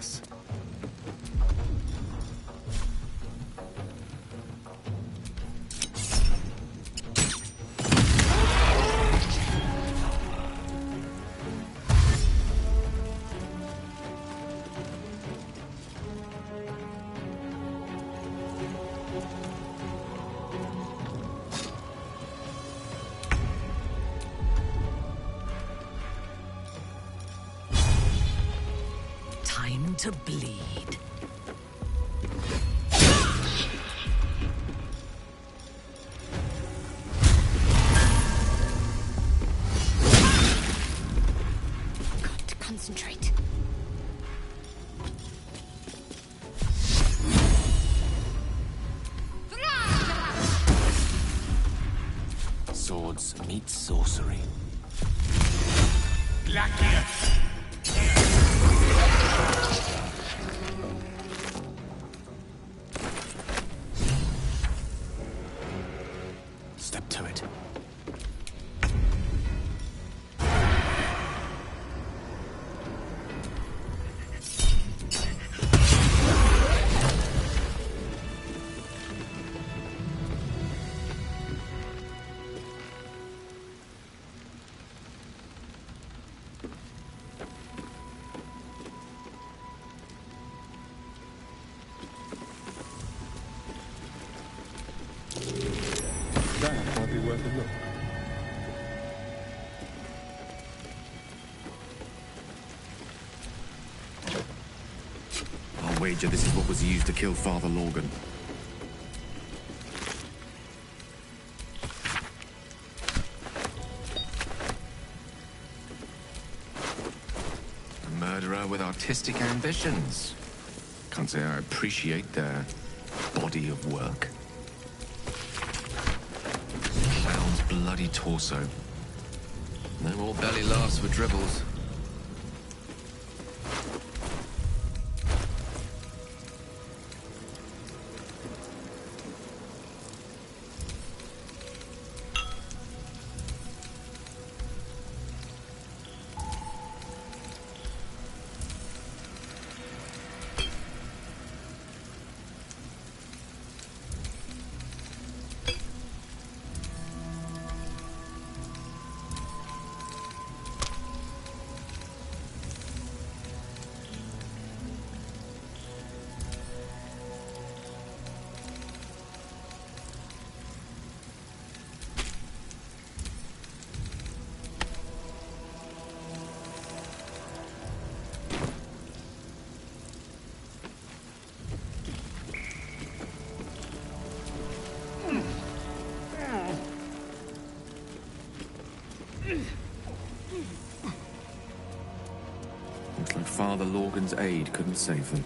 princess. Time to bleed. Got to concentrate. Swords meet sorcery. Step to it. That might be worth a look. I'll wager this is what was used to kill Father Lorgan. A murderer with artistic ambitions. Can't say I appreciate their body of work. Clown's bloody torso. No more belly laughs for dribbles. Looks like Father Lorgan's aid couldn't save them.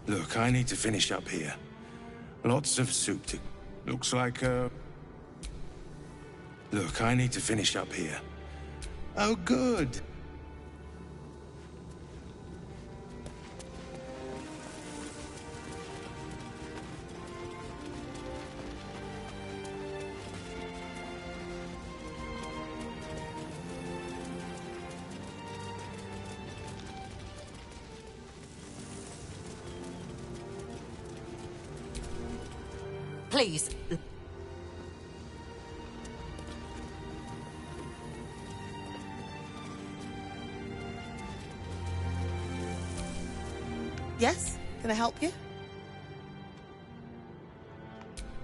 Look, I need to finish up here. Lots of soup to... Looks like Look, I need to finish up here. Oh, good. Please. Yes? Can I help you?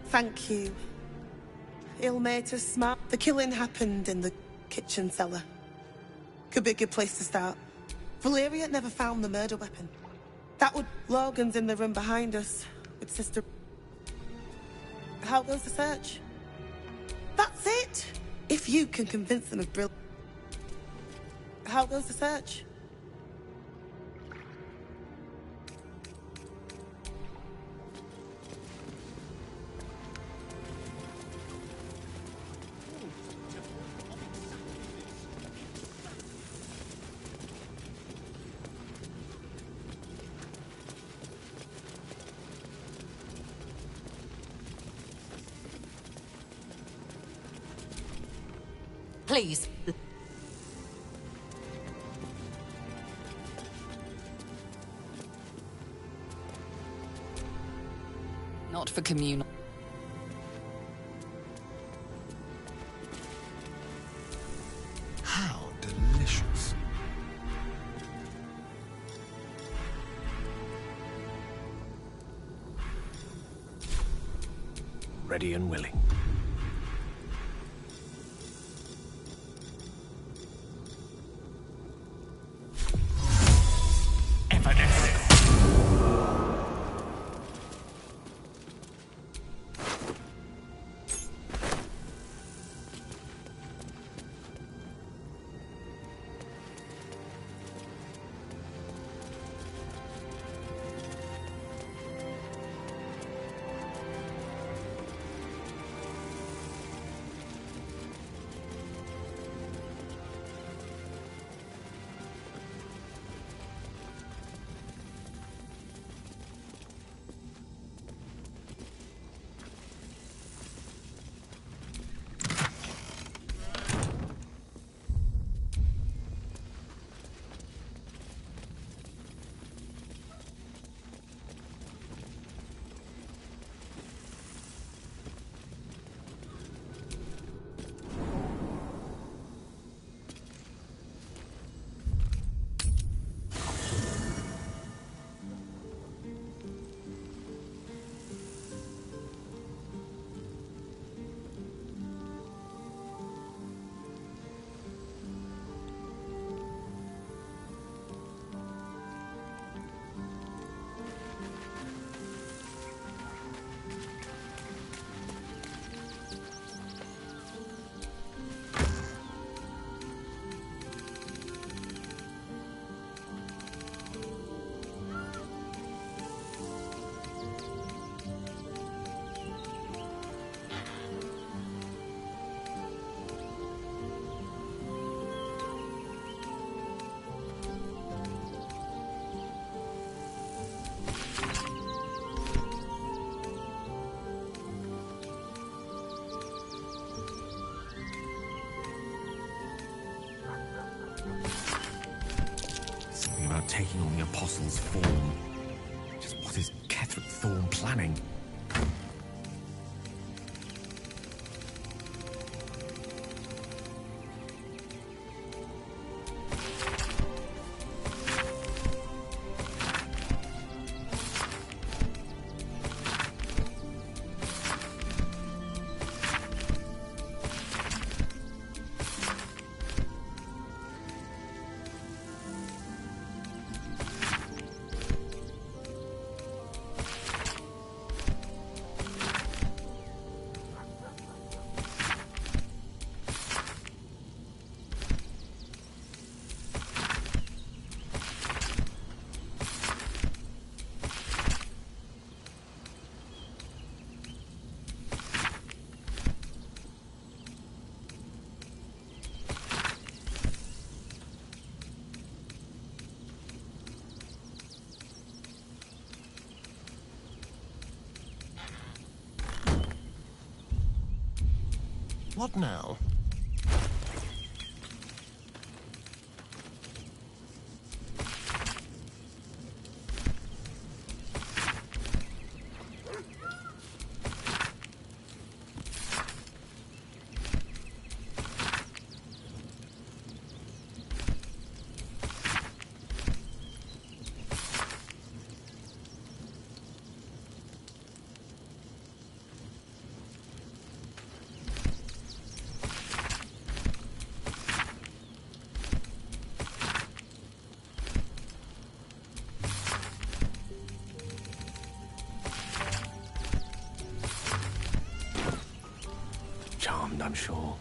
Thank you. Ilmater Smart. The killing happened in the kitchen cellar. Could be a good place to start. Valeria never found the murder weapon. That would... Logan's in the room behind us, with Sister... How goes the search? That's it! If you can convince them of brilliant... How goes the search? Please. Not for communal. How delicious. Ready and willing. Taking on the Apostle's form. Just what is Ketheric Thorn planning? What now? Charmed, I'm sure.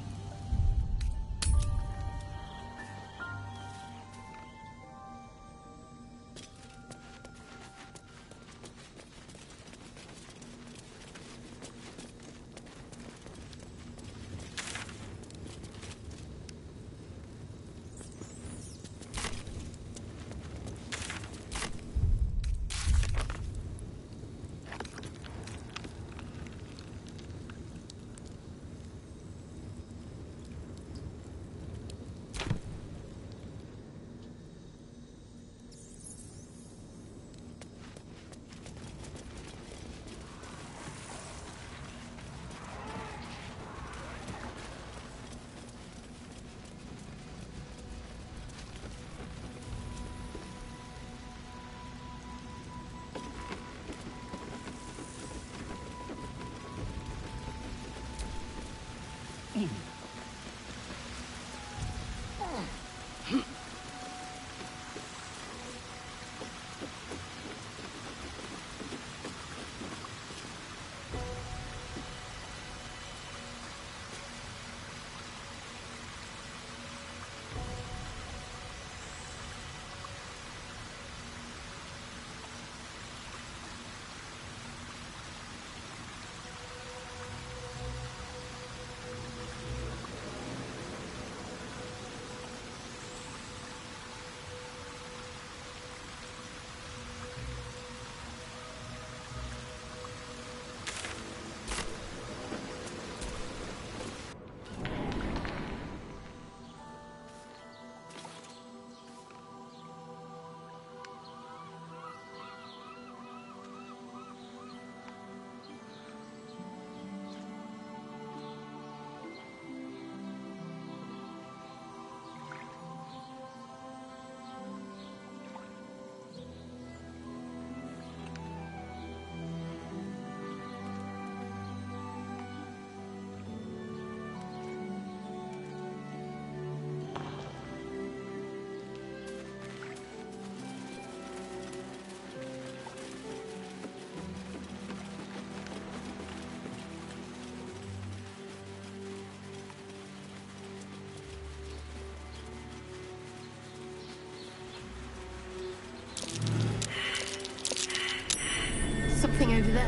Something over there.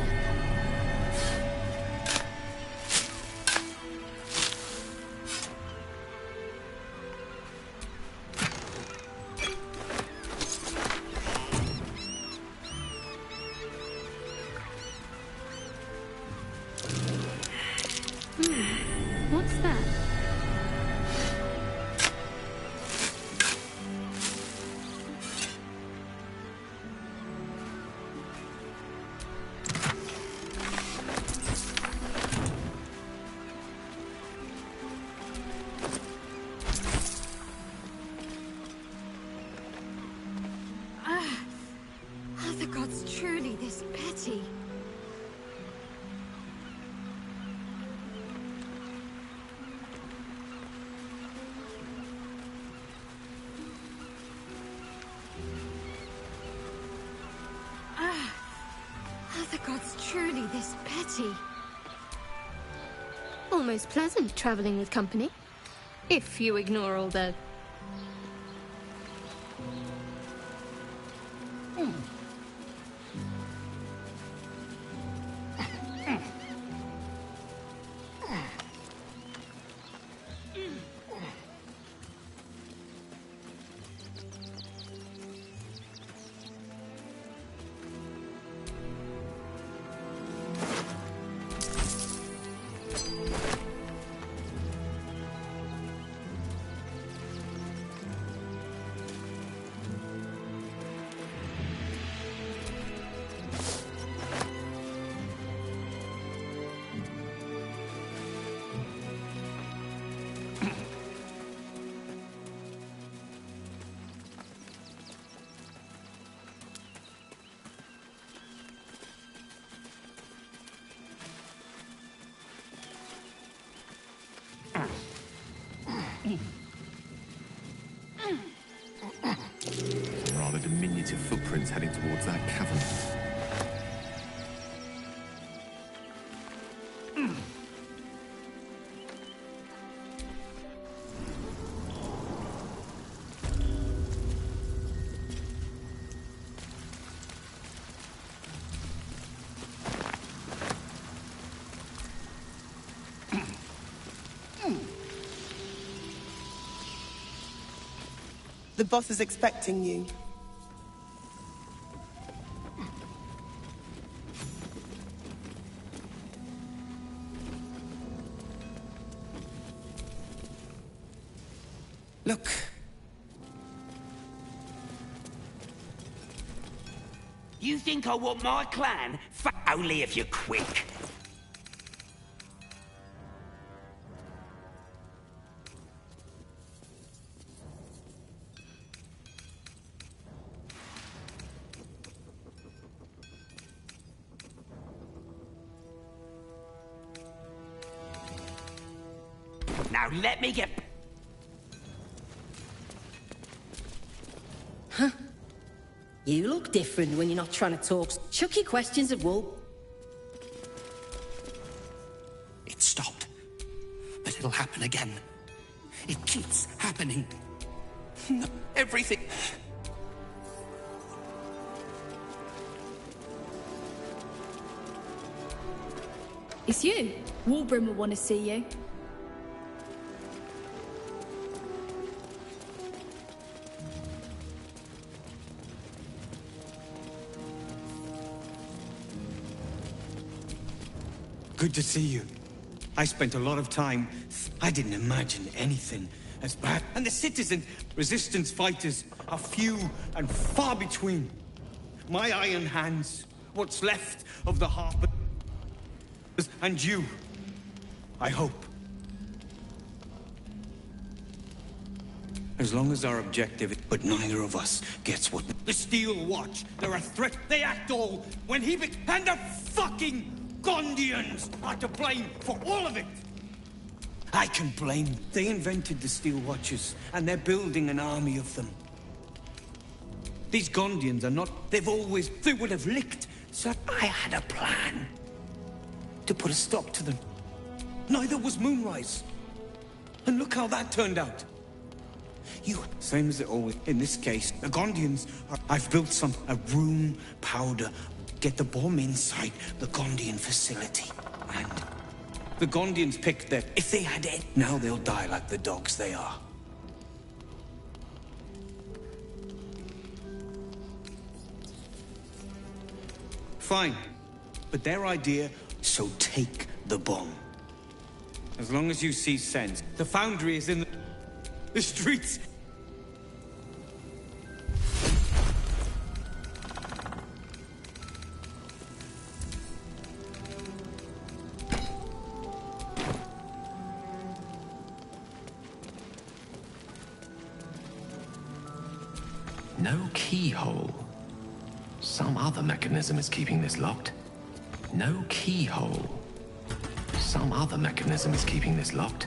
What's that? Are the gods truly this petty? Are the gods truly this petty? Almost pleasant traveling with company. If you ignore all the... diminutive footprints heading towards that cavern. The boss is expecting you. Look. You think I want my clan? Only if you're quick. Now let me get... You look different when you're not trying to talk. Chuck your questions at Wool. It stopped. But it'll happen again. It keeps happening. Everything... It's you. Wulbrim will want to see you. Good to see you. I spent a lot of time. I didn't imagine anything as bad. And the citizen resistance fighters are few and far between. My iron hands, what's left of the Harpers, and you, I hope. As long as our objective, but neither of us gets what... The Steel Watch, they're a threat. They act all when he... And the fucking Gondians are to blame for all of it. I can blame them. They invented the Steel Watchers, and they're building an army of them. These Gondians are not... They've always... They would have licked. So I had a plan to put a stop to them. Neither was Moonrise. And look how that turned out. You... Same as it always... In this case, the Gondians are... I've built a room powder. Get the bomb inside the Gondian facility. And the Gondians picked their... If they had it, now they'll die like the dogs they are. Fine. But their idea, so take the bomb. As long as you see sense. The Foundry is in the streets. No keyhole. Some other mechanism is keeping this locked. No keyhole. Some other mechanism is keeping this locked.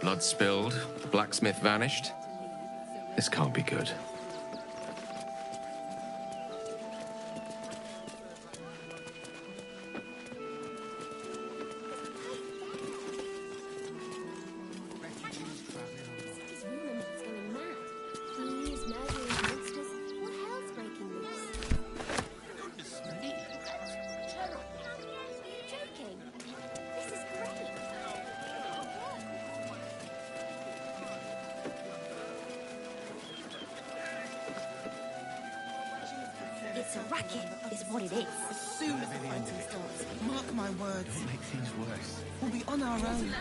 Blood spilled, the blacksmith vanished. This can't be good. It's a racket, is what it is. As soon as the fighting starts, mark my words, Don't make things worse. we'll be on our own.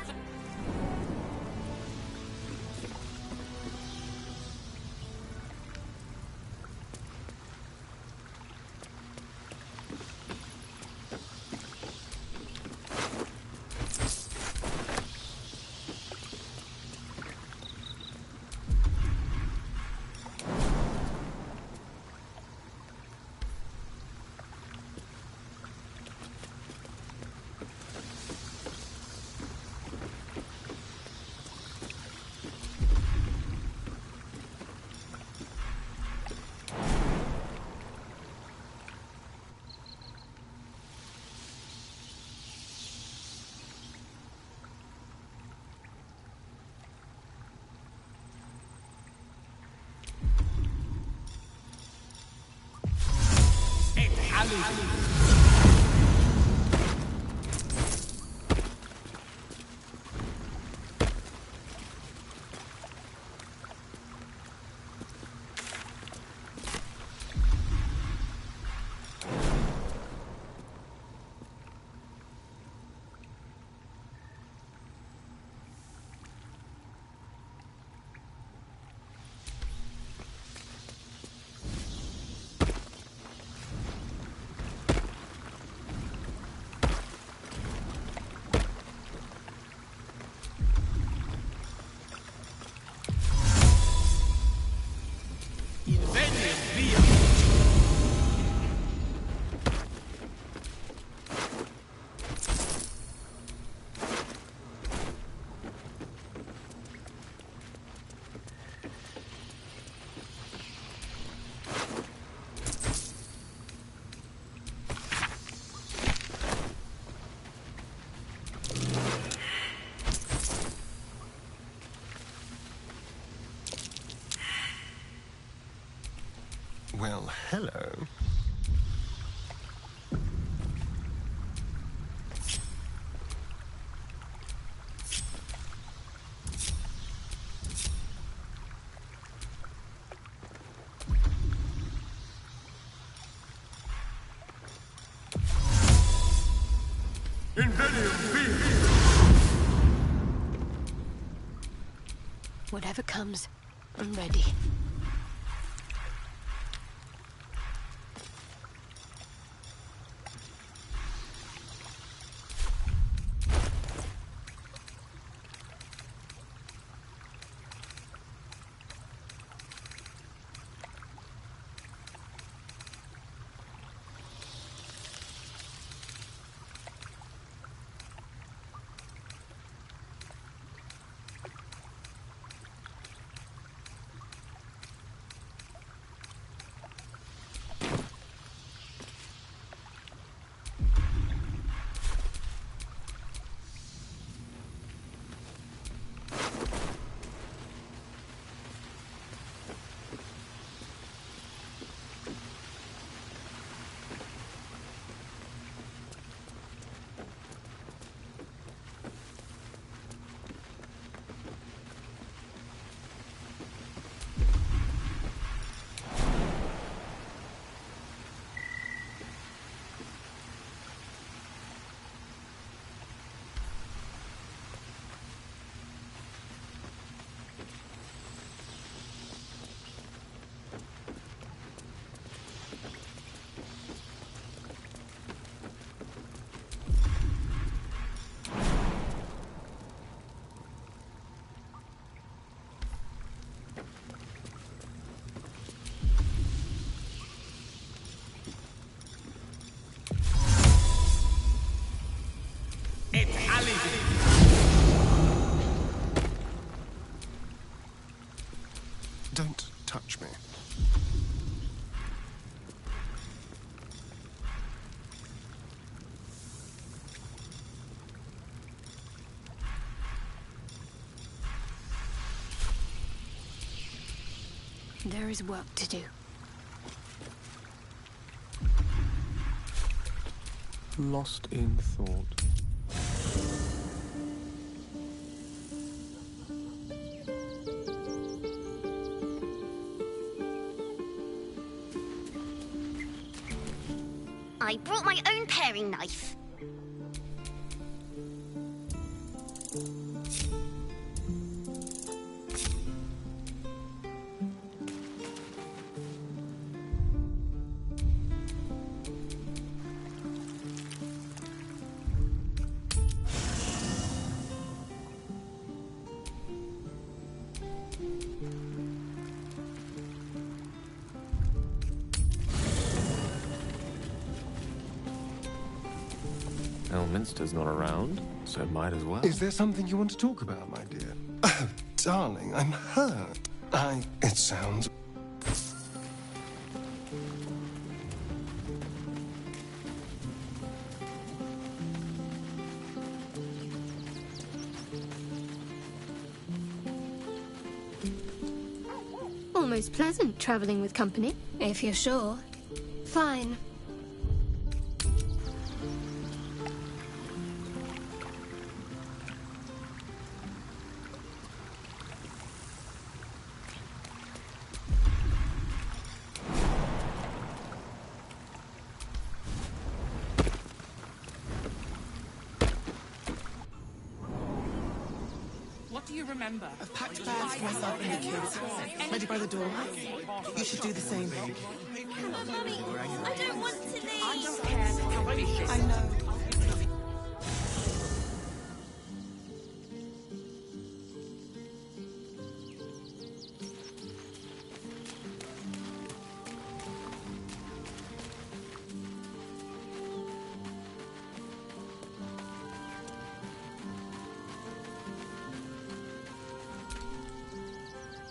Well, hello. Whatever comes, I'm ready. Don't touch me. There is work to do. Lost in thought. I brought my own paring knife. Elminster's not around, so might as well. Is there something you want to talk about, my dear? Oh, darling, I'm hurt. It sounds... Almost pleasant traveling with company. If you're sure. Fine. What do you remember? I've packed bags for myself and the kids. Ready by the door. You should do the same. Mummy, I don't want to leave. I don't care how vicious. I know.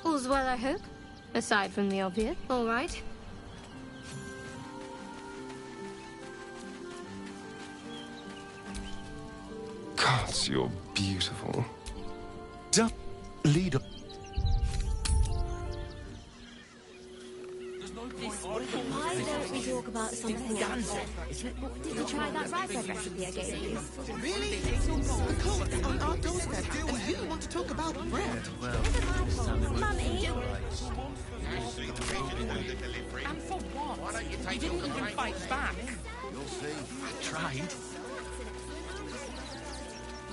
All's well, I hope. Aside from the obvious. All right. God, you're beautiful. Leader. Why don't we talk about something else? Did you try that rye bread recipe I gave you? Really? The cook on our doorstep, and you want to talk about bread? Mummy? And for what? You didn't even fight back. You'll see. I tried.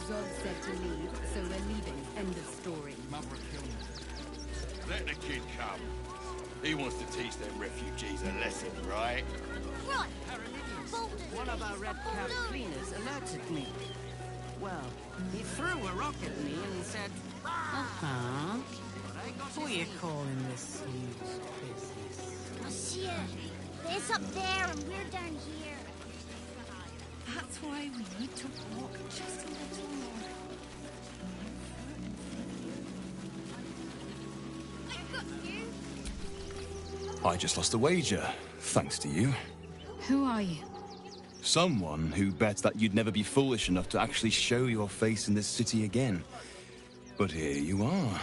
Zod said to leave, so we're leaving. End of story. Let the kid come. He wants to teach them refugees a lesson, right? Right. One of our red cap cleaners alerted me. Well, he threw a rock at me and said, who are you calling this huge business? Monsieur, it's up there and we're down here. That's why we need to walk just a little more. I've got you. I just lost a wager, thanks to you. Who are you? Someone who bet that you'd never be foolish enough to actually show your face in this city again. But here you are.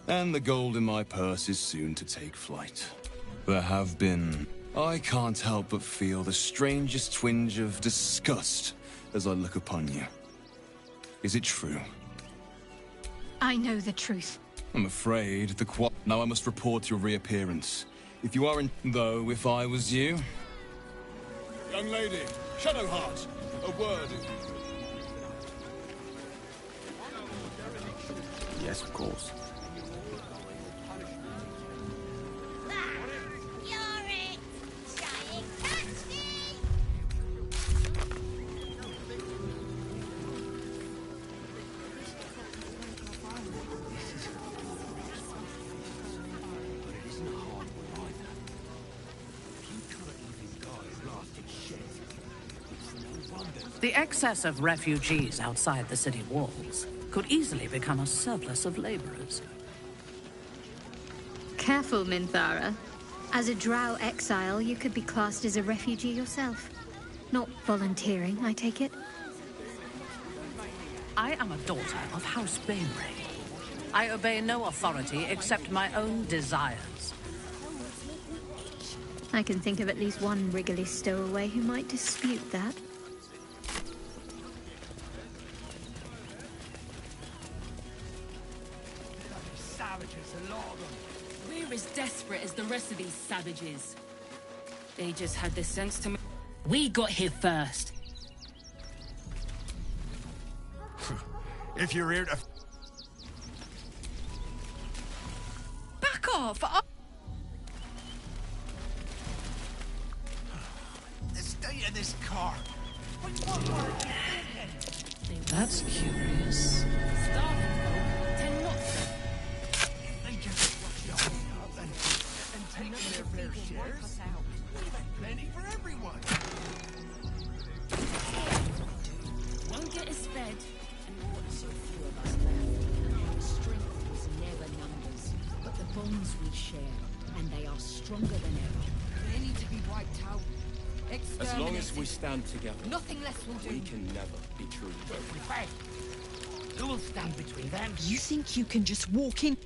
And the gold in my purse is soon to take flight. There have been... I can't help but feel the strangest twinge of disgust as I look upon you. Is it true? I know the truth. I'm afraid now I must report your reappearance. If you aren't, though, if I was you... Young lady, Shadowheart, a word. Yes, of course. You're it. Giant taxi. The excess of refugees outside the city walls could easily become a surplus of laborers. Careful, Minthara. As a drow exile, you could be classed as a refugee yourself. Not volunteering, I take it? I am a daughter of House Bainbray. I obey no authority except my own desires. I can think of at least one Wriggly stowaway who might dispute that. We're as desperate as the rest of these savages. They just had the sense to... We got here first. If you're here to... Back off! Stay in this car. That's curious. Starving folk tend not to. They just rush up and take their fair shares. We've had plenty for everyone. Won't get us fed. So few of us left. Our strength was never numbers, but the bonds we share, and they are stronger than ever. They need to be wiped out. As long as we stand together, Nothing less will do. we can never be truly broken. Fred, who will stand between them? You think you can just walk in?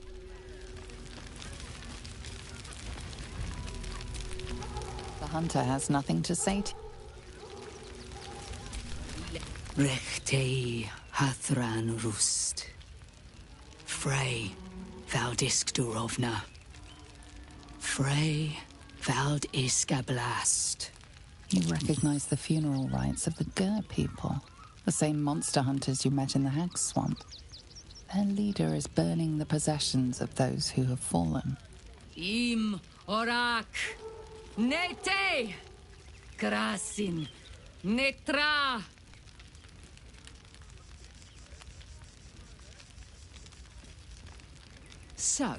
The hunter has nothing to say to... Rechtei Hathran Rust. Frey Valdisk Durovna. Frey Vald Iskablast. You recognize the funeral rites of the Gur people. The same monster hunters you met in the Hag Swamp. Their leader is burning the possessions of those who have fallen. Im orak, nete, krasin, netra. So,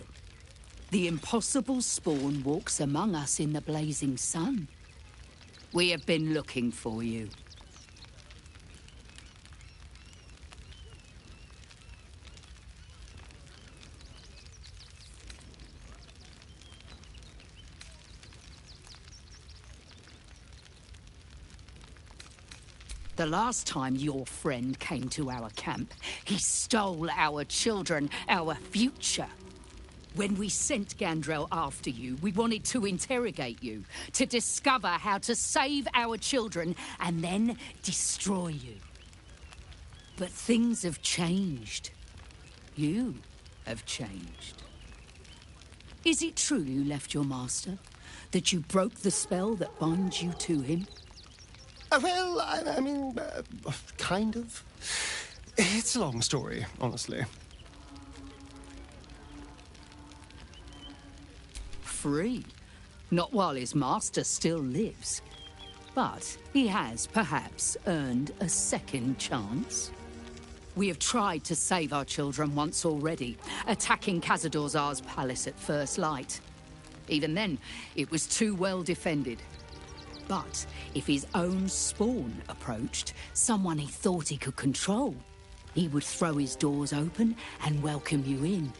the impossible spawn walks among us in the blazing sun. We have been looking for you. The last time your friend came to our camp, he stole our children, our future. When we sent Gandrel after you, we wanted to interrogate you, to discover how to save our children, and then destroy you. But things have changed. You have changed. Is it true you left your master? That you broke the spell that binds you to him? Well, I mean, kind of. It's a long story, honestly. Free. Not while his master still lives. But he has, perhaps, earned a second chance. We have tried to save our children once already, attacking Khazad-dûr's palace at first light. Even then, it was too well defended. But if his own spawn approached, someone he thought he could control, he would throw his doors open and welcome you in.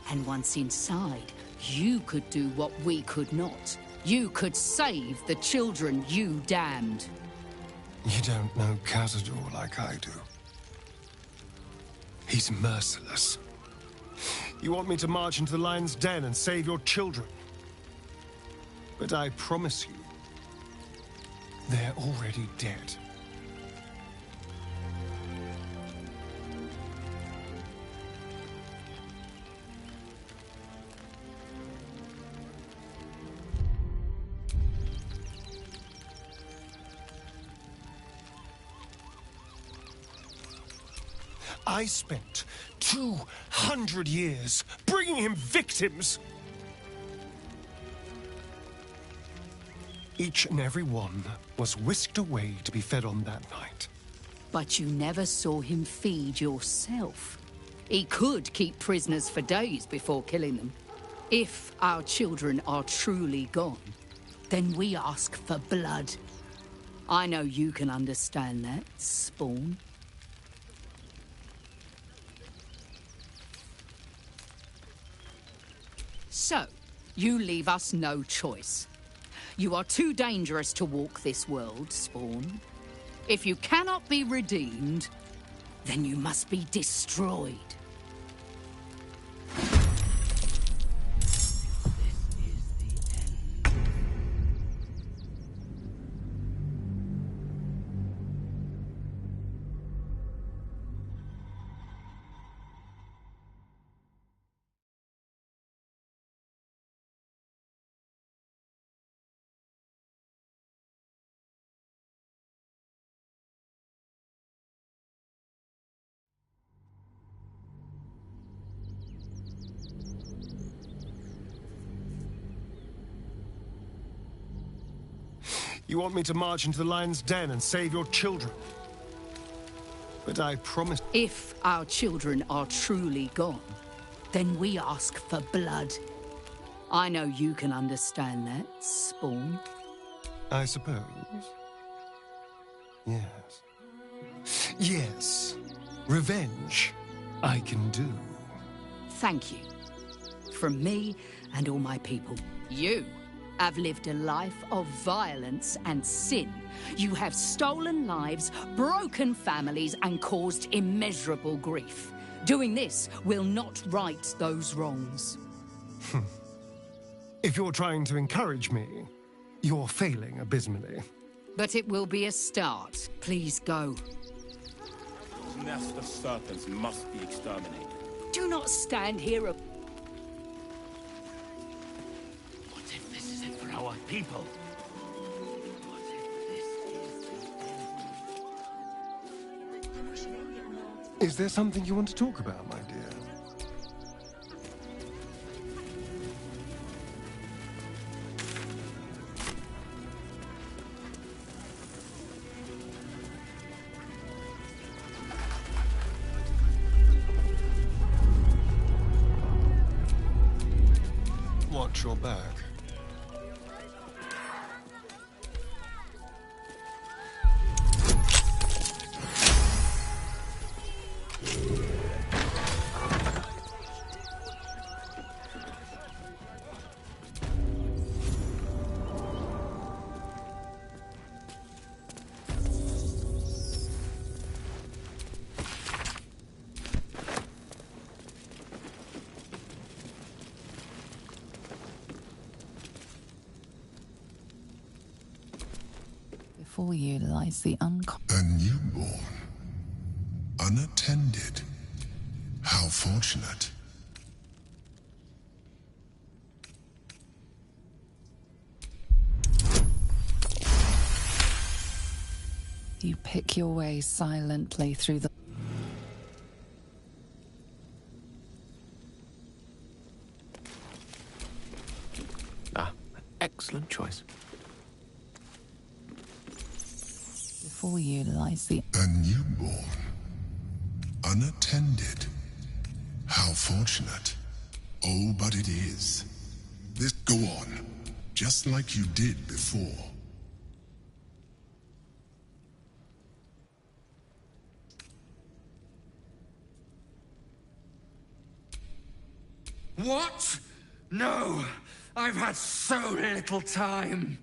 And once inside, you could do what we could not. You could save the children you damned. You don't know Khazad-dûr like I do. He's merciless. You want me to march into the lion's den and save your children? But I promise you, they're already dead. I spent 200 years bringing him victims. Each and every one was whisked away to be fed on that night. But you never saw him feed yourself. He could keep prisoners for days before killing them. If our children are truly gone, then we ask for blood. I know you can understand that, Spawn. So, you leave us no choice. You are too dangerous to walk this world, Spawn. If you cannot be redeemed, then you must be destroyed. You want me to march into the lion's den and save your children? But I promise... If our children are truly gone, then we ask for blood. I know you can understand that, Spawn. I suppose. Yes. Yes. Revenge, I can do. Thank you. From me and all my people. You have lived a life of violence and sin. You have stolen lives, broken families, and caused immeasurable grief. Doing this will not right those wrongs. If you're trying to encourage me, you're failing abysmally. But it will be a start. Please go. Those nest of serpents must be exterminated. Do not stand here. What if this isn't for our people? What if this is... Is there something you want to talk about, my dear? watch your back. Before you lies the A newborn. Unattended. How fortunate. You pick your way silently through the... Excellent choice. Before you lies the... A newborn. Unattended. How fortunate. Oh, but it is. This go on. Just like you did before. What? No! I've had so little time!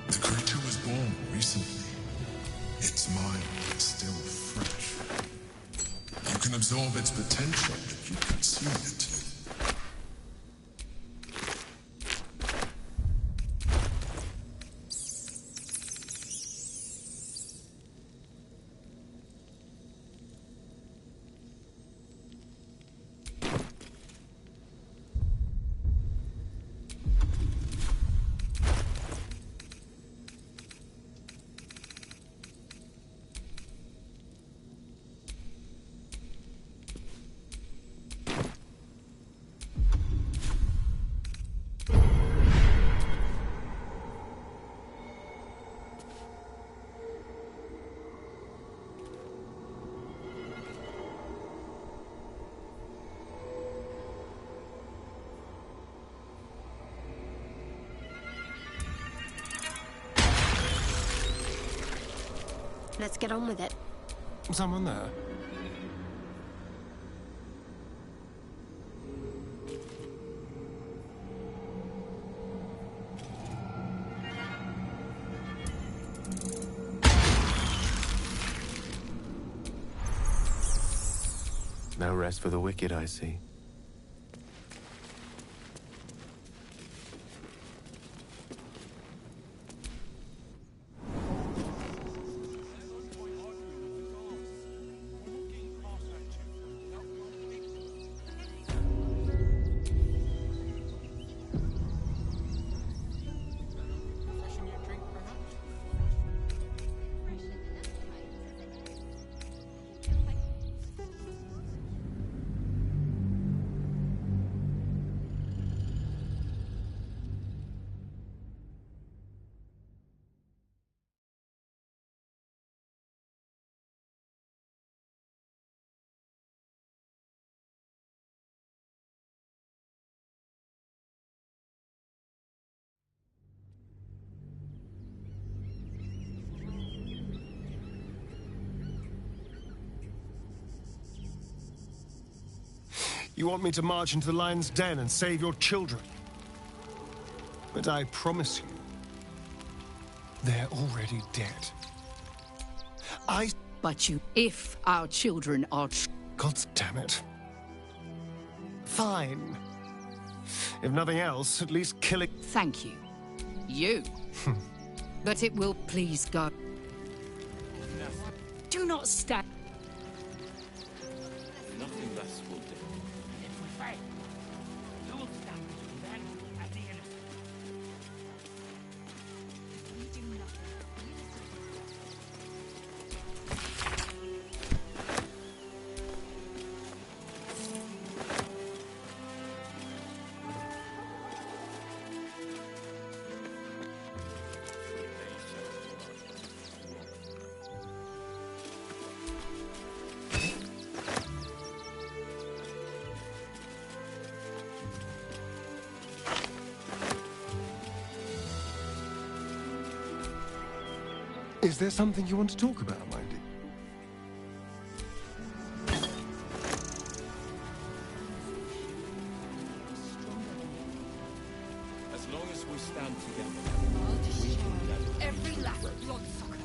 The creature was born recently. Its mind is still fresh. You can absorb its potential if you consume it. Let's get on with it. Someone there? No rest for the wicked, I see. You want me to march into the lion's den and save your children? But I promise you, they're already dead. But if our children are... God damn it. Fine. If nothing else, at least killing... Thank you. You. But it will please God. Do not stand... Nothing less will do. If we fail, who will stand then at the end? We do nothing. Is there something you want to talk about, Mindy? As long as we stand together. Every last bloodsucker.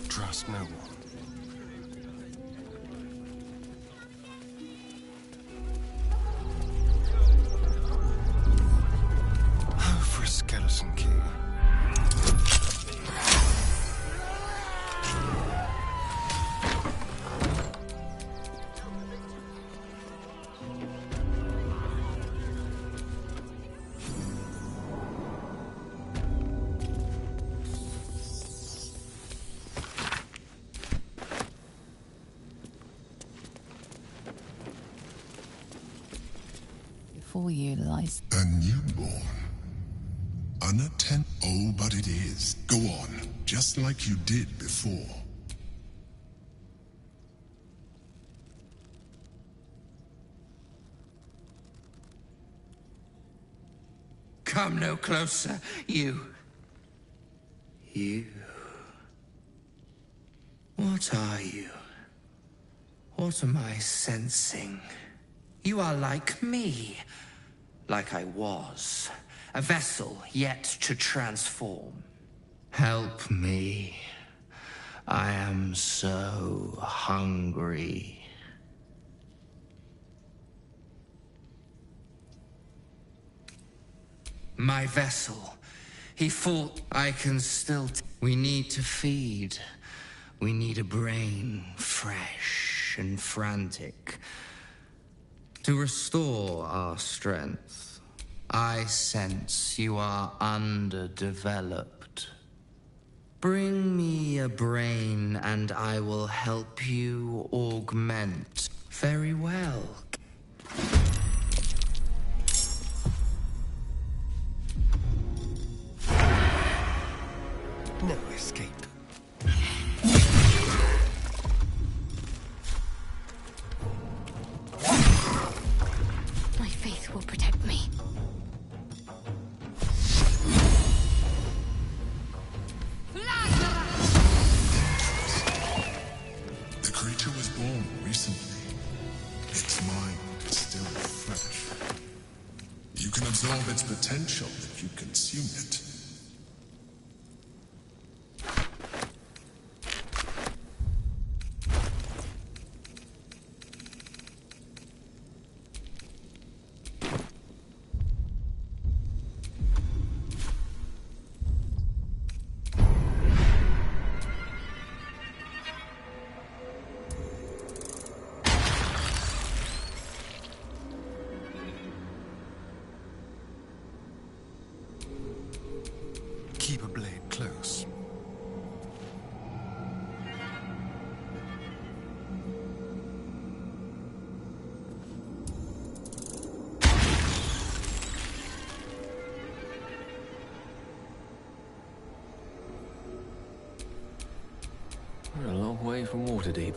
Trust no one. Oh, for a skeleton key. Before you lies. A newborn. Unattended. Oh, but it is. Go on, just like you did before. Come no closer, you. You. What are you? What am I sensing? You are like me. Like I was. A vessel yet to transform. Help me. I am so hungry. My vessel. He fought. I can still. We need to feed. We need a brain, fresh and frantic, to restore our strength. I sense you are underdeveloped. Bring me a brain and I will help you augment. Very well. No escape. My faith will protect me. The creature was born recently. Its mind is still fresh. You can absorb its potential if you consume it. Keep a blade close. We're a long way from Waterdeep.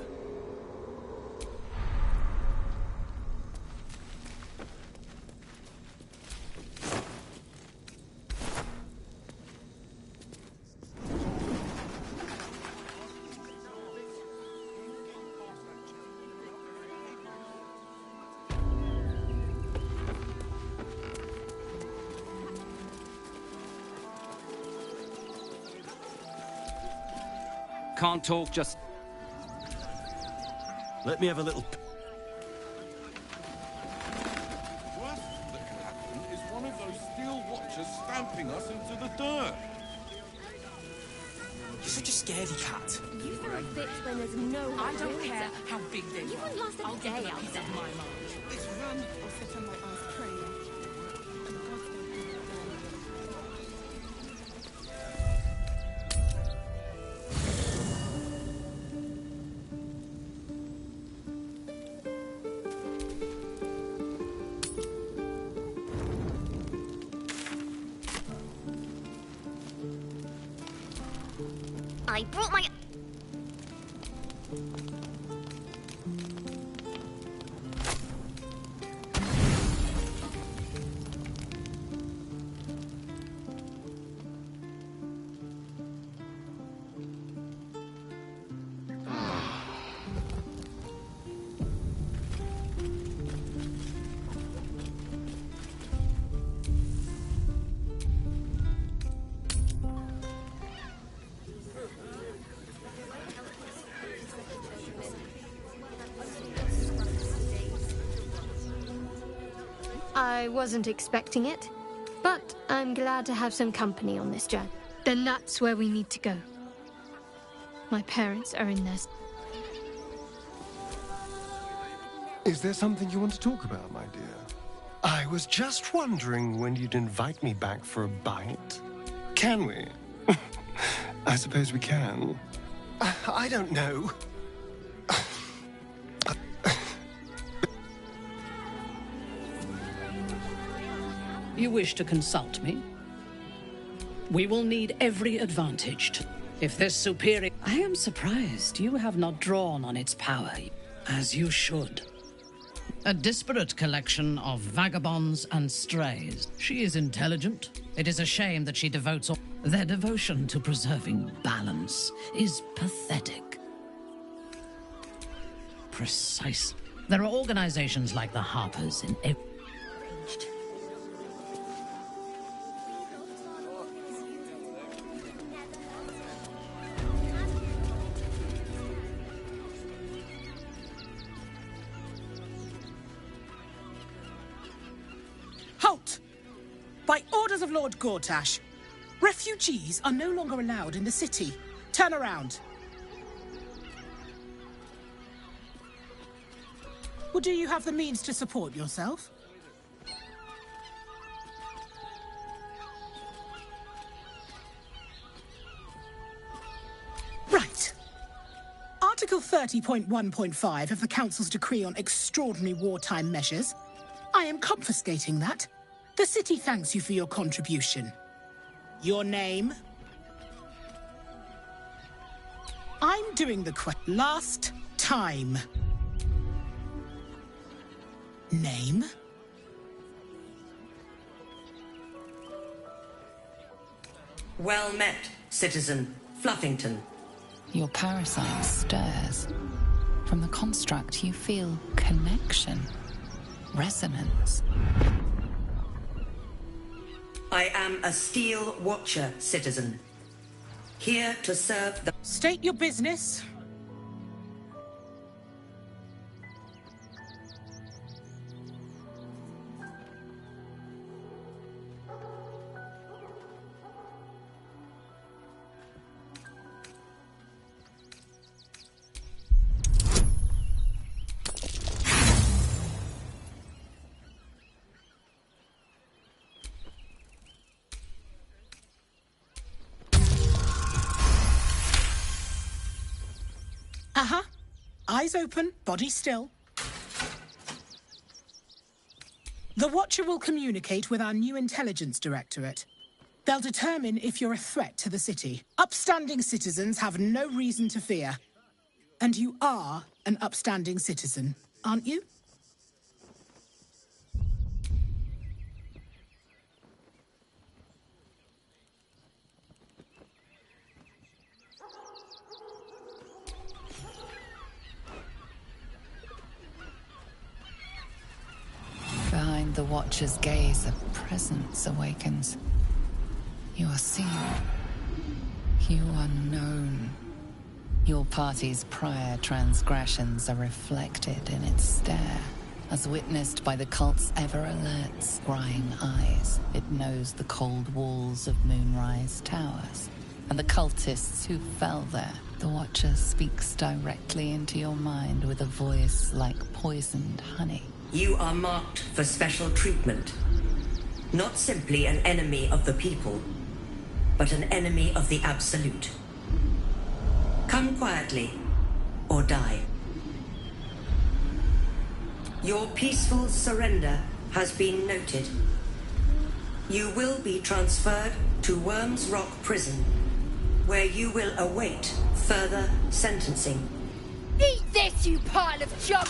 Can't talk, just... Let me have a little... Worst that can happen is one of those steel watchers stamping us into the dirt. You're such a scaredy cat. You throw a fit when there's no one I don't to care answer. how big they You are. wouldn't last a I'll day give them a out piece there. of my mind. It's run or sit on my ass praying. I brought my... I wasn't expecting it, but I'm glad to have some company on this journey. Then that's where we need to go. My parents are in there. Is there something you want to talk about, my dear? I was just wondering when you'd invite me back for a bite. Can we? I suppose we can. I don't know. You wish to consult me? We will need every advantage to... If this superior... I am surprised you have not drawn on its power, as you should. A disparate collection of vagabonds and strays. She is intelligent. It is a shame that she devotes all... Their devotion to preserving balance is pathetic. Precise. There are organizations like the Harpers in every... Halt! By orders of Lord Gortash, refugees are no longer allowed in the city. Turn around. Well, do you have the means to support yourself? Right. Article 30.1.5 of the Council's Decree on Extraordinary Wartime Measures. I am confiscating that. The city thanks you for your contribution. Your name? I'm doing the last time. Name? Well met, Citizen Fluffington. Your parasite stirs. From the construct, you feel connection, resonance. I am a Steel Watcher, Citizen. Here to serve the... State your business. Eyes open, body still. The Watcher will communicate with our new intelligence directorate. They'll determine if you're a threat to the city. Upstanding citizens have no reason to fear. And you are an upstanding citizen, aren't you? Behind the Watcher's gaze, a presence awakens. You are seen. You are known. Your party's prior transgressions are reflected in its stare. As witnessed by the cult's ever-alert, scrying eyes, it knows the cold walls of Moonrise Towers and the cultists who fell there. The Watcher speaks directly into your mind with a voice like poisoned honey. You are marked for special treatment. Not simply an enemy of the people, but an enemy of the Absolute. Come quietly, or die. Your peaceful surrender has been noted. You will be transferred to Worms Rock Prison, where you will await further sentencing. Eat this, you pile of junk!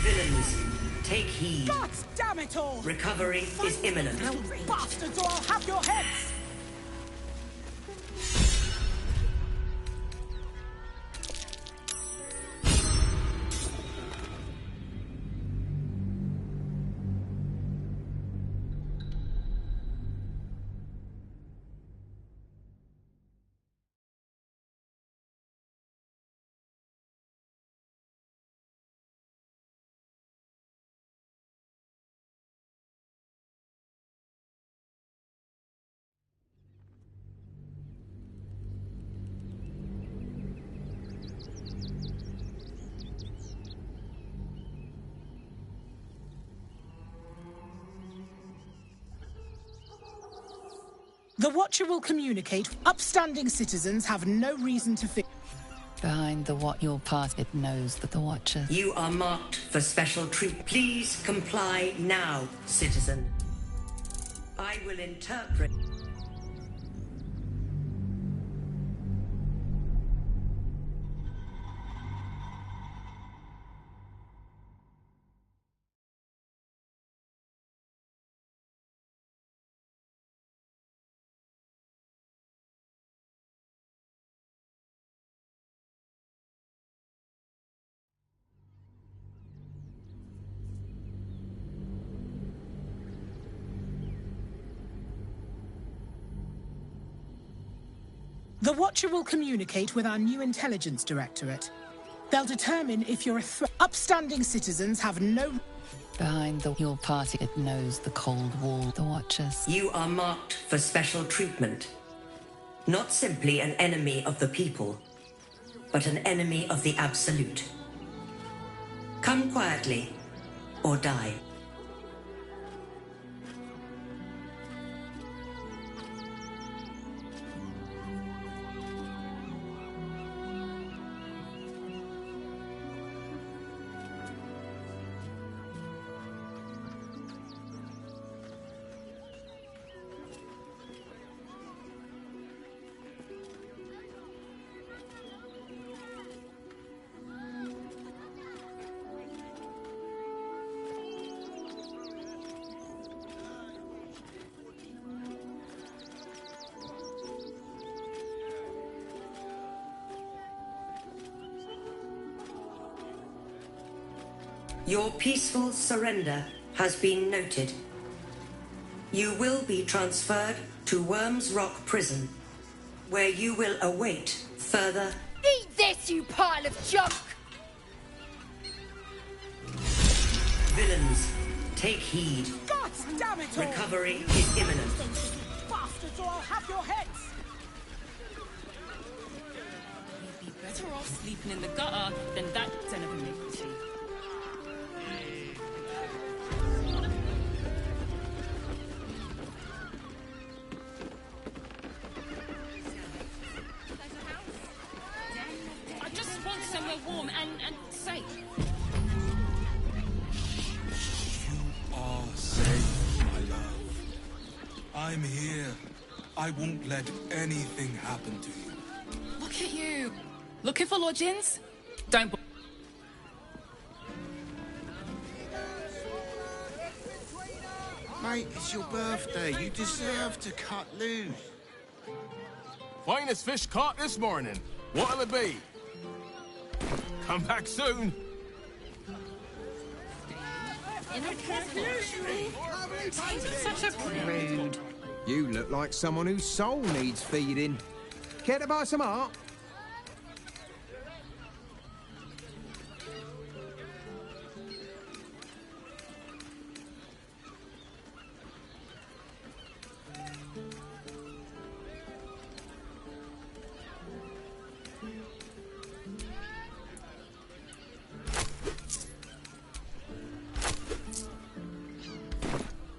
Villains, take heed. God damn it all! Recovery is imminent. Bastards, or I'll have your heads! The Watcher will communicate. Upstanding citizens have no reason to fear. Behind the what your party knows that the Watcher. You are marked for special treat. Please comply now, citizen. I will interpret. The Watcher will communicate with our new intelligence directorate. They'll determine if you're a threat. Upstanding citizens have no... Behind the your party it knows the cold wall, the Watchers. You are marked for special treatment. Not simply an enemy of the people, but an enemy of the Absolute. Come quietly, or die. Your peaceful surrender has been noted. You will be transferred to Worms Rock Prison, where you will await further... Eat this, you pile of junk! Villains, take heed. God damn it all! Recovery is imminent. Bastards, or I'll have your heads! You'd be better off sleeping in the gutter than that den of iniquity. I just want somewhere warm and safe. You are safe, my love. I'm here. I won't let anything happen to you. Look at you. Looking for lodgings? Don't... Mate, it's your birthday. You deserve to cut loose. Finest fish caught this morning. What'll it be? Come back soon. Such a prude. You look like someone whose soul needs feeding. Care to buy some art?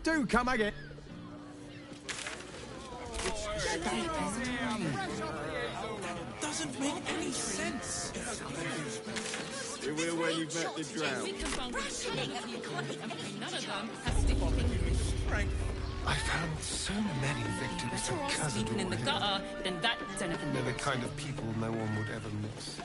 Do come again. Doesn't make any sense. You will when you've met the drow. I found so many victims Better of off sleeping in the Khazad-dûr. gutter than that den of They're the iniquity. kind of people no one would ever miss.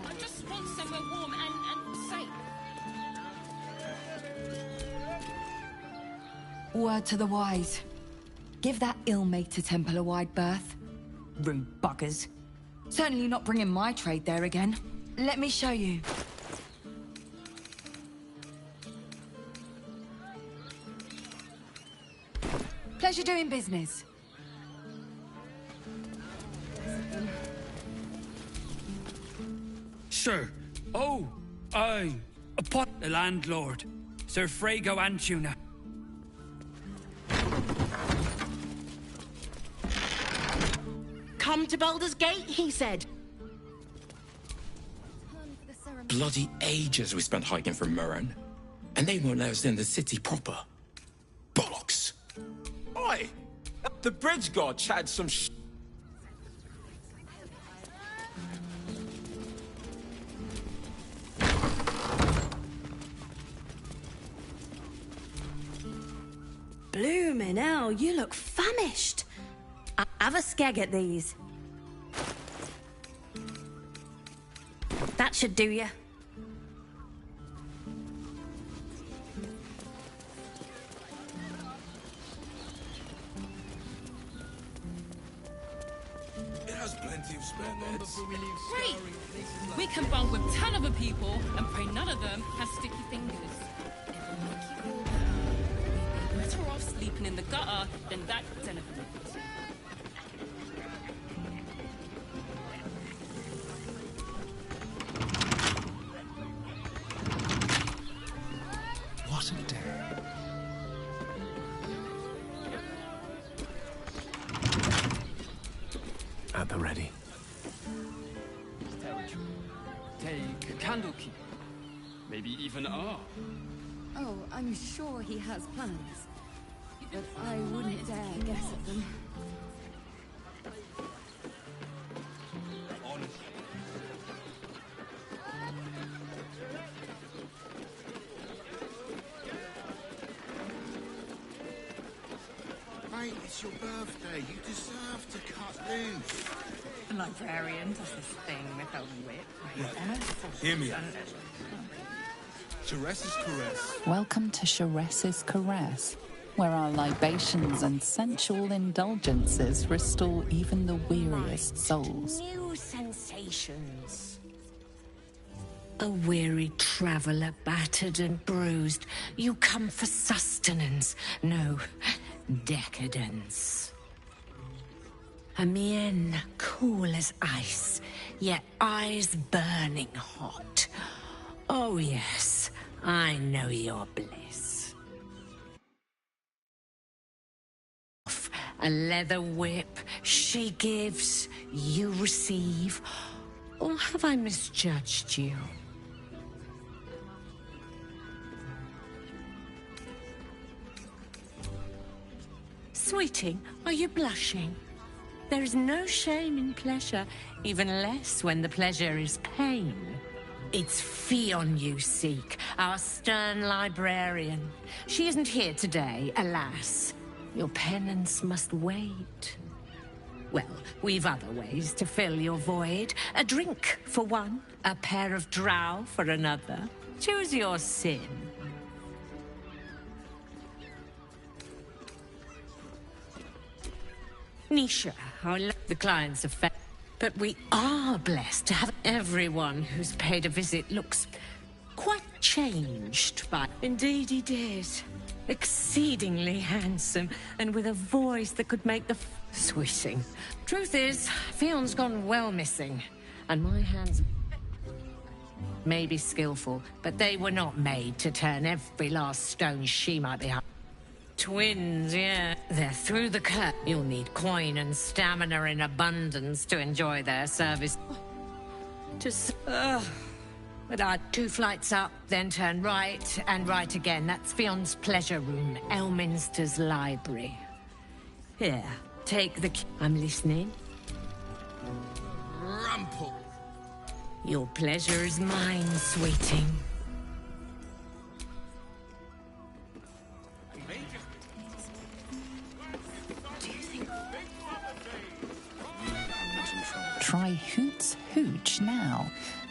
I just want somewhere warm and safe. Word to the wise. Give that ill-mated temple a wide berth. Rude buggers. Certainly not bringing my trade there again. Let me show you. Pleasure doing business. Sir. Oh, aye. Upon the landlord, Sir Frago Antuna. Come to Baldur's Gate, he said. bloody ages we spent hiking from Murren. And they won't let us in the city proper. Bollocks. Oi! The bridge god chatted some Bloomin' hell, you look famished. Have a skeg at these. That should do you. It has plenty of spare beds. Great! We can bunk with 10 other people and pray none of them have sticky fingers. It'll make you feel better. We'd be better off sleeping in the gutter than that den of light. What a day. At the ready. Take Candlekeep. Maybe even R. Oh, I'm sure he has plans. But I wouldn't dare guess at them. Mate, it's your birthday. You deserve to cut loose. The librarian does this thing with her whip. Hear me out. Shares's Caress. Welcome to Shares's Caress, where our libations and sensual indulgences restore even the weariest souls. New sensations. A weary traveller, battered and bruised, you come for sustenance, no, decadence. A mien cool as ice, yet eyes burning hot. Oh yes, I know your bliss. A leather whip, she gives, you receive. Or have I misjudged you? Sweeting, are you blushing? There is no shame in pleasure, even less when the pleasure is pain. It's Fionn you seek, our stern librarian. She isn't here today, alas. Your penance must wait. Well, we've other ways to fill your void. A drink for one, a pair of drow for another. Choose your sin. Nisha, the clients of but we are blessed to have everyone who's paid a visit looks quite changed by. Indeed he did. Exceedingly handsome, and with a voice that could make the sweeting. Truth is, Fionn's gone well missing, and my hands may be skillful, but they were not made to turn every last stone she might be up. Twins, yeah. They're through the cut. You'll need coin and stamina in abundance to enjoy their service. But I'd 2 flights up, then turn right, and right again. That's Fionn's pleasure room, Elminster's library. Here, take the key. I'm listening. Rumple. Your pleasure is mine, sweeting. Try Hoots Hooch now.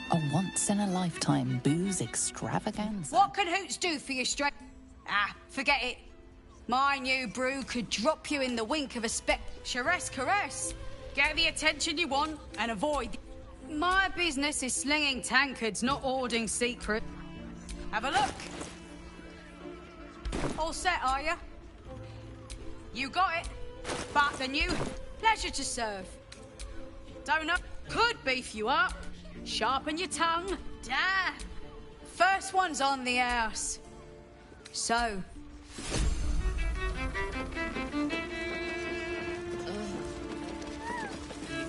A once-in-a-lifetime booze extravaganza. What can Hoots do for you straight? Ah, forget it. My new brew could drop you in the wink of a Shares Caress. Get the attention you want and avoid. My business is slinging tankards, not hoarding secret. Have a look. All set, are you? You got it. But the new pleasure to serve. Donut could beef you up. Sharpen your tongue. Damn. First one's on the house. So.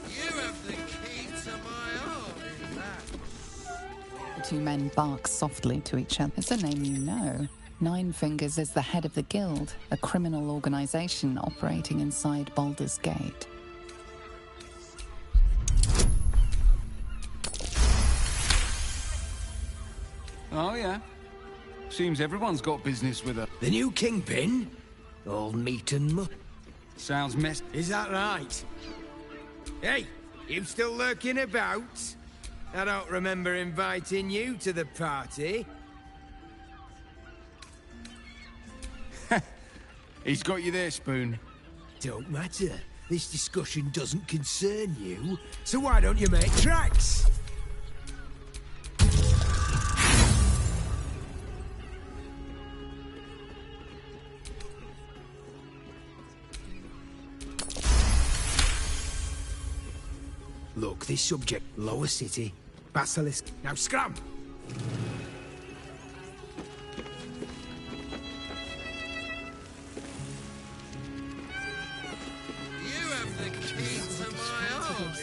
You have the key to my heart in that. two men bark softly to each other. It's a name you know. Nine Fingers is the head of the Guild, a criminal organization operating inside Baldur's Gate. Oh, yeah. Seems everyone's got business with her. The new kingpin? All meat and mu... Sounds mess... Is that right? Hey, you still lurking about? I don't remember inviting you to the party. He's got you there, Spoon. Don't matter. This discussion doesn't concern you, so why don't you make tracks? Look, this subject, Lower City, Basilisk. Now scram! You have the key to my heart.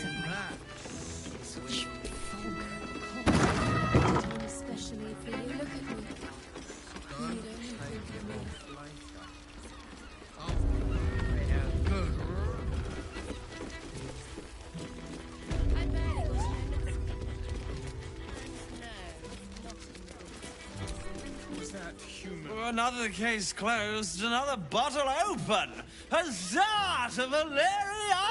Especially for you. Look at me. You don't think of me. Another case closed, another bottle open. Huzzah to Valeria!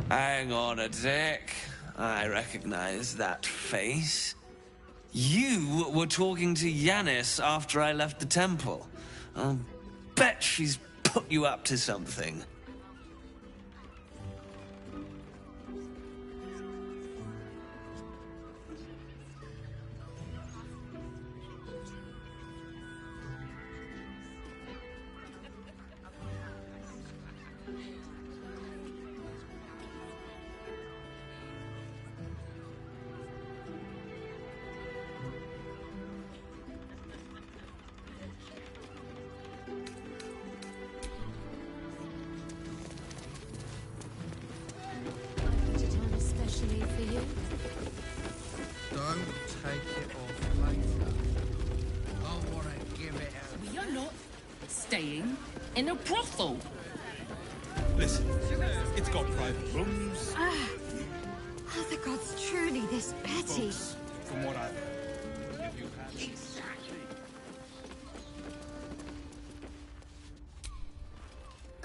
Hang on a tick. I recognize that face. You were talking to Yanis after I left the temple. I'll bet she's put you up to something. Especially for you. Don't take it off later. I want to give it a... We are not staying in a brothel. Listen, it's got private rooms. Are the gods truly this petty? Folks, from what I've heard, if you had...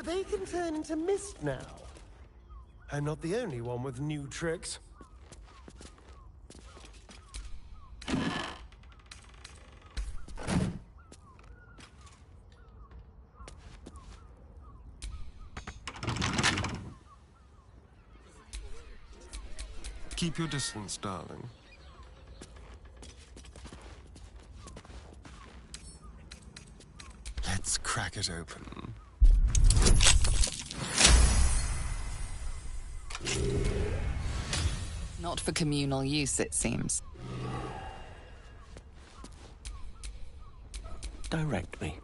They can turn into mist now. I'm not the only one with new tricks. Keep your distance, darling. Let's crack it open. Not for communal use, it seems. Direct me.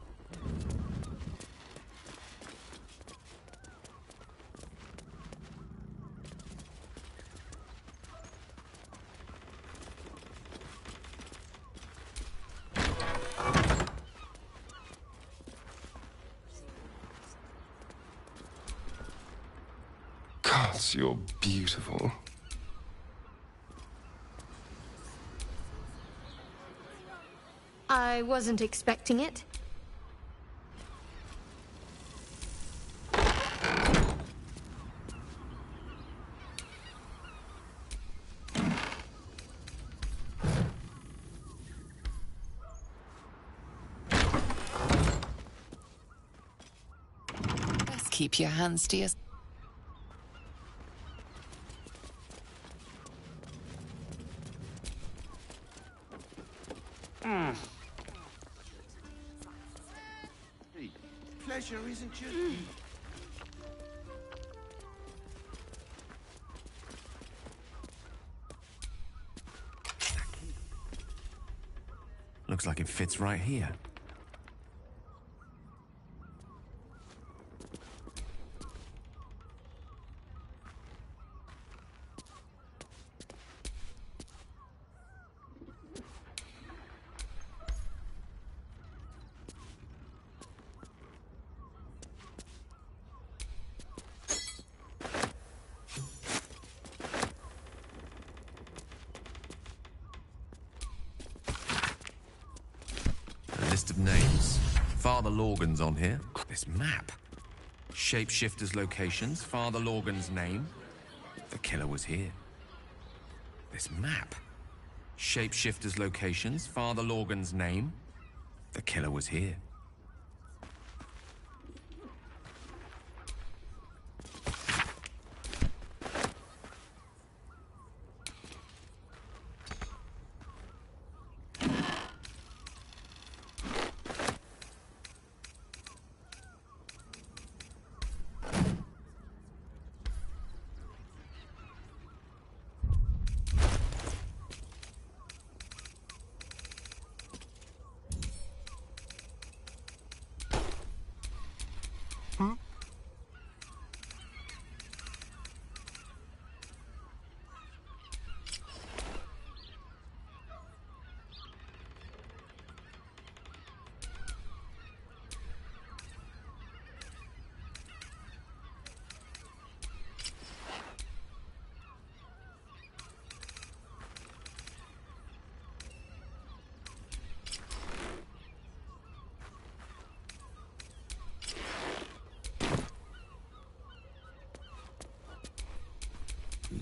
Gods, you're beautiful. I wasn't expecting it. Best keep your hands to yourself. Pleasure isn't just... Looks like it fits right here. Evidence. Father Lorgan's on here. This map. Shapeshifter's locations, Father Lorgan's name. The killer was here. This map. Shapeshifter's locations, Father Lorgan's name. The killer was here.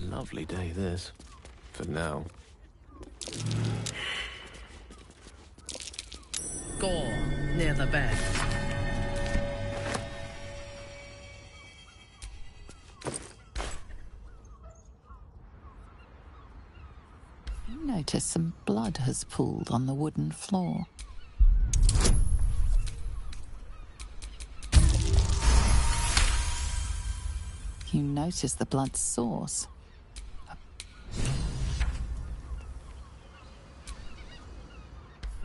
Lovely day, this. For now. Gore, near the bed. You notice some blood has pooled on the wooden floor. You notice the blood's source.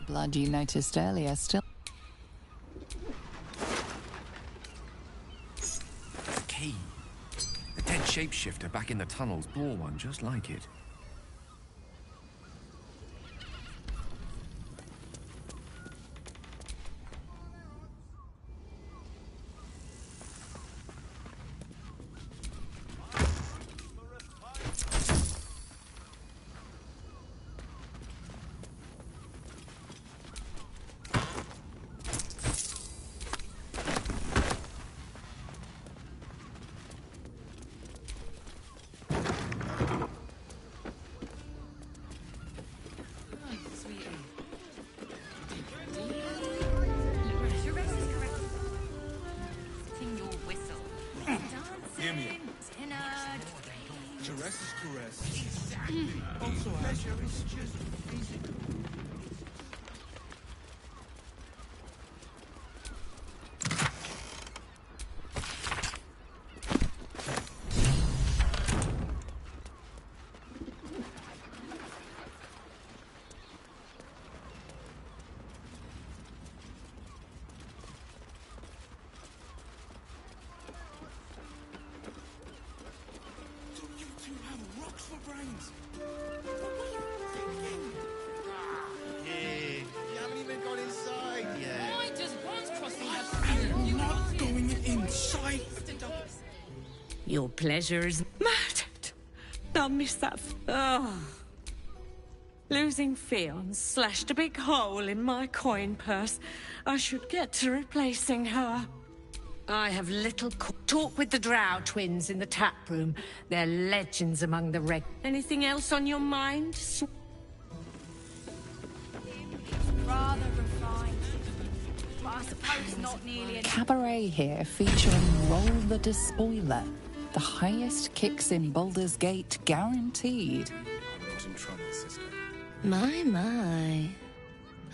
Blood you noticed earlier still. The key. The dead shapeshifter back in the tunnels bore one just like it. Your pleasure is murdered. I'll miss that. Oh. Losing Fionn slashed a big hole in my coin purse. I should get to replacing her. I have little talk with the Drow twins in the tap room. They're legends among the reg. Anything else on your mind? Rather refined, but I suppose not nearly enough. Cabaret here featuring Roll the Despoiler. The highest kicks in Baldur's Gate guaranteed. I'm not in trouble, sister. My.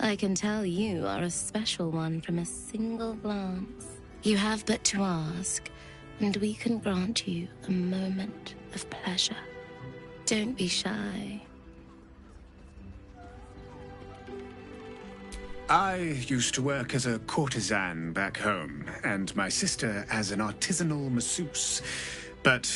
I can tell you are a special one from a single glance. You have but to ask, and we can grant you a moment of pleasure. Don't be shy. I used to work as a courtesan back home, and my sister as an artisanal masseuse. But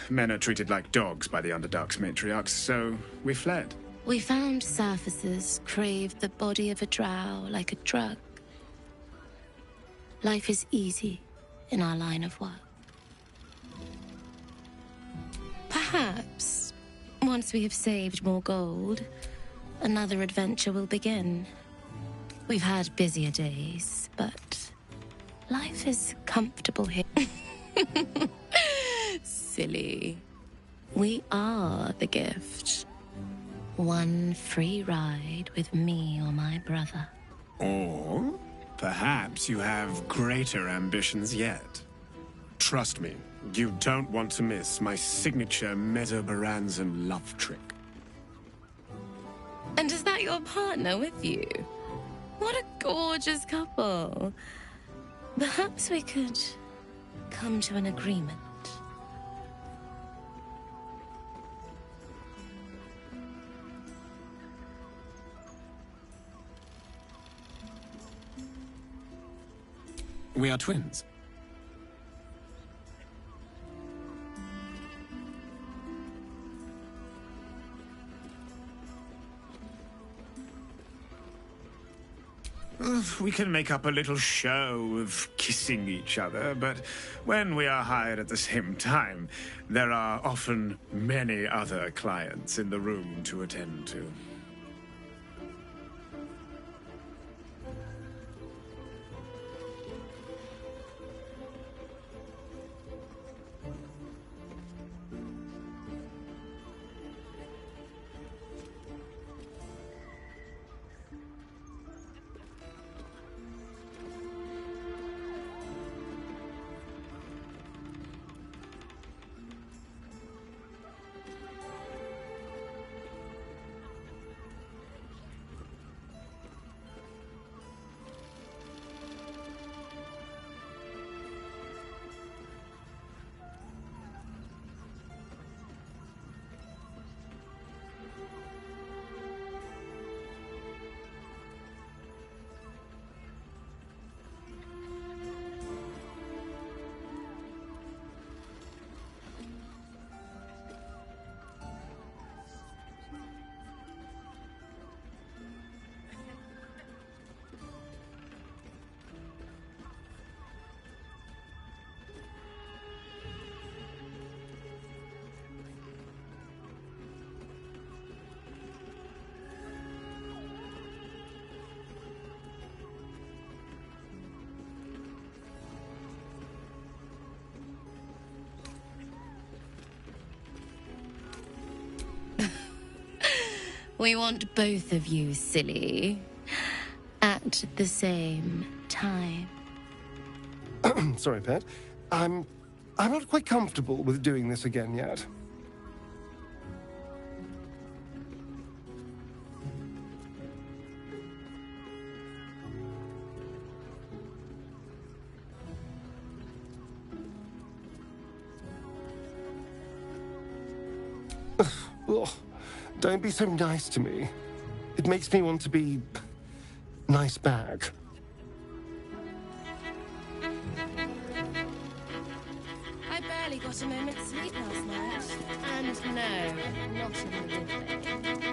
men are treated like dogs by the Underdark's matriarchs, so we fled. We found surfacers craved the body of a drow like a drug. Life is easy in our line of work. Perhaps, once we have saved more gold, another adventure will begin. We've had busier days, but life is comfortable here. Silly. We are the gift. One free ride with me or my brother. Or perhaps you have greater ambitions yet. Trust me, you don't want to miss my signature Mesobaranzan love trick. And is that your partner with you? What a gorgeous couple. Perhaps we could come to an agreement. We are twins. We can make up a little show of kissing each other, but when we are hired at the same time, there are often many other clients in the room to attend to. We want both of you, silly, at the same time. Sorry, Pet. I'm not quite comfortable with doing this again yet. Ugh. Don't be so nice to me. It makes me want to be nice back. I barely got a moment's sleep last night. And no, not in a good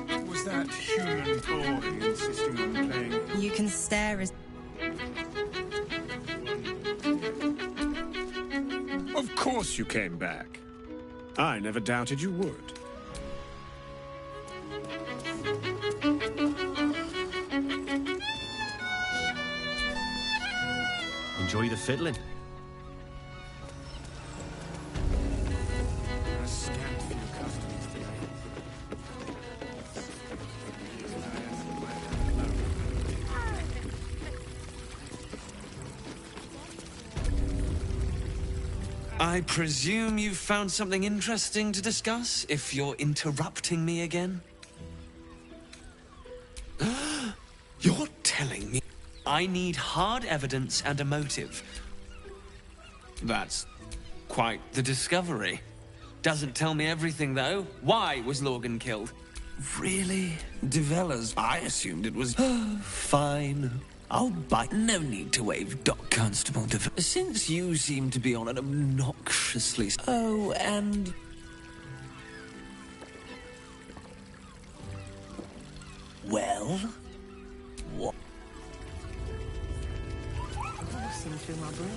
way. Was that human boy insisting on playing? You can stare as... Of course you came back. I never doubted you would. Enjoy the fiddling. I presume you've found something interesting to discuss, if you're interrupting me again? You're telling me I need hard evidence and a motive. That's quite the discovery. Doesn't tell me everything, though. Why was Lorgan killed? Really? Developers, I assumed it was... Fine. I'll bite. No need to wave Doc Constable. Since you seem to be on an obnoxiously... Oh, and... Well? What? Coursing through my brain.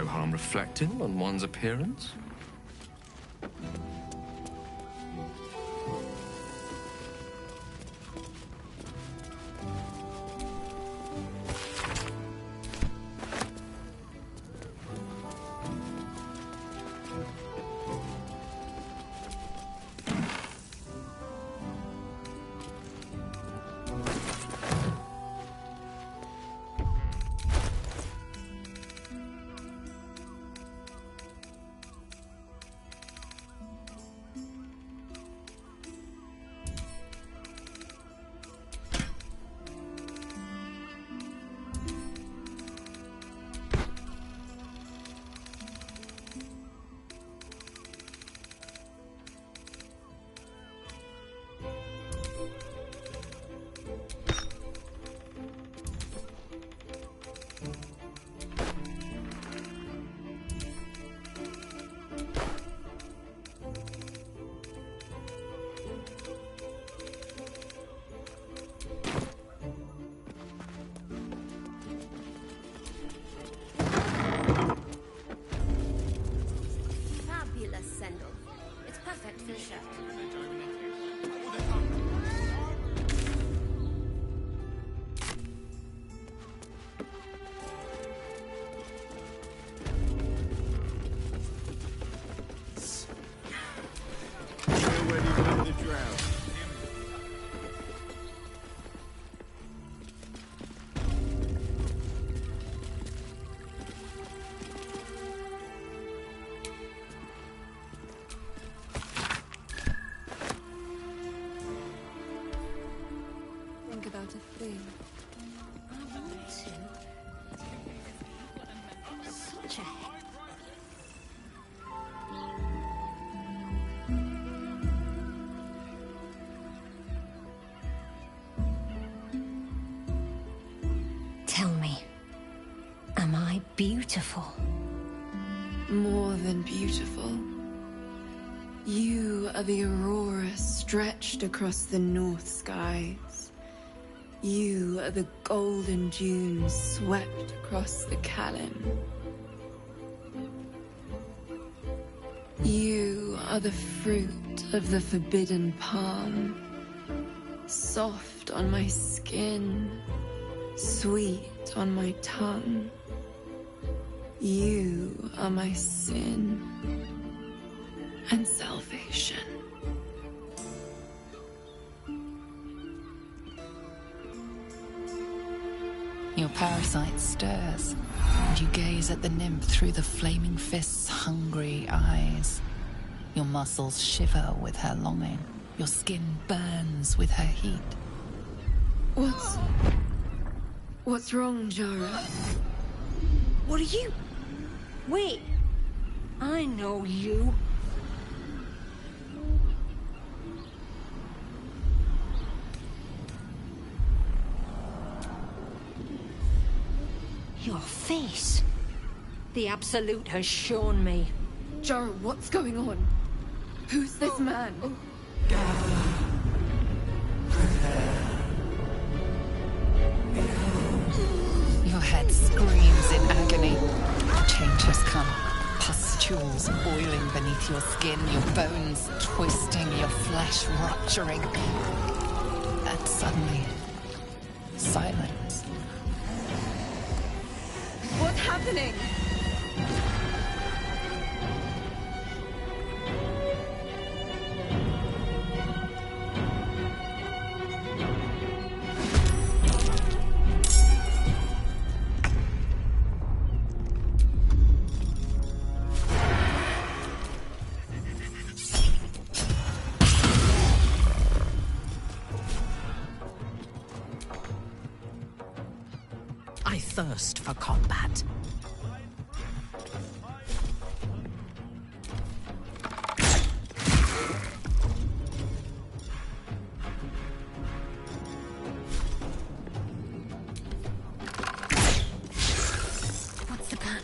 No harm reflecting on one's appearance. Fabulous, Sendel. It's perfect for the show. Think about a thing. I want to. Such a Tell me, am I beautiful? More than beautiful. You are the aurora stretched across the north skies. You are the golden dunes swept across the Callan. You are the fruit of the forbidden palm, soft on my skin, sweet on my tongue. You are my sin and salvation. Your parasite stirs, and you gaze at the nymph through the flaming fist's hungry eyes. Your muscles shiver with her longing. Your skin burns with her heat. What's wrong, Jara? What are you? Wait. I know you. Your face. The Absolute has shown me. Jara, what's going on? Who's this man? Your head screams in agony. Change has come. Pustules boiling beneath your skin, your bones twisting, your flesh rupturing. And suddenly, silence. What's happening? I thirst for combat. What's the plan?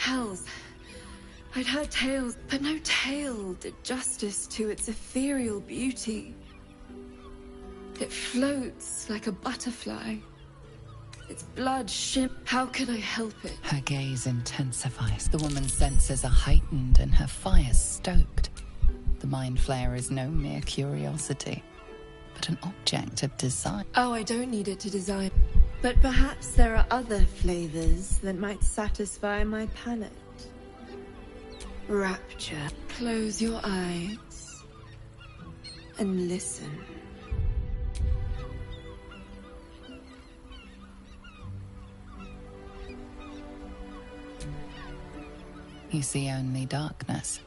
Hells. I'd heard tales, but no tale did justice to its ethereal beauty. It floats like a butterfly. Its blood How can I help it? Her gaze intensifies. The woman's senses are heightened and her fire stoked. The mind flayer is no mere curiosity, but an object of desire. Oh, I don't need it to design. But perhaps there are other flavors that might satisfy my palate. Rapture. Close your eyes and listen. You see only darkness.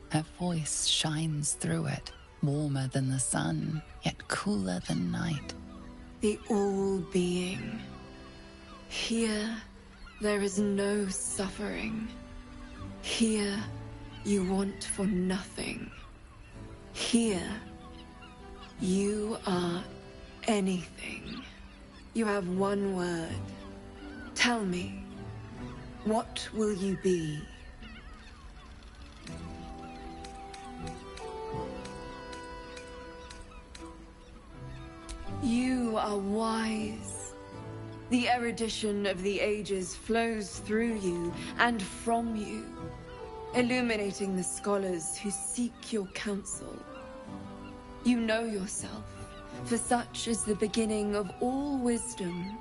Her voice shines through it, warmer than the sun, yet cooler than night. The all-being. Here, there is no suffering. Here, you want for nothing. Here, you are anything. You have one word. Tell me, what will you be? You are wise. The erudition of the ages flows through you and from you, illuminating the scholars who seek your counsel. You know yourself, for such is the beginning of all wisdom.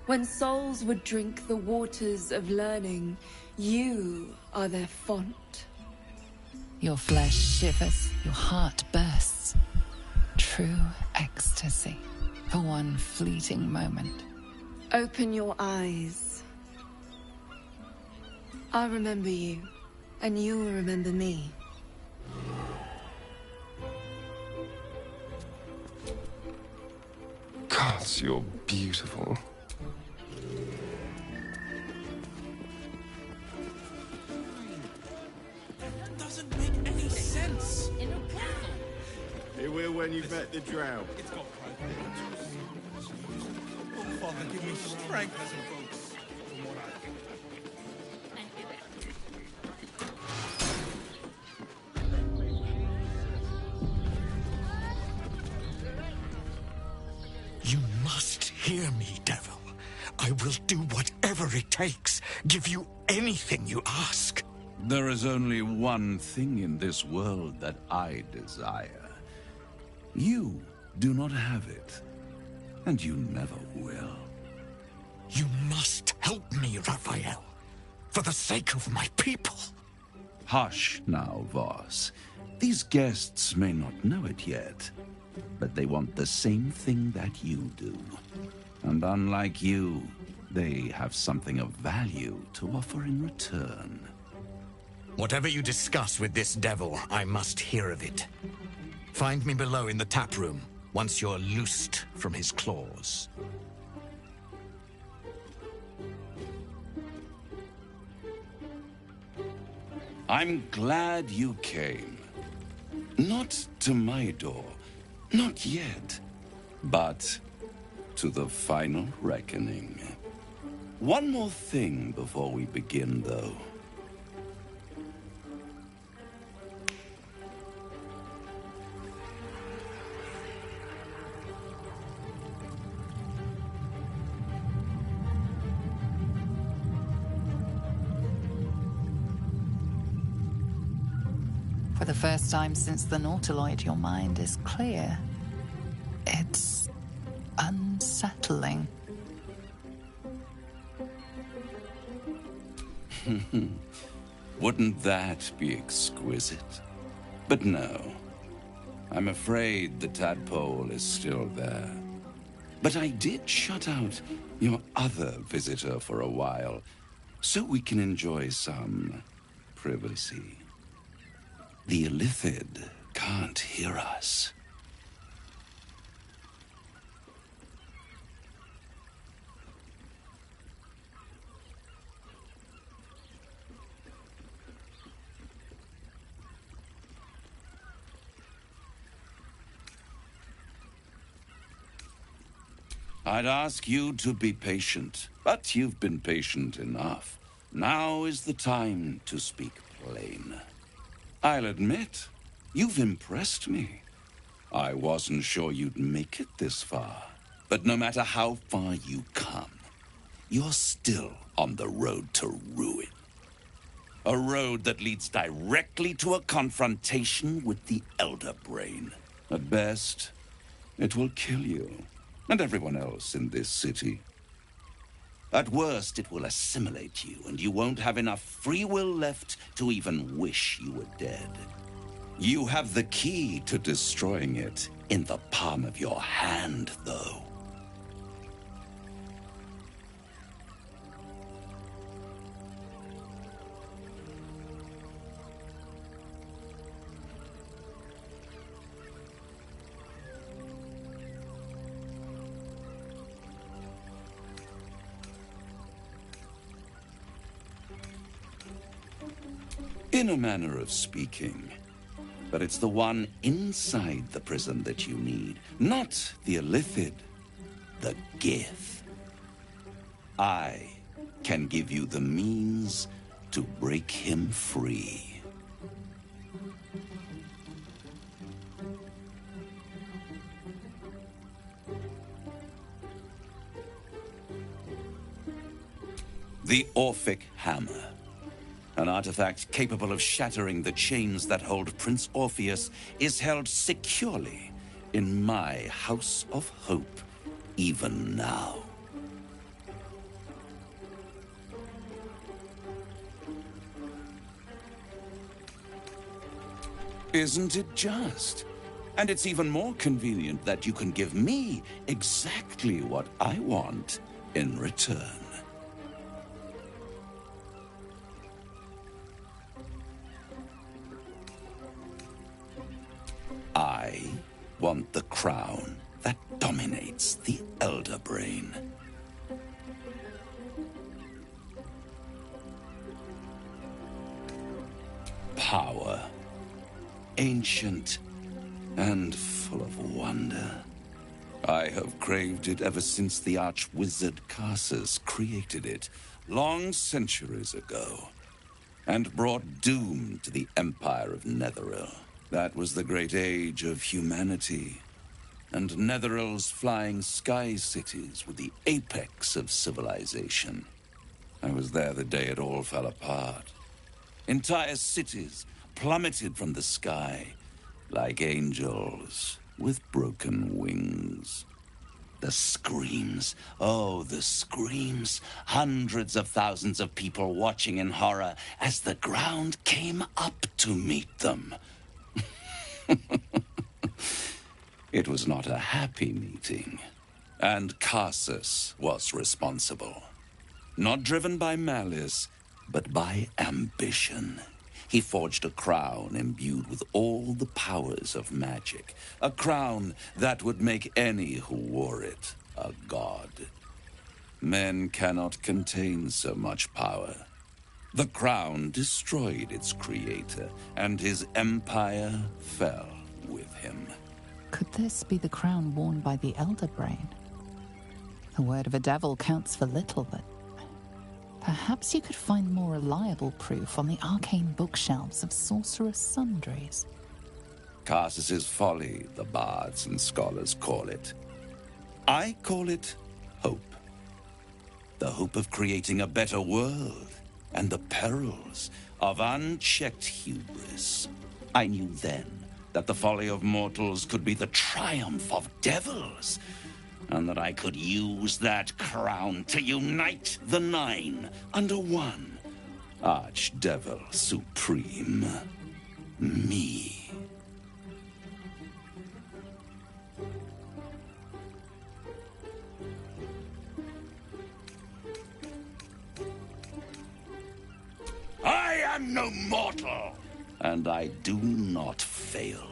When souls would drink the waters of learning, you are their font. Your flesh shivers, your heart bursts. True ecstasy for one fleeting moment. Open your eyes. I'll remember you, and you'll remember me. Gods, you're beautiful. That doesn't make any sense. It will when you've met the drow. It's got Oh, Father, give me strength as a boat. From what You must hear me, devil. I will do whatever it takes. Give you anything you ask. There is only one thing in this world that I desire. You do not have it, and you never will. You must help me, Raphael, for the sake of my people. Hush now, Voss. These guests may not know it yet, but they want the same thing that you do. And unlike you, they have something of value to offer in return. Whatever you discuss with this devil, I must hear of it. Find me below in the tap room, once you're loosed from his claws. I'm glad you came. Not to my door, not yet, but to the final reckoning. One more thing before we begin, though. For the first time since the Nautiloid, your mind is clear. It's unsettling. Wouldn't that be exquisite? But no. I'm afraid the tadpole is still there. But I did shut out your other visitor for a while, so we can enjoy some privacy. The Illithid can't hear us. I'd ask you to be patient, but you've been patient enough. Now is the time to speak plain. I'll admit, you've impressed me. I wasn't sure you'd make it this far. But no matter how far you come, you're still on the road to ruin. A road that leads directly to a confrontation with the Elder Brain. At best, it will kill you and everyone else in this city. At worst, it will assimilate you, and you won't have enough free will left to even wish you were dead. You have the key to destroying it in the palm of your hand, though. In a manner of speaking. But it's the one inside the prison that you need, not the Illithid, the Gith. I can give you the means to break him free. The Orphic Hammer. An artifact capable of shattering the chains that hold Prince Orpheus is held securely in my House of Hope, even now. Isn't it just? And it's even more convenient that you can give me exactly what I want in return. I want the crown that dominates the Elder Brain. Power. Ancient and full of wonder. I have craved it ever since the arch-wizard Karsus created it, long centuries ago, and brought doom to the Empire of Netheril. That was the great age of humanity, and Netheril's flying sky cities were the apex of civilization. I was there the day it all fell apart. Entire cities plummeted from the sky like angels with broken wings. The screams, oh, the screams. Hundreds of thousands of people watching in horror as the ground came up to meet them. It was not a happy meeting, and Karsus was responsible. Not driven by malice, but by ambition. He forged a crown imbued with all the powers of magic, a crown that would make any who wore it a god. Men cannot contain so much power. The crown destroyed its creator, and his empire fell with him. Could this be the crown worn by the Elder Brain? The word of a devil counts for little, but perhaps you could find more reliable proof on the arcane bookshelves of Sorcerous Sundries. Karsus's folly, the bards and scholars call it. I call it hope. The hope of creating a better world, and the perils of unchecked hubris. I knew then that the folly of mortals could be the triumph of devils, and that I could use that crown to unite the Nine under one Archdevil Supreme. Me. I am no mortal, and I do not fail.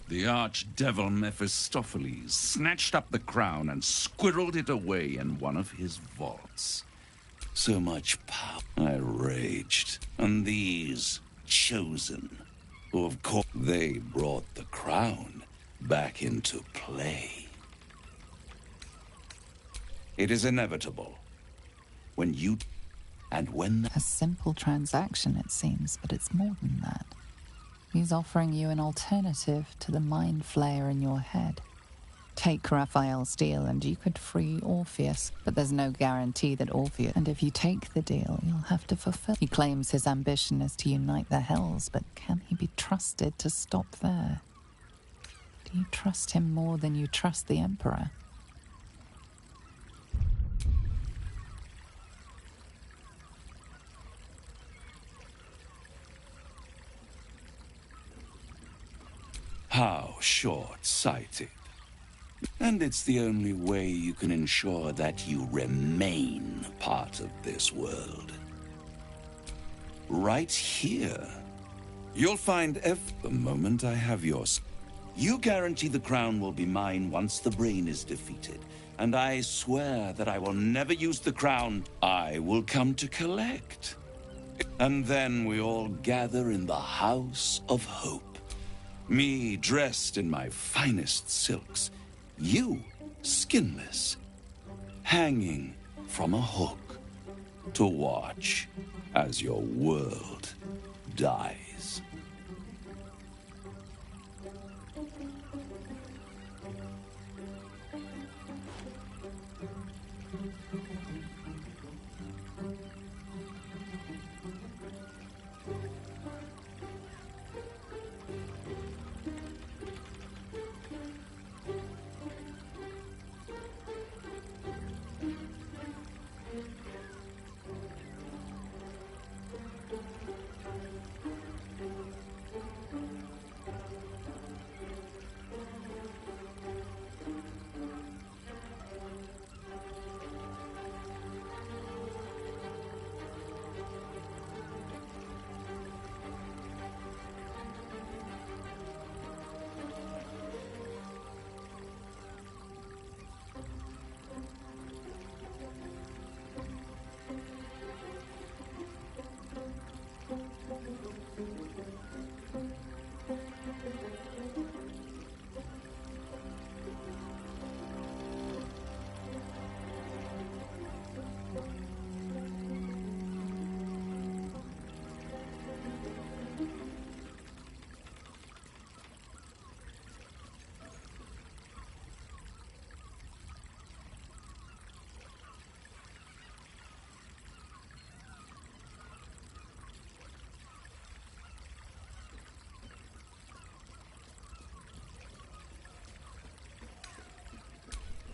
The archdevil Mephistopheles snatched up the crown and squirreled it away in one of his vaults. So much power. I raged. And these chosen, who of course they brought the crown back into play. It is inevitable. When you... and when... A simple transaction, it seems, but it's more than that. He's offering you an alternative to the mind flayer in your head. Take Raphael's deal and you could free Orpheus, but there's no guarantee that Orpheus... And if you take the deal, you'll have to fulfill... He claims his ambition is to unite the Hells, but can he be trusted to stop there? Do you trust him more than you trust the Emperor? How short-sighted. And it's the only way you can ensure that you remain part of this world. Right here. You'll find the moment I have yours. You guarantee the crown will be mine once the brain is defeated. And I swear that I will never use the crown. I will come to collect. And then we all gather in the House of Hope. Me dressed in my finest silks, you skinless, hanging from a hook to watch as your world dies.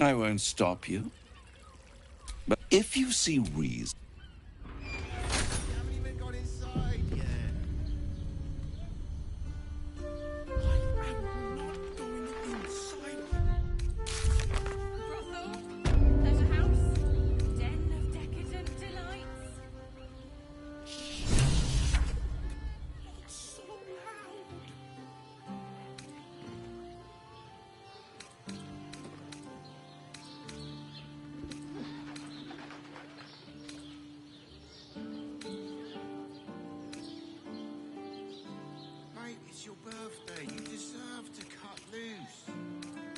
I won't stop you. But if you see reason... Your birthday, you deserve to cut loose.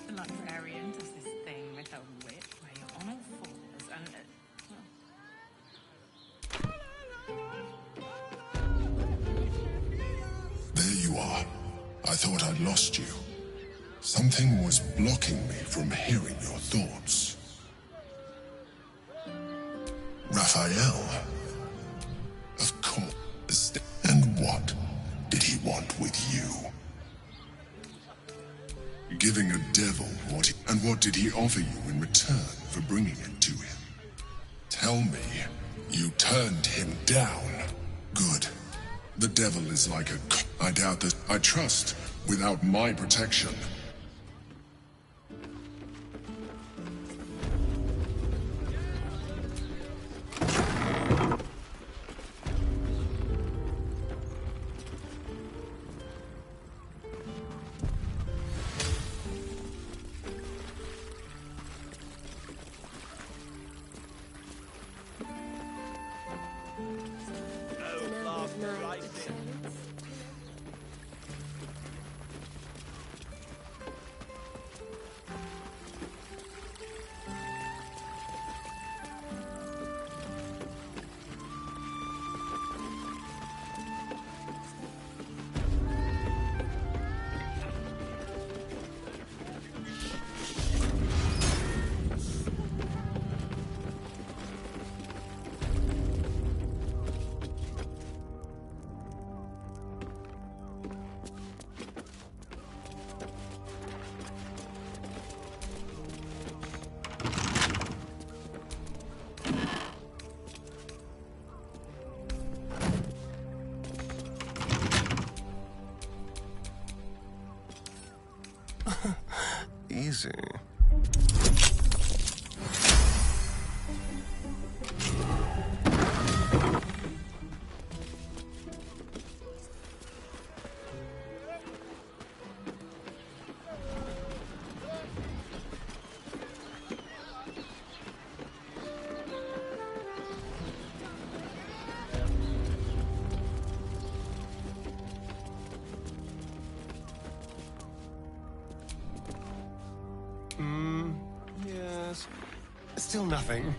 The librarian does this thing with a whip where you're on all fours and... There you are. I thought I'd lost you. Something was blocking me from hearing your thoughts. Raphael. Of course. And what did he want with you? Giving a devil what and what did he offer you in return for bringing it to him? Tell me, you turned him down. Good. The devil is like a... I doubt that I trust without my protection. Easy. Yes. Still nothing.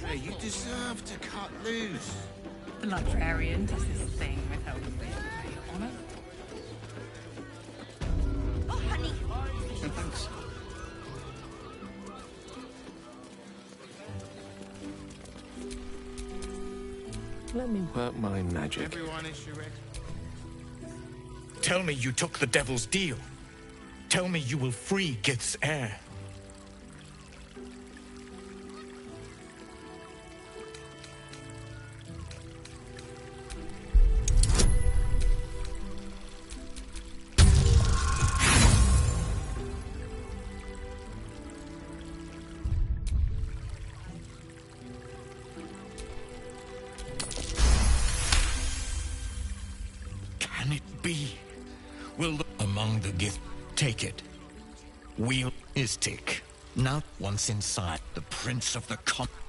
Hey, you deserve to cut loose. The librarian does this thing with her wit. Are you on it? Oh, honey. Thanks. Let me work my magic. Everyone is your Tell me you took the devil's deal. Tell me you will free Gith's heir. Can it be? Will among the Gith take it? Wheel is tick. Now, once inside, the Prince of the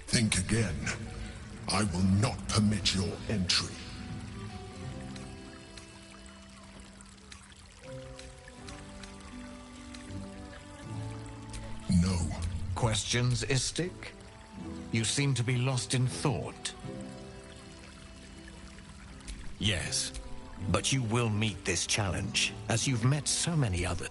Think again. I will not permit your entry. No. Questions, Istik? You seem to be lost in thought. Yes, but you will meet this challenge, as you've met so many others.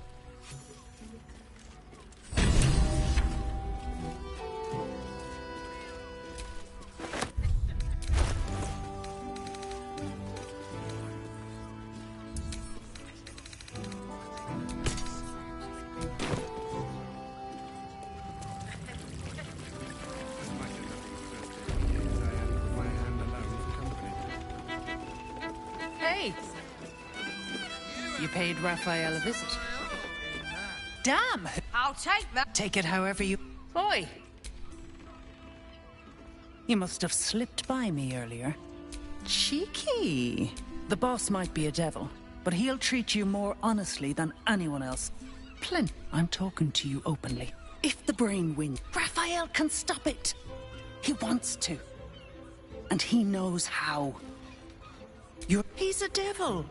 Hey! You paid Raphael a visit. Damn! I'll take that. Take it however you... Oi! You must have slipped by me earlier. Cheeky. The boss might be a devil, but he'll treat you more honestly than anyone else. Plenty. I'm talking to you openly. If the brain wins, Raphael can stop it. He wants to. And he knows how. He's a devil.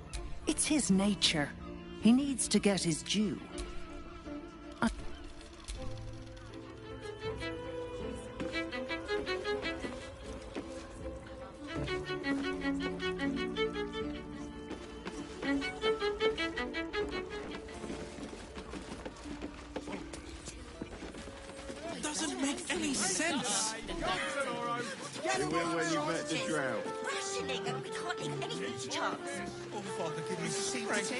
It's his nature. He needs to get his due. Doesn't make any sense. You win when you met the drow. Rationing and we can't leave anything to chance. Oh, Father, give me strength.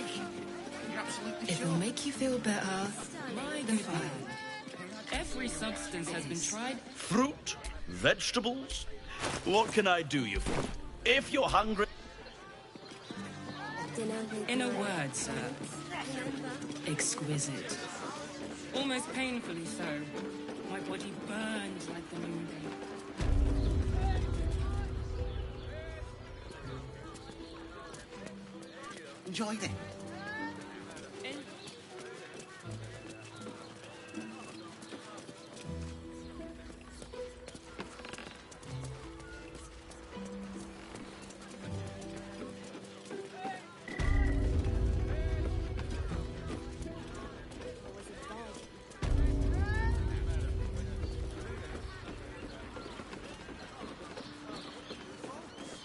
It will make you feel better. My good man. Every substance has been tried. Fruit, vegetables. What can I do you for? If you're hungry. In a word, sir. Exquisite. Almost painfully so. My body burns like the noonday. enjoyed it.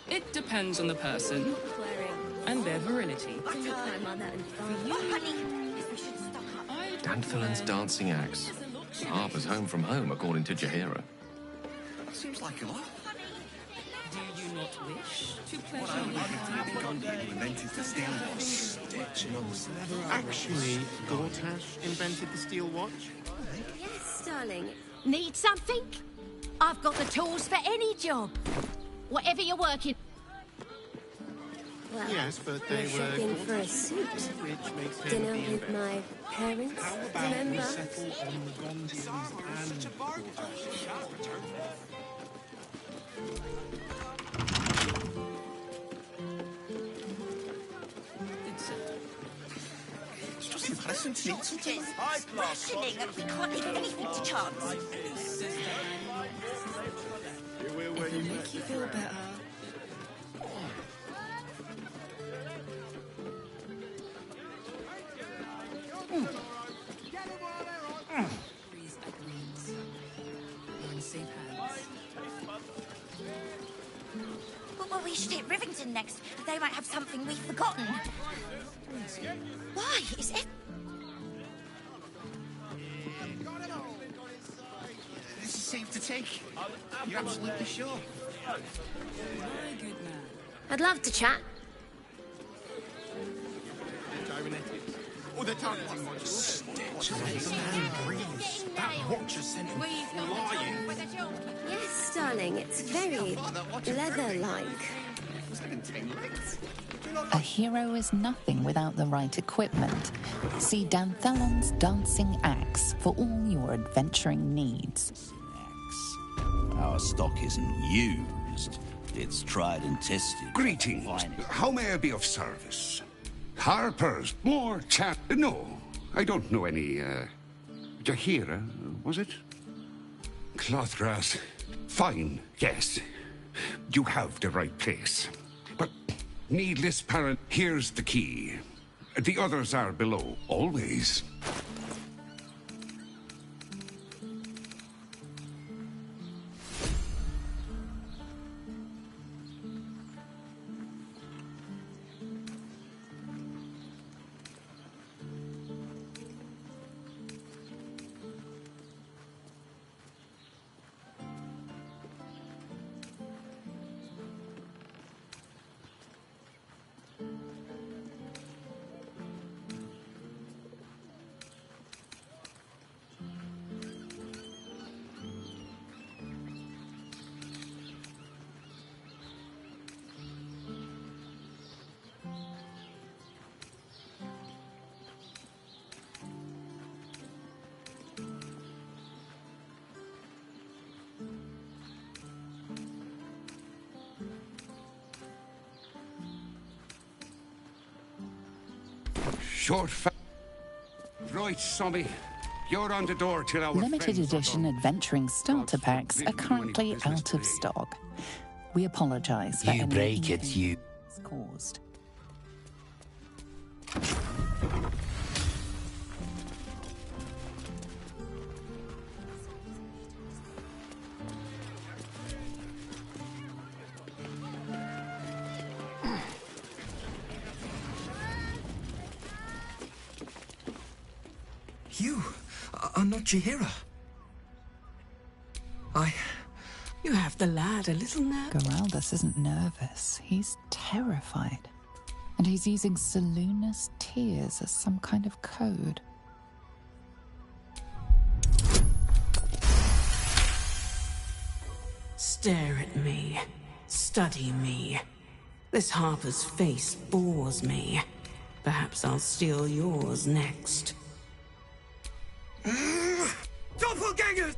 It depends on the person and their virility. Danthalan's dancing axe. Harper's home from home, according to Jaheira. Seems like a lot. Do you not wish to What pleasure I would like to Gondy who invented the steel watch. Actually, Gortash invented the steel watch? Yes, darling. Need something? I've got the tools for any job. Whatever you're working. Well, Yes, but they we're were shopping for a suit. which makes him Dinner the with my parents. How about we Remember? settle on the Gondians and It's just embarrassing to need something. Rationing and we can't leave anything to chance. It'll make you feel better. Well, we should hit Rivington next. They might have something we've forgotten. Why? Is it? This is safe to take. You're absolutely sure. I'd love to chat. Oh, the targeting module. Man breathes. That watch is sent him flying. Yes, darling. It's very leather-like. A hero is nothing without the right equipment. See Danthalan's dancing axe for all your adventuring needs. Our stock isn't used. It's tried and tested. Greetings. How may I be of service? Harper's, more chat. No, I don't know any, Jaheira, was it? Clothras. Fine, yes. You have the right place. But, needless parent, here's the key. The others are below, always. Short Right, Sommy. You're on the door till our Limited friends are edition done. adventuring starter packs are currently out of stock. We apologize for You any break it, you. inconvenience caused. You are not Jaheira. You have the lad a little nervous. Geraldus isn't nervous. He's terrified. And he's using Selûne's tears as some kind of code. Stare at me. Study me. This Harper's face bores me. Perhaps I'll steal yours next. Doppelgangers!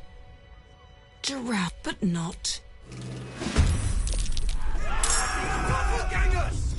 Gerald, but not. Doppelgangers!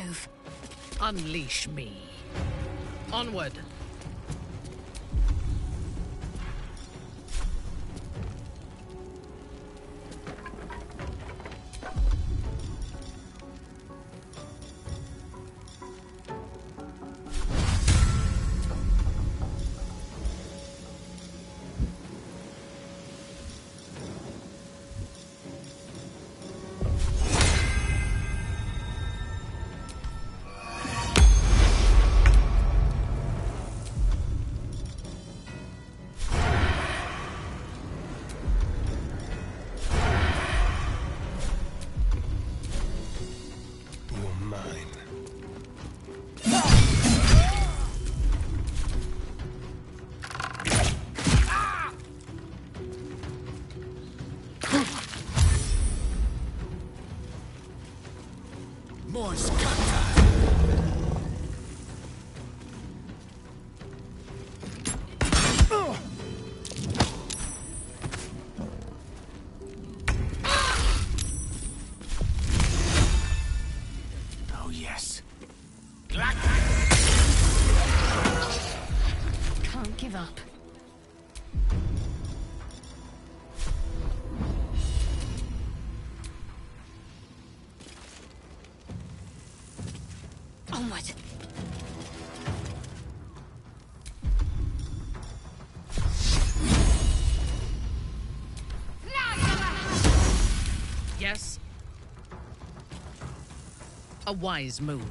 move. Unleash me. Onward. Morse cutter. Oh, yes. Can't give up. Onward. Yes. A wise move.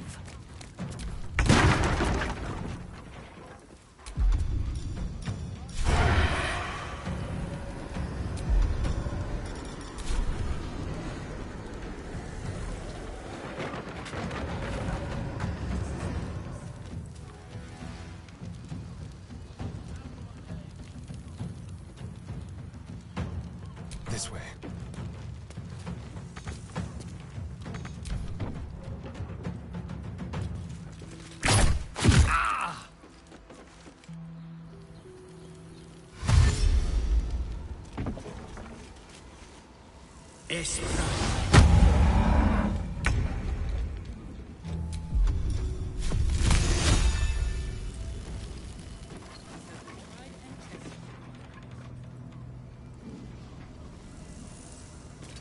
This way.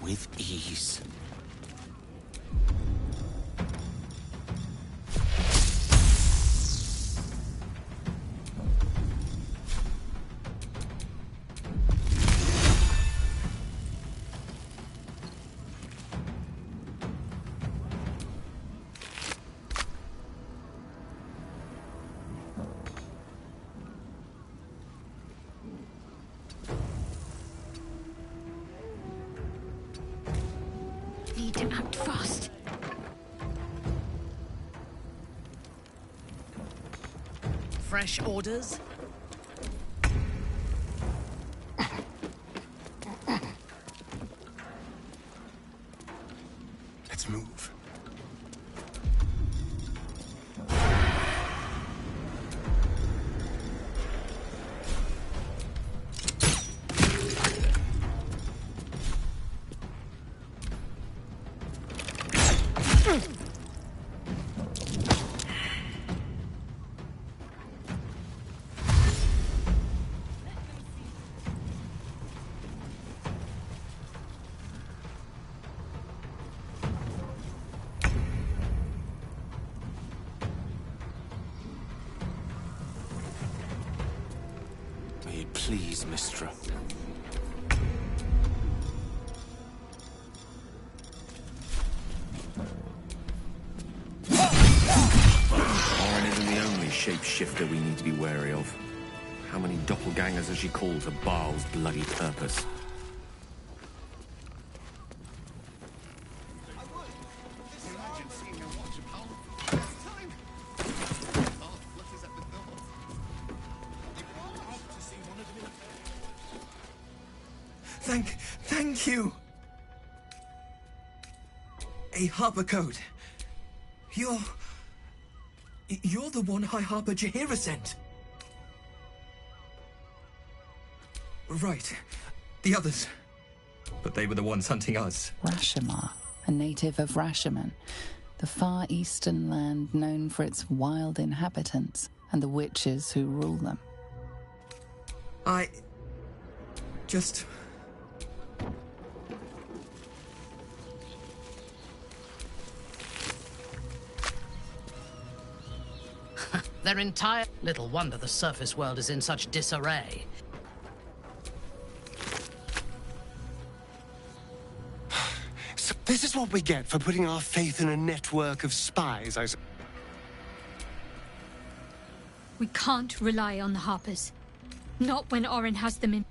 With ease. Need to act fast. Fresh orders? Let's move. May it please, Mistra. Orin isn't the only shapeshifter we need to be wary of. How many doppelgangers has she called to Baal's bloody purpose? Thank you. A Harper Code. You're the one High Harper Jaheira sent. Right. The others. But they were the ones hunting us. Rashomar, a native of Rashomon. The far eastern land known for its wild inhabitants and the witches who rule them. I... just... Their entire... Little wonder the surface world is in such disarray. So this is what we get for putting our faith in a network of spies, I suppose. We can't rely on the Harpers. Not when Orin has them in.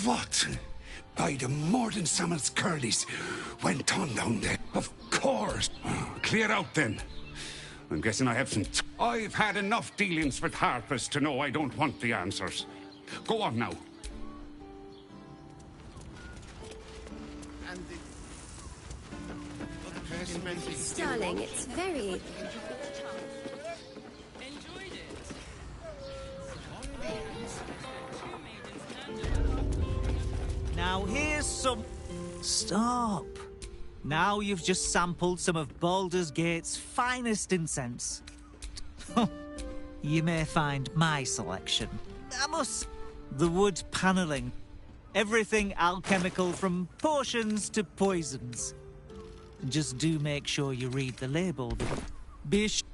What? By the Morden Samuel's curlies went on down there. Of course. Clear out then. I'm guessing I have some... I've had enough dealings with Harpers to know I don't want the answers. Go on now. Darling, it's very... Now here's some... Stop. Now you've just sampled some of Baldur's Gate's finest incense. You may find my selection. The wood paneling. Everything alchemical from potions to poisons. Just do make sure you read the label. Be sure.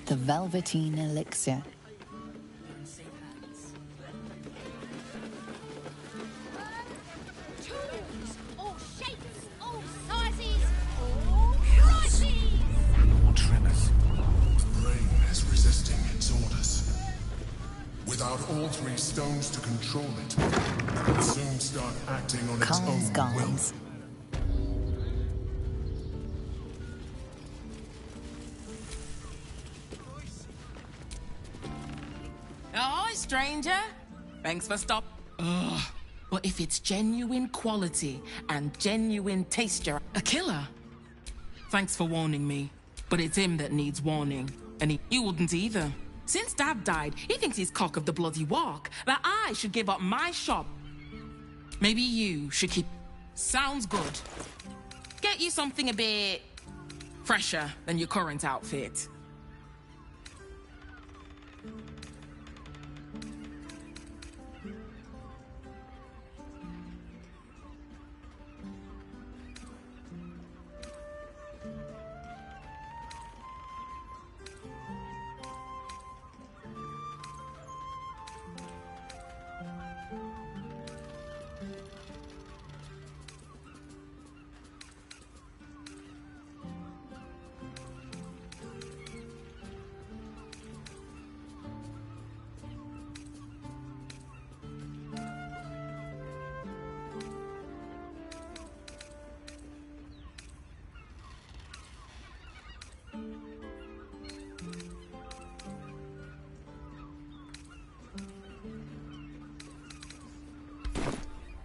The Velveteen Elixir. All shapes, all sizes, all prices. More tremors. The brain is resisting its orders. Without all three stones to control it, it will soon start acting on its own will. Hi, stranger. Thanks for stop. Ugh. Well, if it's genuine quality and genuine taste, you're a killer. Thanks for warning me, but it's him that needs warning, and you wouldn't either. Since Dad died, he thinks he's cock of the bloody walk, that I should give up my shop. Maybe you should keep... Sounds good. Get you something a bit... fresher than your current outfit.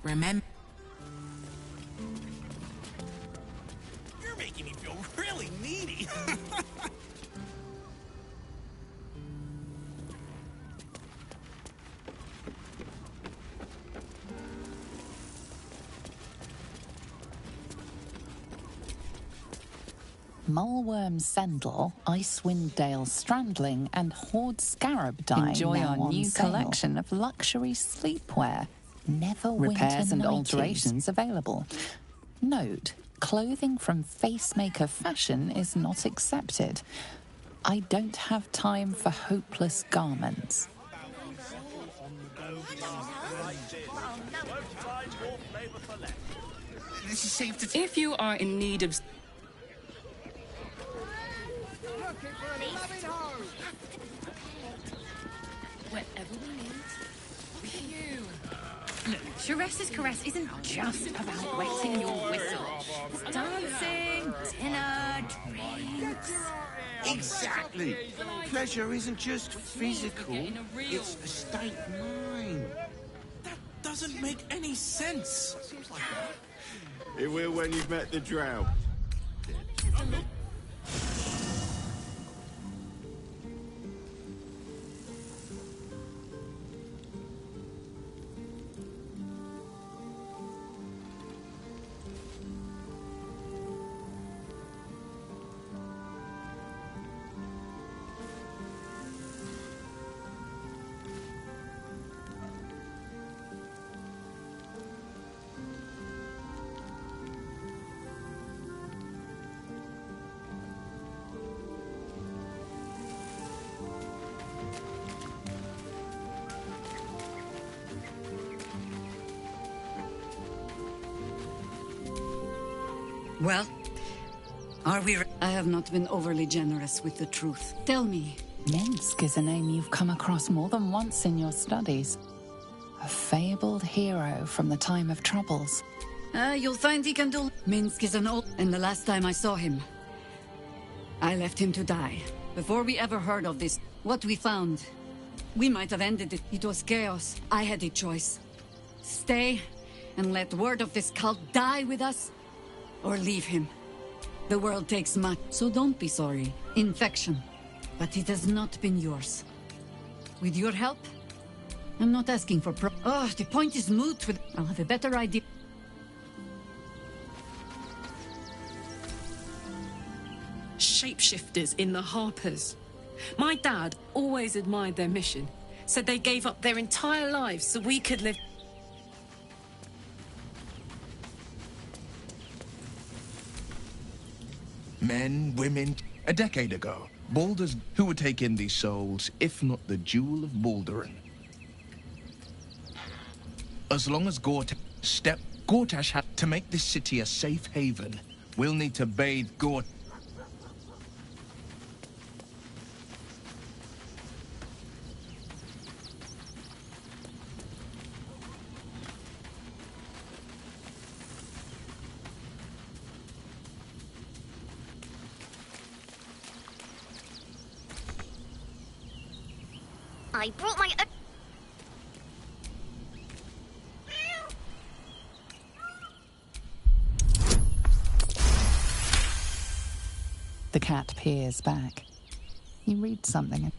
Remember... You're making me feel really needy. Mulworm Sendle, Icewind Dale Strandling, and Horde Scarab Dye Enjoy now our on new sale. collection of luxury sleepwear. Never Repairs and winter alterations available. Note, clothing from Facemaker Fashion is not accepted. I don't have time for hopeless garments. If you are in need of... Whatever we need, with you. Look, Sharess's caress isn't just about wetting your whistle. It's dancing, dinner, drinks. Exactly. Pleasure isn't just physical, it's a state of mind. That doesn't make any sense. It will when you've met the drow. Well, are we... I have not been overly generous with the truth. Tell me. Minsk is a name you've come across more than once in your studies. A fabled hero from the time of troubles. You'll find he can do... Minsk is an old... And the last time I saw him, I left him to die. Before we ever heard of this, what we found, we might have ended it. It was chaos. I had a choice. Stay and let word of this cult die with us, or leave him. The world takes much, so don't be sorry. Infection. But it has not been yours. With your help, I'm not asking for Oh, the point is moot with... I'll have a better idea. Shapeshifters in the Harpers. My dad always admired their mission. Said they gave up their entire lives so we could live... Men, women. A decade ago, Baldur's who would take in these souls, if not the Jewel of Balduran. As long as Gortash had to make this city a safe haven, we'll need to bathe Gort. I brought my... The cat peers back. He reads something.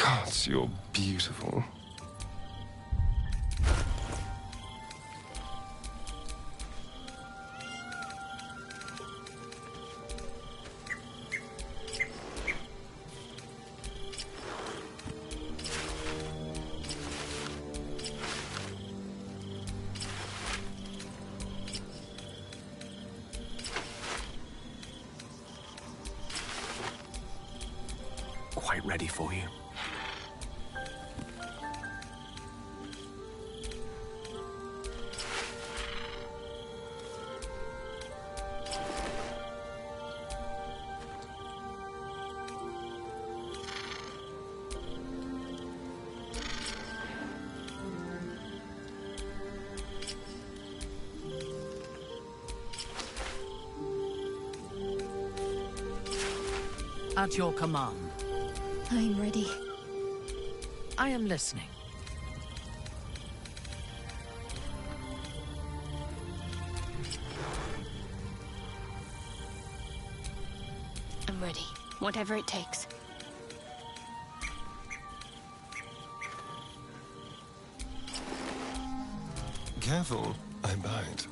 Gods, you're beautiful. Quite ready for you. At your command. I'm ready. I am listening. I'm ready. Whatever it takes. Careful, I bite.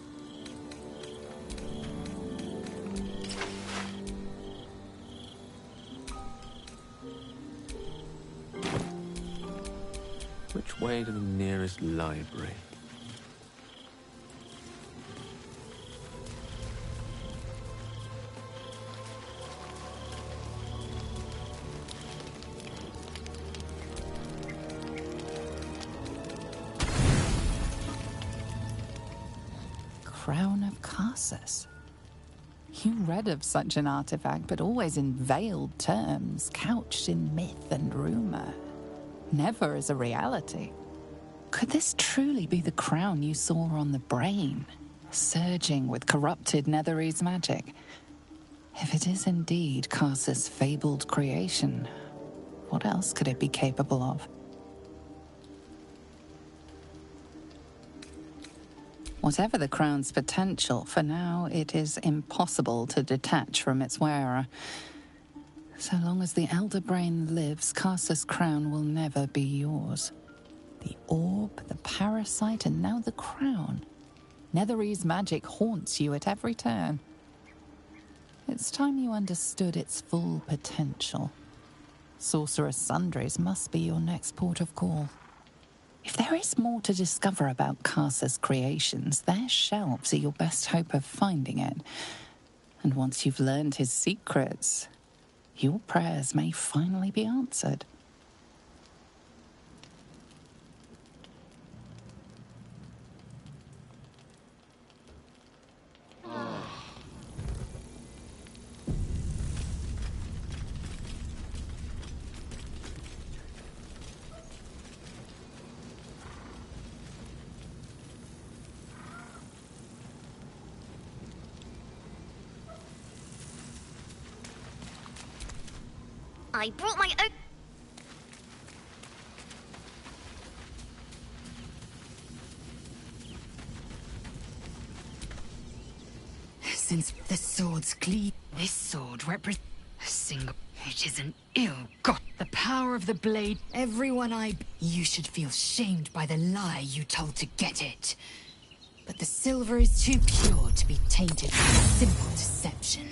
Which way to the nearest library? Crown of Karsus. You read of such an artifact, but always in veiled terms, couched in myth and rumor. Never as a reality. Could this truly be the crown you saw on the brain, surging with corrupted Netherese magic? If it is indeed Karsus' fabled creation, what else could it be capable of? Whatever the crown's potential, for now it is impossible to detach from its wearer. So long as the Elder Brain lives, Karsus' crown will never be yours. The orb, the parasite, and now the crown. Netherese magic haunts you at every turn. It's time you understood its full potential. Sorcerous Sundries must be your next port of call. If there is more to discover about Karsus' creations, their shelves are your best hope of finding it. And once you've learned his secrets, your prayers may finally be answered. I brought my own... Since the sword's clean, this sword represents a single... It is an ill-got... The power of the blade, You should feel shamed by the lie you told to get it. But the silver is too pure to be tainted with simple deception.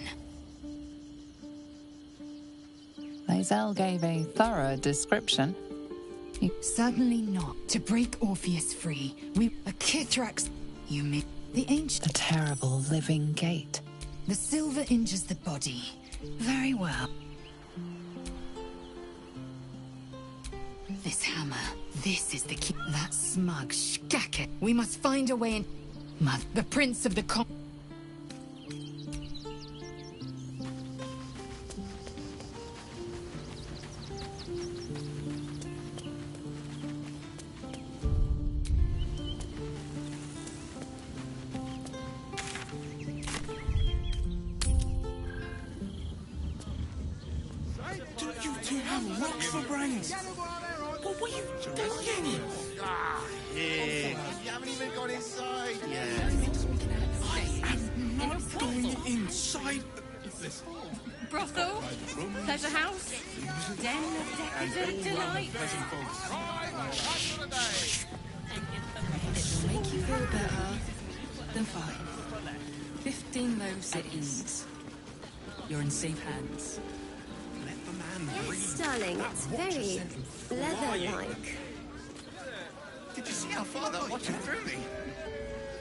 Lae'zel gave a thorough description. Certainly not. To break Orpheus free, a Kithrax... You mean... The ancient... The terrible living gate. The silver injures the body. Very well. This hammer. This is the key. That smug Shkaket. We must find a way in... The Prince of the Do you two have rocks for brains? What were you doing? Here. You haven't even gone inside yet. I am not going inside. Brothel? Pleasure house? Den of decadent delight? It'll make you feel better than 5. 15 loaves at ease. You're in safe hands. Yes, darling, it's very leather-like. Did you see how far that watcher threw me?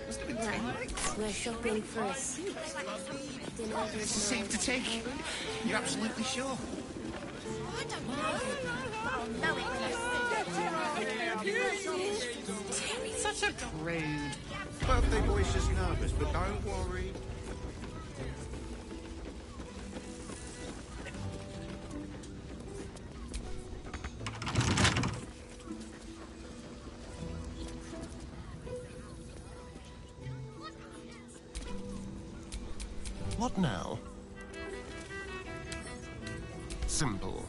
Must have been 10 legs. We're shopping for a seat. Dinner Is it safe to take? You're absolutely sure? I don't know. No, Tammy's such a prude. Birthday boy's just nervous, but don't worry. What now? Simple.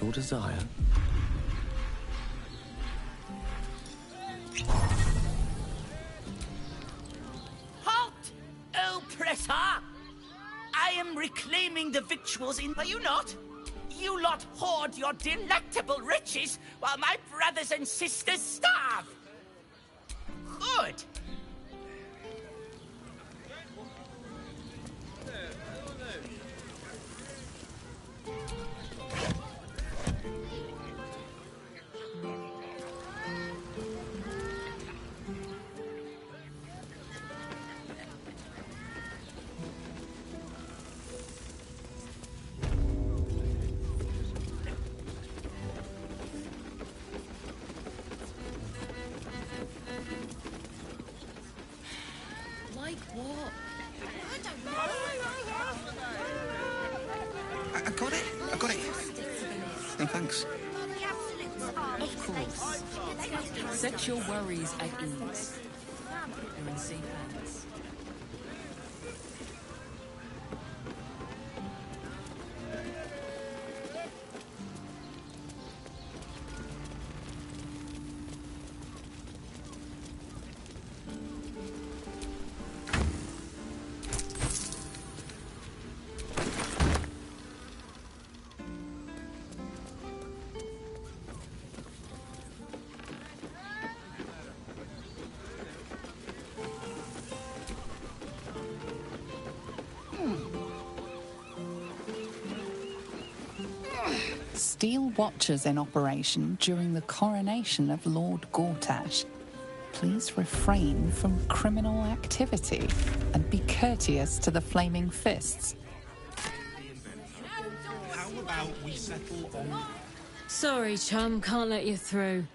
Your desire. Halt, oppressor! I am reclaiming the victuals in... Are you not? You lot hoard your delectable riches while my brothers and sisters starve. Good. Like what? I don't know. I got it. I got it. No, thanks. Of course. Set your worries at ease. You're in safe hands. Steel watchers in operation during the coronation of Lord Gortash. Please refrain from criminal activity and be courteous to the Flaming Fists. How about we settle on... Sorry, chum, can't let you through.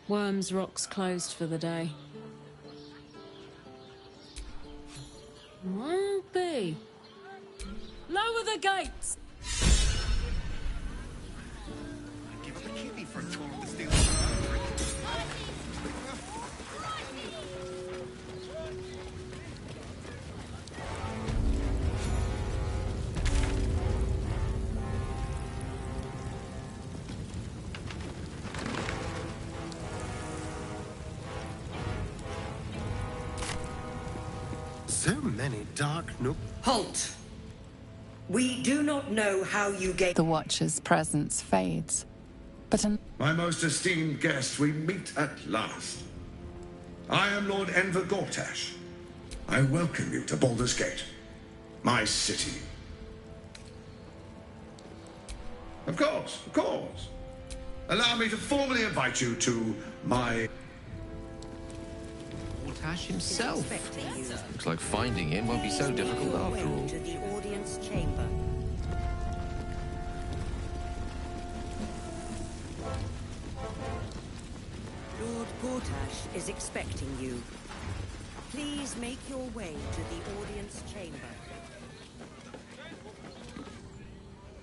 Worms Rock's closed for the day. Won't be. Lower the gates! Give up a kidney for a tour of the steel. So many dark nooks. Halt! We do not know how you gave... The Watcher's presence fades, but My most esteemed guest, we meet at last. I am Lord Enver Gortash. I welcome you to Baldur's Gate, my city. Of course, of course. Allow me to formally invite you to my... Gortash himself. Looks like finding him won't be so difficult after all. To the audience chamber. Lord Gortash is expecting you. Please make your way to the audience chamber.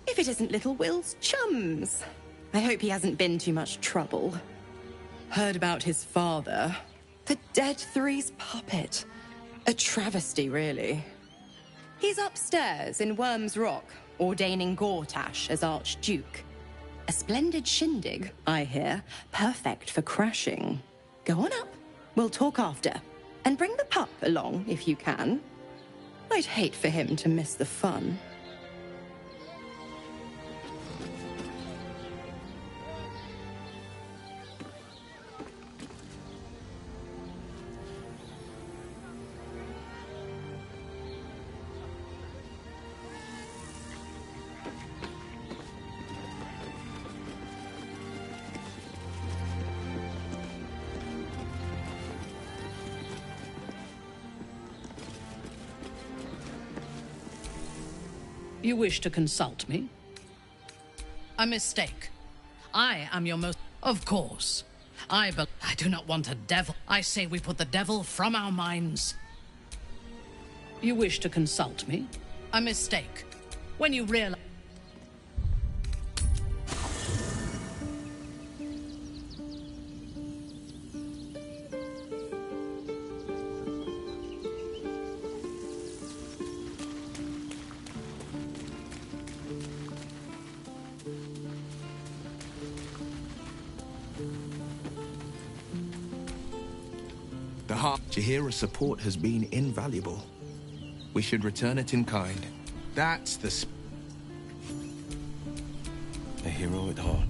If it isn't little Will's chums. I hope he hasn't been too much trouble. Heard about his father. The Dead Three's puppet. A travesty, really. He's upstairs in Worm's Rock, ordaining Gortash as Archduke. A splendid shindig, I hear. Perfect for crashing. Go on up. We'll talk after. And bring the pup along, if you can. I'd hate for him to miss the fun. You wish to consult me? A mistake. I am your most... Of course. I do not want a devil. I say we put the devil from our minds. You wish to consult me? A mistake. When you realize... Jaheira's support has been invaluable. We should return it in kind. That's the A hero at heart.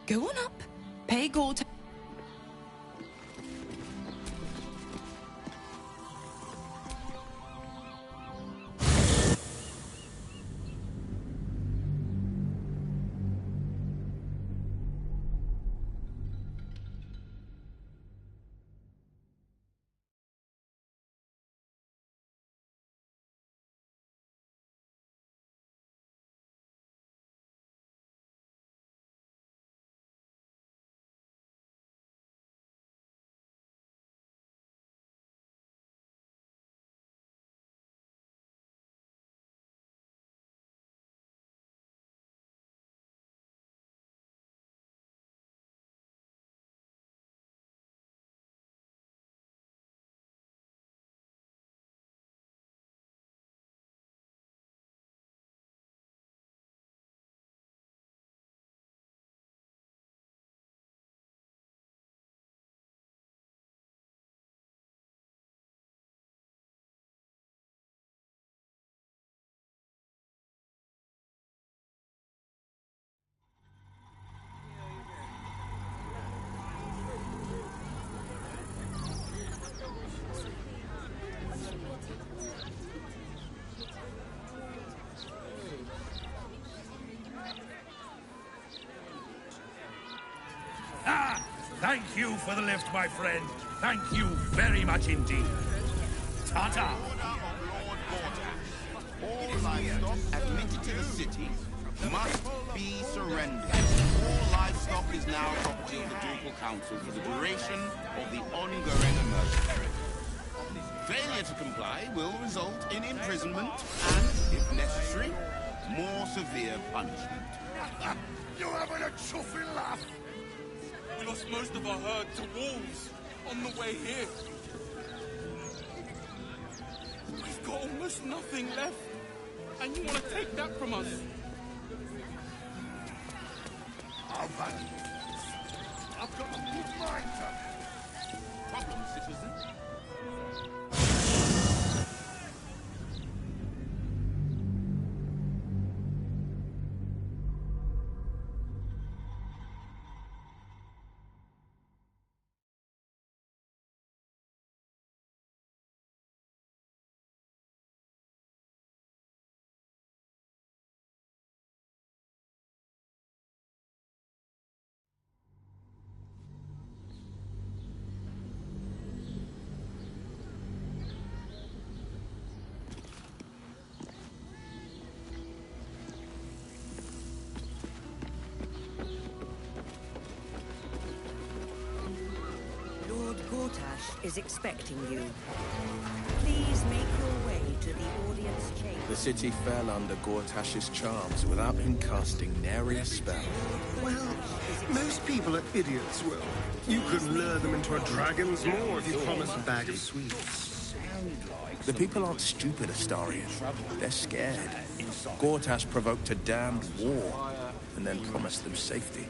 Go on up. Pay Gortash. Thank you for the lift, my friend. Thank you very much indeed. Ta-ta. All livestock admitted to the city must be surrendered. All livestock is now property of the Ducal Council for the duration of the ongoing emergency. Failure to comply will result in imprisonment and, if necessary, more severe punishment. You're having a chuffing laugh. We lost most of our herd to wolves on the way here. We've got almost nothing left, and you want to take that from us? I'll value it. I've got a good mind to it. Problem, citizen? is expecting you. Please make your way to the audience chamber. The city fell under Gortash's charms without him casting nary a spell. Well, most people are idiots, Will. You could lure them into a dragon's maw if you promised a bag of sweets. The people aren't stupid, Astarion. They're scared. Gortash provoked a damned war and then promised them safety.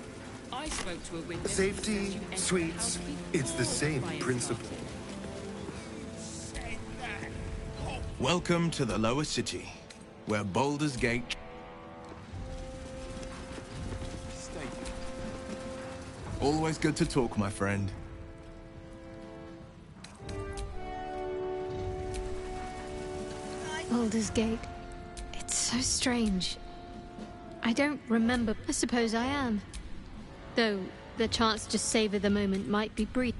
I spoke to a window. Safety, sweets, it's the same principle. Welcome to the lower city, where Baldur's Gate... Always good to talk, my friend. Baldur's Gate. It's so strange. I don't remember. I suppose I am. Though the chance to savor the moment might be brief.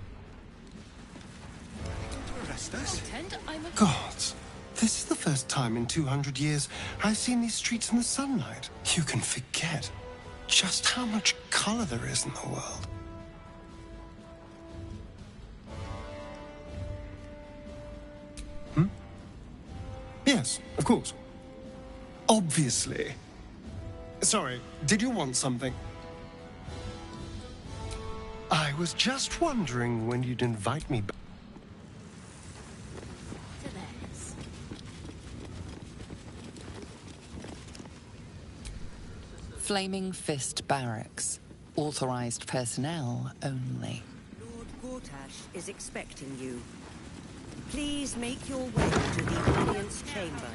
Gods, this is the first time in 200 years I've seen these streets in the sunlight. You can forget just how much color there is in the world. Yes, of course. Obviously. Sorry, did you want something? I was just wondering when you'd invite me back. Flaming Fist Barracks. Authorized personnel only. Lord Gortash is expecting you. Please make your way to the audience chamber.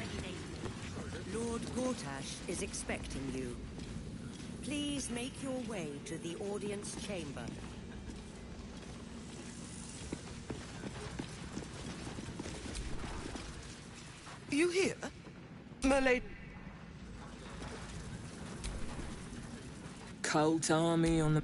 Lord Gortash is expecting you. Please make your way to the audience chamber. You here? My lady. Cult army on the...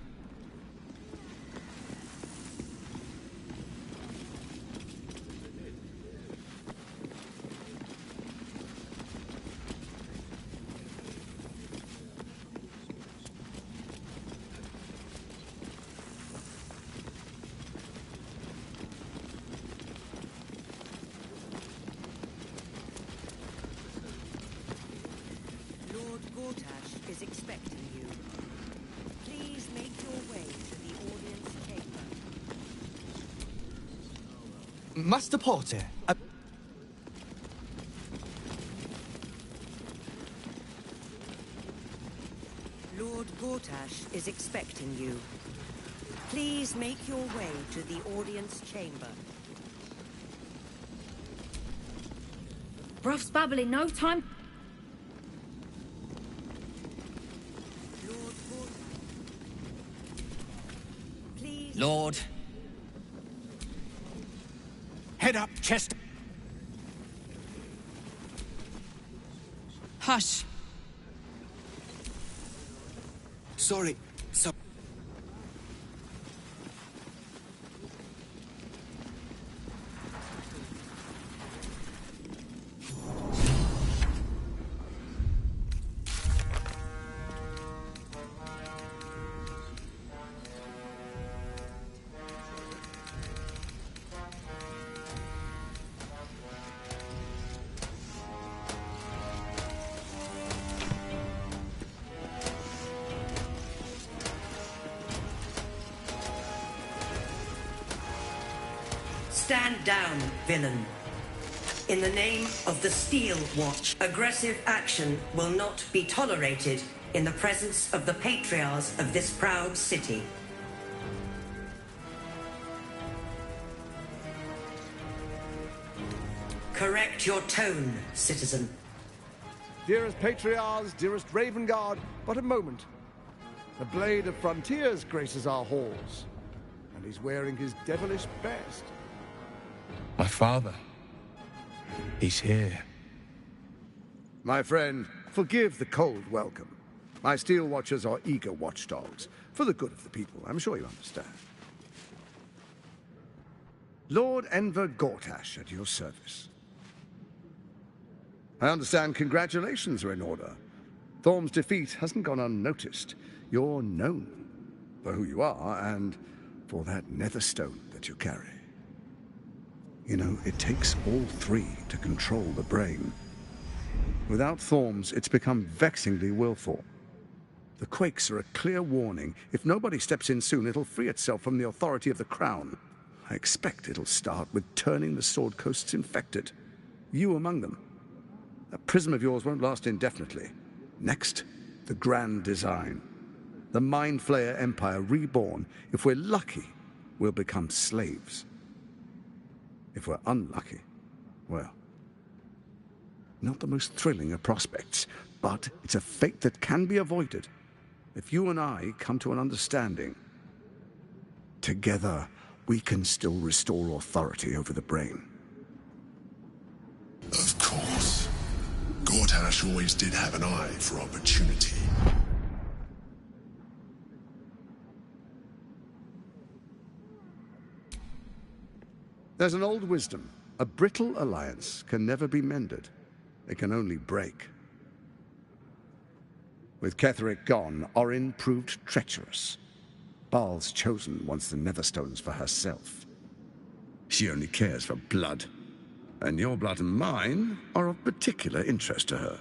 Lord Gortash is expecting you. Please make your way to the audience chamber. Master Porter. Lord Gortash is expecting you. Please make your way to the audience chamber. Bruff's babbling, no time. Lord. Head up, Chester. Hush. Sorry. Stand down, villain. In the name of the Steel Watch, aggressive action will not be tolerated in the presence of the patriarchs of this proud city. Correct your tone, citizen. Dearest Patriarchs, dearest Ravengard, but a moment. The Blade of Frontiers graces our halls, and he's wearing his devilish best. My father. He's here. My friend, forgive the cold welcome. My Steel Watchers are eager watchdogs, for the good of the people, I'm sure you understand. Lord Enver Gortash at your service. I understand congratulations are in order. Thorm's defeat hasn't gone unnoticed. You're known for who you are and for that nether stone that you carry. You know, it takes all three to control the brain. Without Thorms, it's become vexingly willful. The quakes are a clear warning. If nobody steps in soon, it'll free itself from the authority of the Crown. I expect it'll start with turning the Sword Coasts infected. You among them. That prism of yours won't last indefinitely. Next, the grand design. The Mind Flayer Empire reborn. If we're lucky, we'll become slaves. If we're unlucky, well, not the most thrilling of prospects, but it's a fate that can be avoided if you and I come to an understanding. Together, we can still restore authority over the brain. Of course. Gortash always did have an eye for opportunity. There's an old wisdom. A brittle alliance can never be mended. It can only break. With Ketheric gone, Orin proved treacherous. Baal's chosen wants the Netherstones for herself. She only cares for blood. And your blood and mine are of particular interest to her.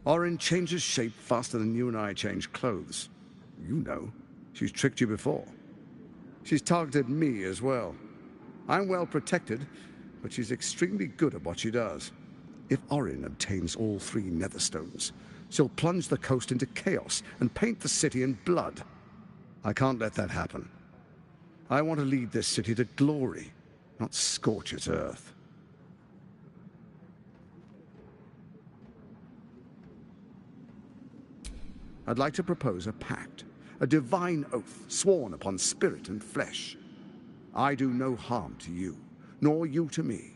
Orin changes shape faster than you and I change clothes. You know, she's tricked you before. She's targeted me as well. I'm well protected, but she's extremely good at what she does. If Orin obtains all three Netherstones, she'll plunge the coast into chaos and paint the city in blood. I can't let that happen. I want to lead this city to glory, not scorch its earth. I'd like to propose a pact, a divine oath sworn upon spirit and flesh. I do no harm to you, nor you to me.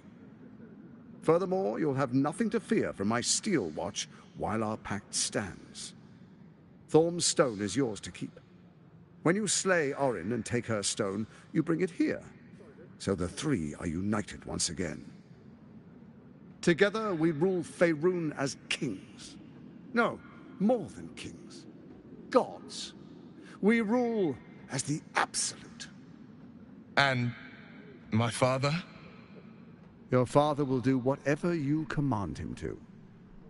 Furthermore, you'll have nothing to fear from my steel watch while our pact stands. Thorm's stone is yours to keep. When you slay Orin and take her stone, you bring it here, so the three are united once again. Together we rule Faerun as kings. No, more than kings. Gods. We rule as the absolute. And my father? Your father will do whatever you command him to,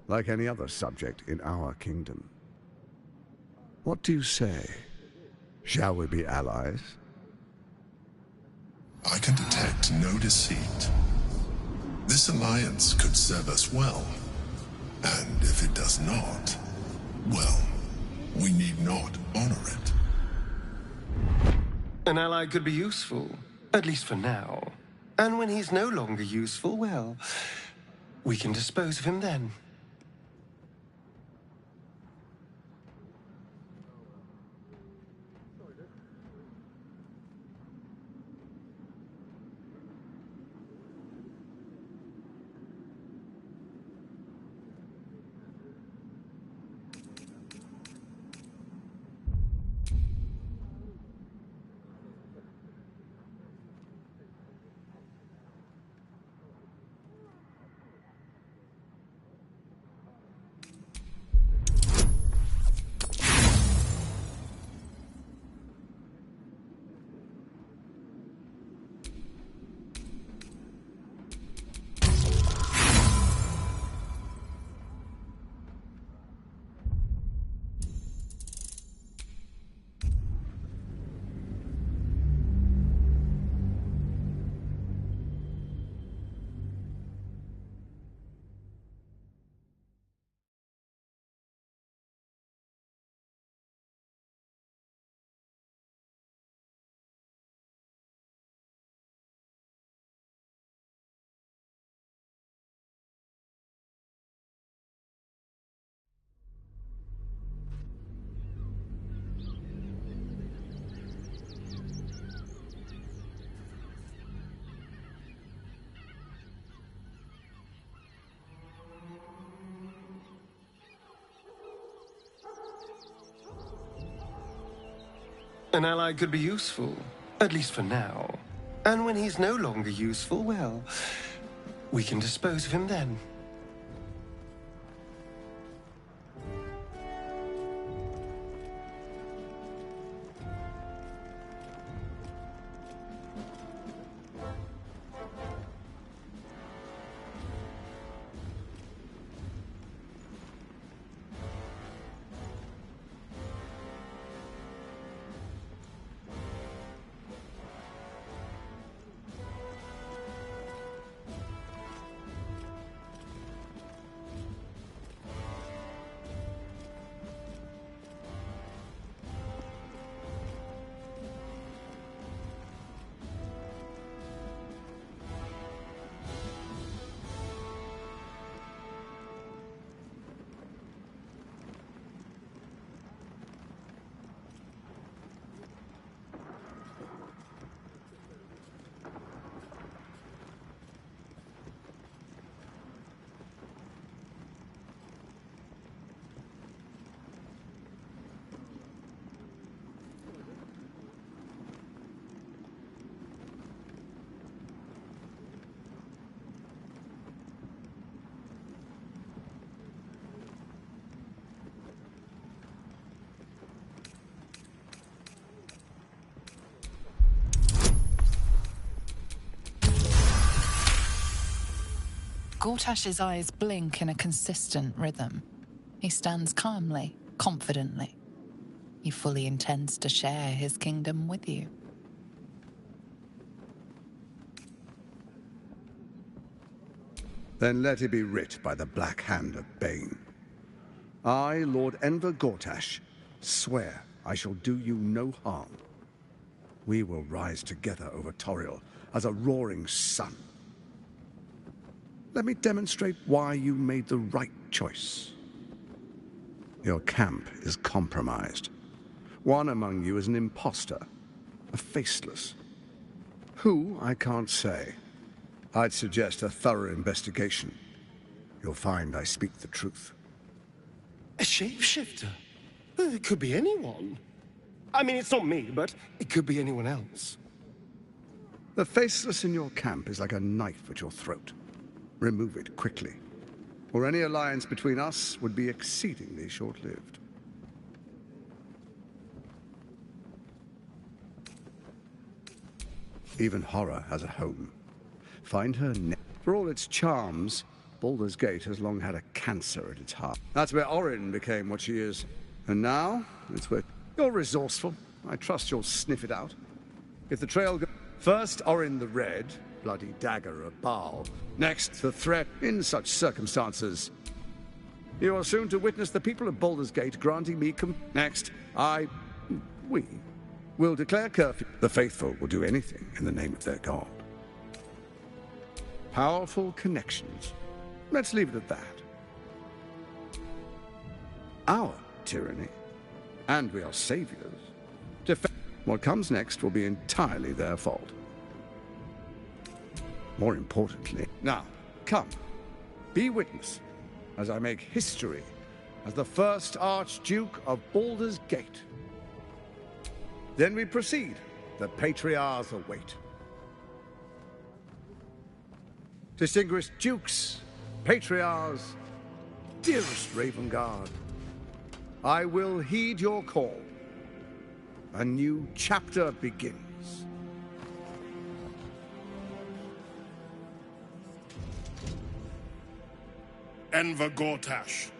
like any other subject in our kingdom. What do you say? Shall we be allies? I can detect no deceit. This alliance could serve us well. And if it does not, well, we need not honor it. An ally could be useful, at least for now. And when he's no longer useful, well, we can dispose of him then. An ally could be useful, at least for now. And when he's no longer useful, well, we can dispose of him then. Gortash's eyes blink in a consistent rhythm. He stands calmly, confidently. He fully intends to share his kingdom with you. Then let it be writ by the black hand of Bane. I, Lord Enver Gortash, swear I shall do you no harm. We will rise together over Toriel as a roaring sun. Let me demonstrate why you made the right choice. Your camp is compromised. One among you is an imposter, a faceless. Who, I can't say. I'd suggest a thorough investigation. You'll find I speak the truth. A shapeshifter? It could be anyone. I mean, it's not me, but it could be anyone else. The faceless in your camp is like a knife at your throat. Remove it quickly, or any alliance between us would be exceedingly short-lived. Even horror has a home. Find her for all its charms, Baldur's Gate has long had a cancer at its heart. That's where Orin became what she is. And now, it's where you're resourceful. I trust you'll sniff it out. If the trail goes... First, Orin the Red, bloody dagger of Baal. Next, the threat. In such circumstances, you are soon to witness the people of Baldur's Gate granting me Next, we will declare curfew. The faithful will do anything in the name of their god. Powerful connections. Let's leave it at that. Our tyranny. And we are saviors. What comes next will be entirely their fault. More importantly, now, come, be witness as I make history as the first Archduke of Baldur's Gate. Then we proceed. The Patriarchs await. Distinguished Dukes, Patriarchs, dearest Ravengard, I will heed your call. A new chapter begins. Enver Gortash,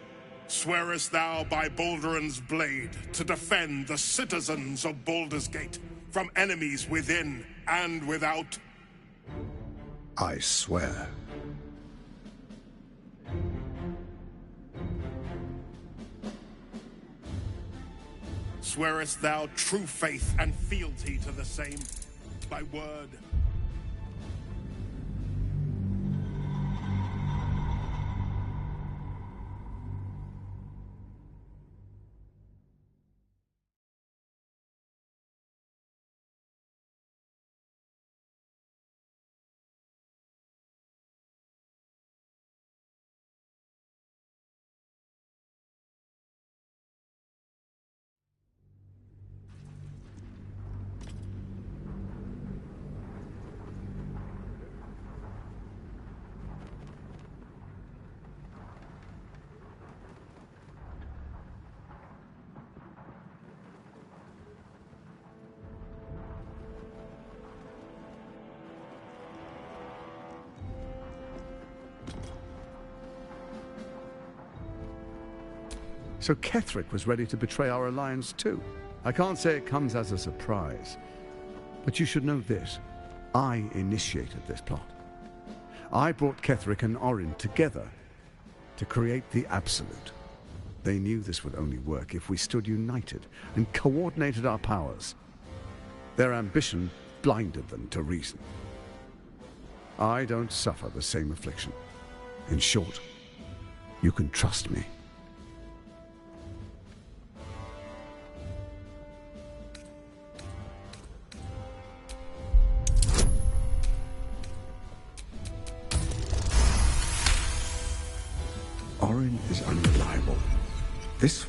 swearest thou by Balduran's blade to defend the citizens of Baldur's Gate from enemies within and without? I swear. Swearest thou true faith and fealty to the same, by word? So Ketheric was ready to betray our alliance too. I can't say it comes as a surprise, but you should know this. I initiated this plot. I brought Ketheric and Orin together to create the Absolute. They knew this would only work if we stood united and coordinated our powers. Their ambition blinded them to reason. I don't suffer the same affliction. In short, you can trust me. Orin is unreliable. This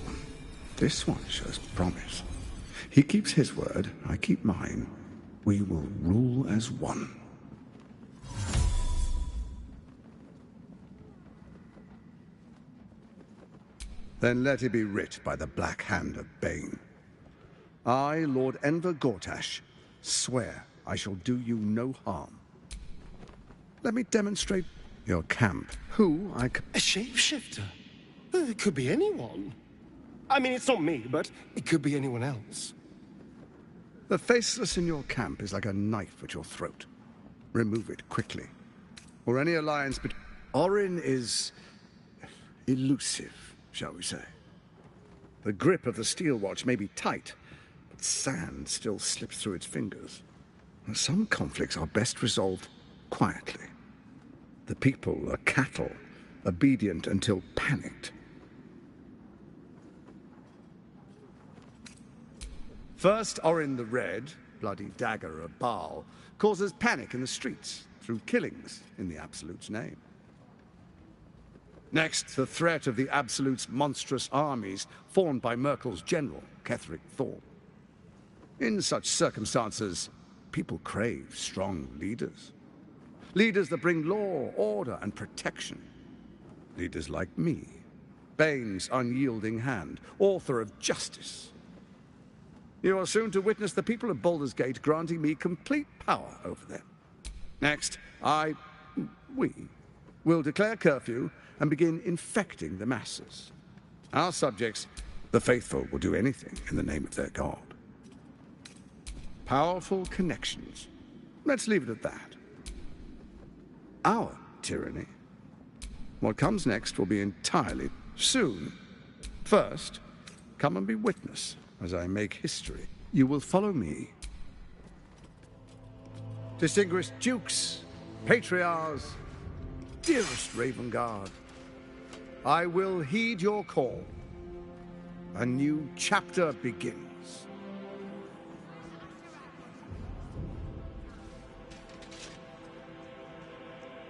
one shows promise. He keeps his word, I keep mine. We will rule as one. Then let it be writ by the black hand of Bane. I, Lord Enver Gortash, swear I shall do you no harm. Let me demonstrate your camp. Who I c- A shapeshifter? It could be anyone. I mean, it's not me, but it could be anyone else. The faceless in your camp is like a knife at your throat. Remove it quickly. Or any alliance but Orin is elusive, shall we say. The grip of the steel watch may be tight, but sand still slips through its fingers. And some conflicts are best resolved quietly. The people are cattle, obedient until panicked. First, Orin the Red, bloody dagger of Baal, causes panic in the streets through killings in the Absolute's name. Next, the threat of the Absolute's monstrous armies formed by Myrkul's general, Ketheric Thorm. In such circumstances, people crave strong leaders. Leaders that bring law, order, and protection. Leaders like me, Bane's unyielding hand, author of justice. You are soon to witness the people of Baldur's Gate granting me complete power over them. Next, we will declare curfew and begin infecting the masses. Our subjects, the faithful, will do anything in the name of their god. Powerful connections. Let's leave it at that. Our tyranny. What comes next will be entirely soon. First, come and be witness as I make history. You will follow me. Distinguished dukes, patriarchs, dearest Ravengard, I will heed your call. A new chapter begins.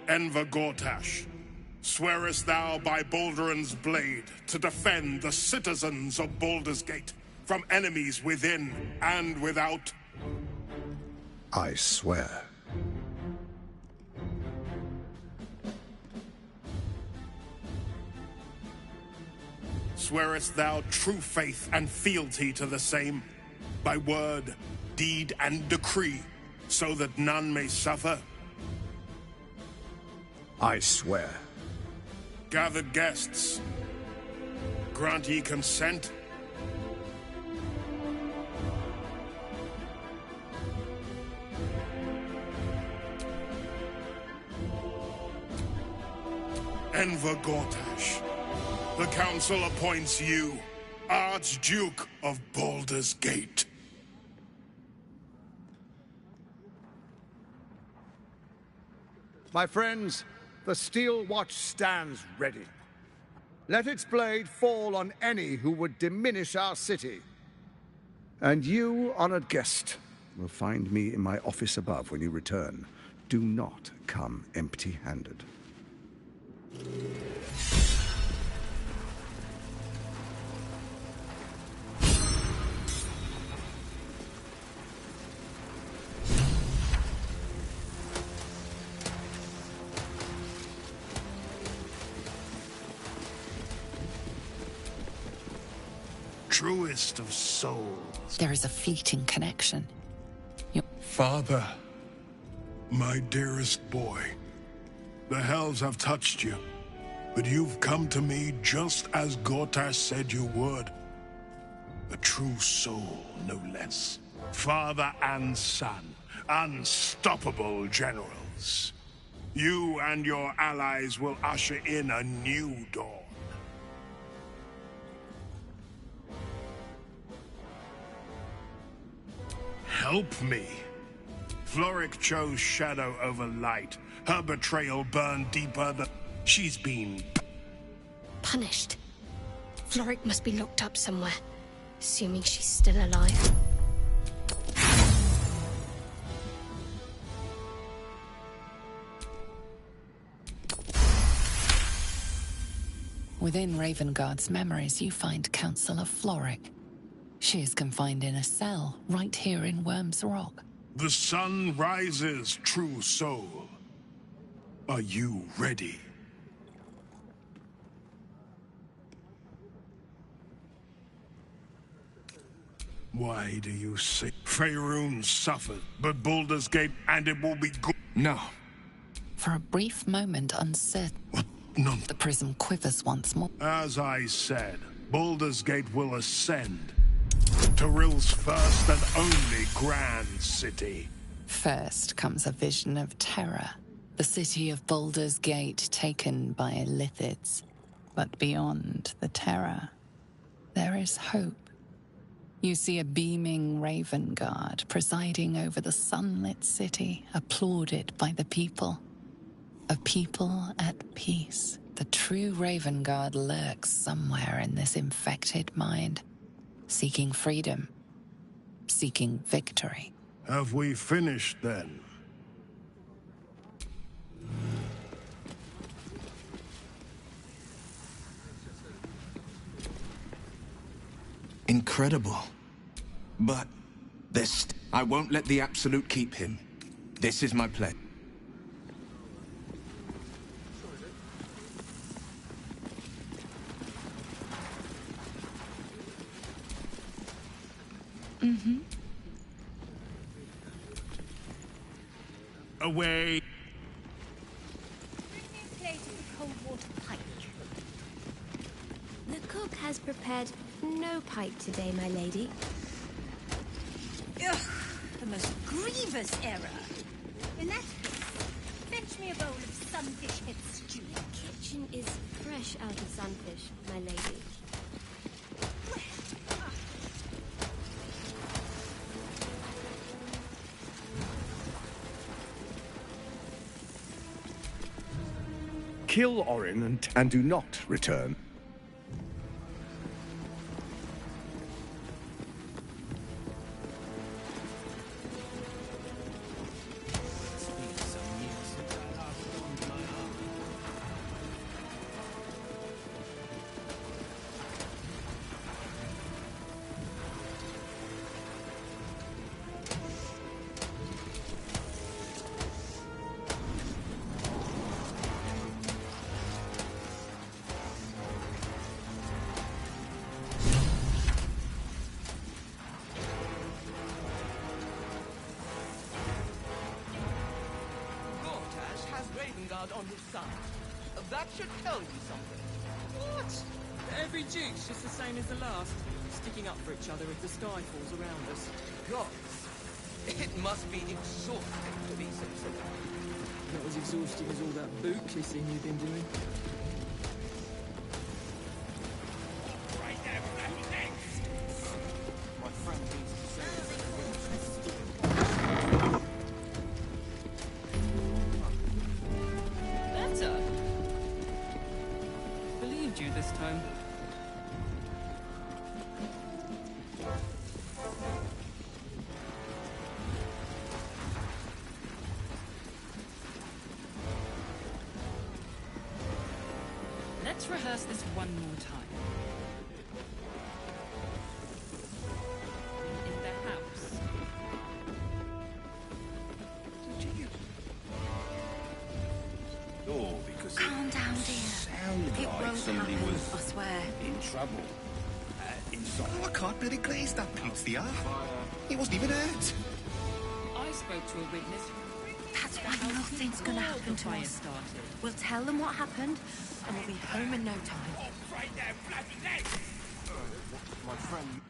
Enver Gortash, swearest thou by Balduran's blade to defend the citizens of Baldur's Gate from enemies within and without? I swear. Swearest thou true faith and fealty to the same, by word, deed, and decree, so that none may suffer? I swear. Gathered guests, grant ye consent? Enver Gortash, the Council appoints you Archduke of Baldur's Gate. My friends, the Steel Watch stands ready. Let its blade fall on any who would diminish our city. And you, honored guest, will find me in my office above when you return. Do not come empty-handed. Truest of souls. There is a fleeting connection. Father, my dearest boy, the hells have touched you. But you've come to me just as Gortash said you would. A true soul, no less. Father and son, unstoppable generals. You and your allies will usher in a new dawn. Help me. Florrick chose shadow over light. Her betrayal burned deeper than... She's been... Punished. Florrick must be locked up somewhere, assuming she's still alive. Within Ravengard's memories, you find Councillor Florrick. She is confined in a cell right here in Worm's Rock. The sun rises, true soul. Are you ready? Why do you say Faerun suffered, but Baldur's Gate, and it will be good? No. For a brief moment, uncertain. No. The prism quivers once more. As I said, Baldur's Gate will ascend. Tyrill's first and only grand city. First comes a vision of terror. The city of Baldur's Gate taken by Illithids. But beyond the terror, there is hope. You see a beaming Ravengard presiding over the sunlit city, applauded by the people. A people at peace. The true Ravengard lurks somewhere in this infected mind, seeking freedom, seeking victory. Have we finished then? Incredible. But this... I won't let the Absolute keep him. This is my pledge. Mm-hmm. Away. Bring me a plate of the cold water pike. The cook has prepared no pike today, my lady. Ugh, the most grievous error. In that case, fetch me a bowl of sunfish head stew. The kitchen is fresh out of sunfish, my lady. Kill Orin and do not return. On his side. That should tell you something. What? Every Duke's just the same as the last, sticking up for each other if the sky falls around us. Gods, it must be exhausting to be so simple. Not as exhausting as all that boot kissing you've been doing. My friend needs to say Better. Believed you this time. Let's rehearse this one more time. In the house. Oh, because Calm down, dear. sounded It like won't somebody happen, was I swear. in trouble. Oh, I can't really glaze that pizza. He wasn't even hurt. I spoke to a witness. That's why nothing's gonna happen to us. Started. We'll tell them what happened. and we'll be home in no time. My friend...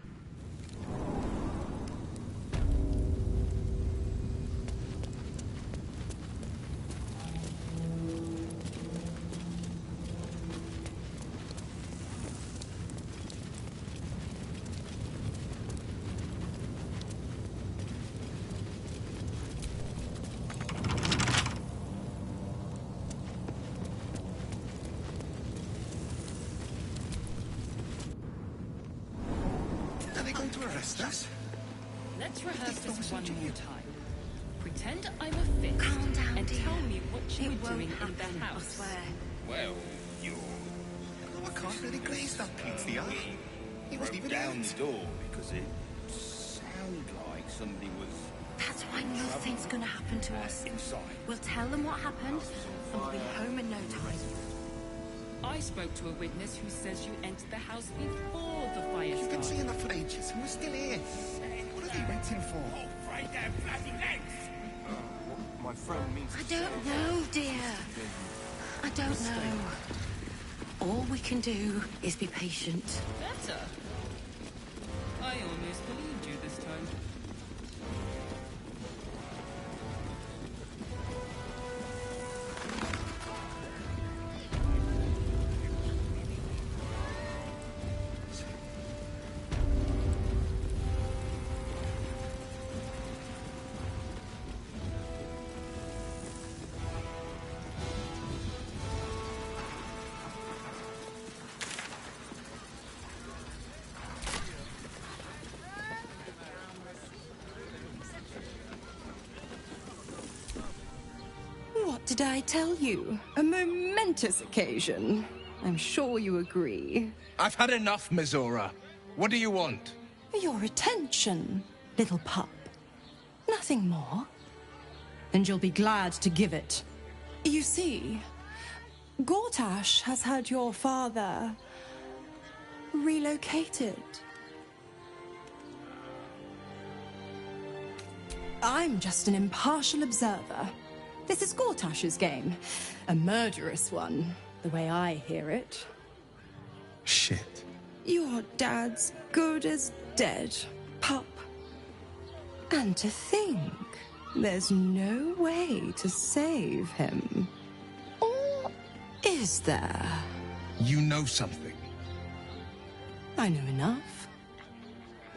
Are they going to arrest us? Let's rehearse this one more time. Pretend I'm a fifth. Calm down, and dear. tell me what you It were won't doing in happen, the I house. swear. Well, you're... Oh, I can't really glaze that pizza. He wasn't even down out. the door because it sounded like somebody was That's why nothing's gonna happen to us. inside. We'll tell them what happened, and we'll be home in no time. I spoke to a witness who says you entered the house before the fire You've been started. seeing that for ages, and we're still here. What are they waiting for? My friend means... I don't know, dear. I don't know. All we can do is be patient. Better. I almost believed you this time. What did I tell you? A momentous occasion. I'm sure you agree. I've had enough, Mizora. What do you want? Your attention, little pup. Nothing more. And you'll be glad to give it. You see, Gortash has had your father relocated. I'm just an impartial observer. This is Gortash's game. A murderous one, the way I hear it. Shit. Your dad's good as dead, pup. And to think, there's no way to save him. Or is there? You know something. I know enough.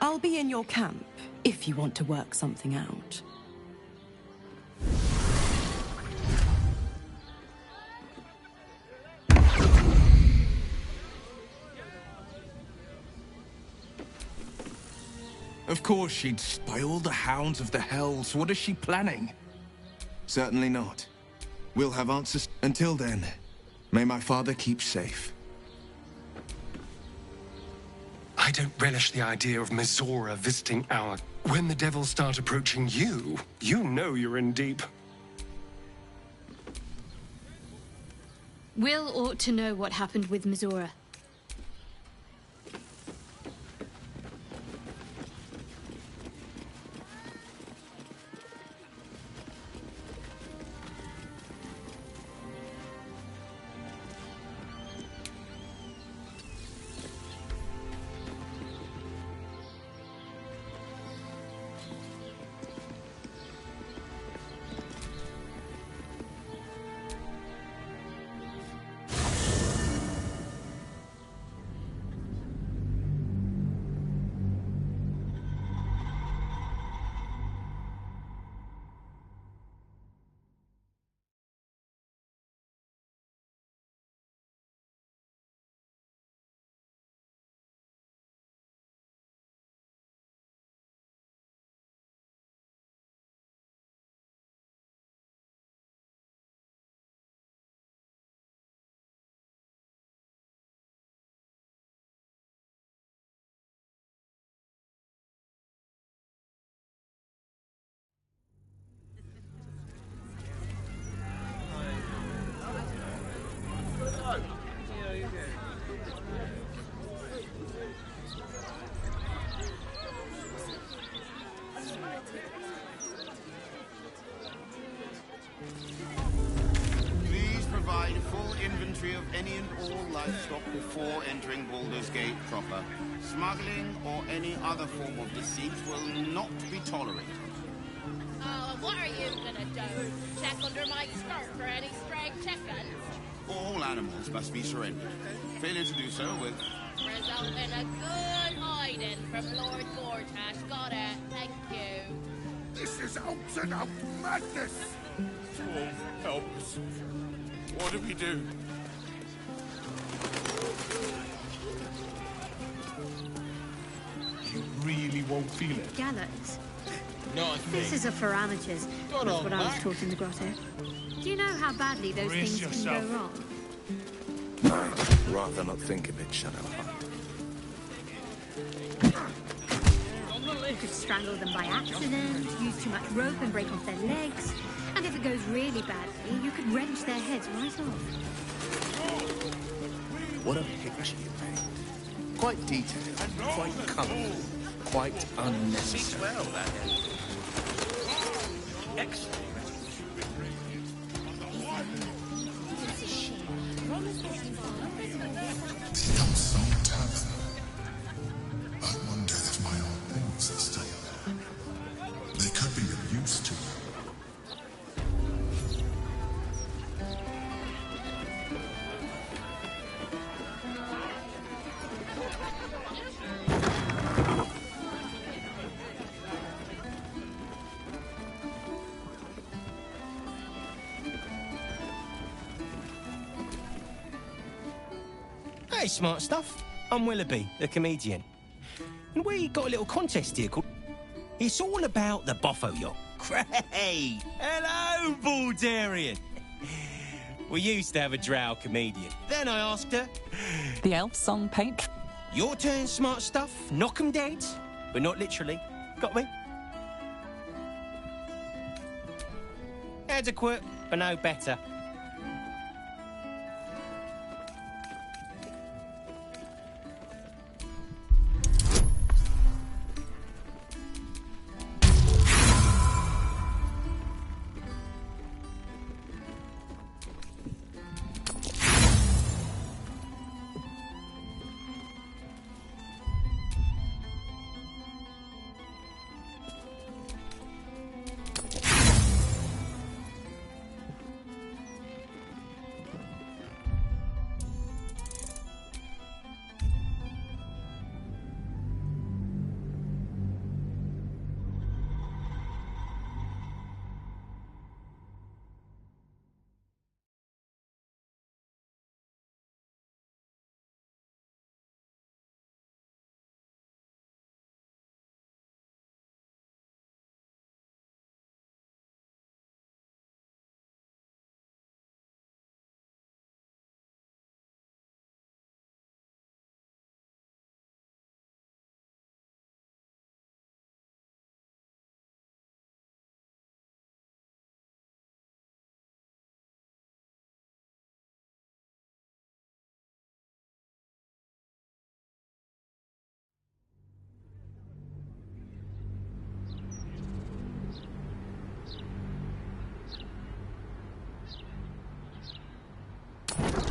I'll be in your camp if you want to work something out. Of course she'd spoil the hounds of the hells. What is she planning? Certainly not. We'll have answers. Until then, may my father keep safe. I don't relish the idea of Mizora visiting our... When the devils start approaching you, you know you're in deep. Will ought to know what happened with Mizora. entry of any and all livestock before entering Baldur's Gate proper. Smuggling or any other form of deceit will not be tolerated. Oh, what are you gonna do? Check under my skirt for any stray chickens? All animals must be surrendered. Failure to do so will Result in a good hiding from Lord Gortash. Got it. Thank you. This is out and out madness! Dwarf, help us. What do we do? You really won't feel it? Gallows. Not This is for amateurs. Got That's on what I was back. taught in the grotto. Do you know how badly those Brace things yourself. can go wrong? I'd rather not think of it, Shadowheart. You could strangle them by accident, use too much rope and break off their legs. And if it goes really badly, you could wrench their heads right off. What a picture you paint. Quite detailed, quite colourful, quite unnecessary. Well, that excellent. The Elfsong Tavern. I wonder if my old things are still there. They could be of use to you. Hey, smart stuff. I'm Willoughby, the comedian. And we got a little contest here called... It's all about the Boffo yacht. Great! Hello, Baldarian! We used to have a drow comedian. Then I asked her... The Elfsong paint? Your turn, smart stuff. Knock 'em dead. But not literally. Got me? Adequate, but no better.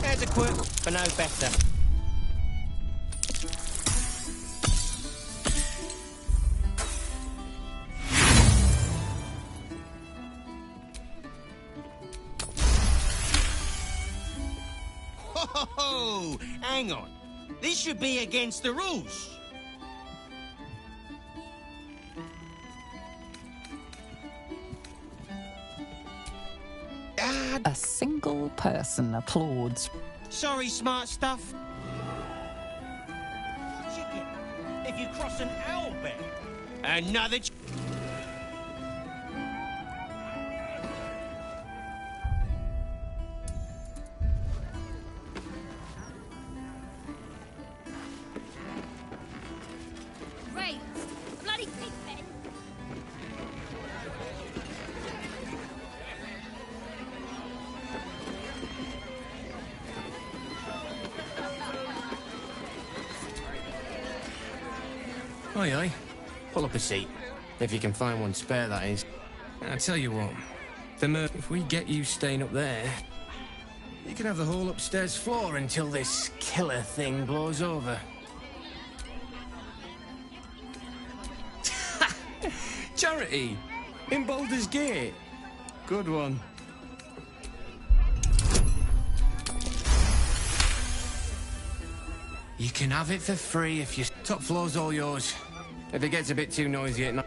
Adequate, but no better. Ho! Hang on. This should be against the rules. A single person applauds. Sorry, smart stuff. Chicken. If you cross an owlbear. Another Raised. Bloody pigpen. Aye, aye. Pull up a seat. If you can find one spare, that is. I tell you what, if we get you staying up there, You can have the whole upstairs floor until this killer thing blows over. Charity! In Baldur's Gate. Good one. You can have it for free if you... Top floor's all yours. If it gets a bit too noisy at night...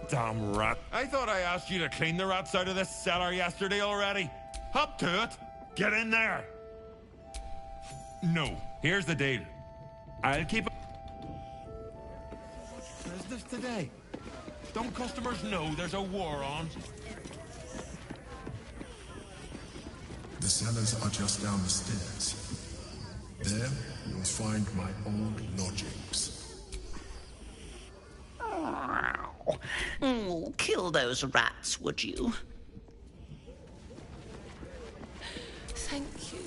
Damn rat. I thought I asked you to clean the rats out of this cellar yesterday already. Hop to it. Get in there. No. Here's the deal. I'll keep it. What is this today? Don't customers know there's a war on? The cellars are just down the stairs. There, you'll find my old lodgings. Kill those rats, would you? Thank you.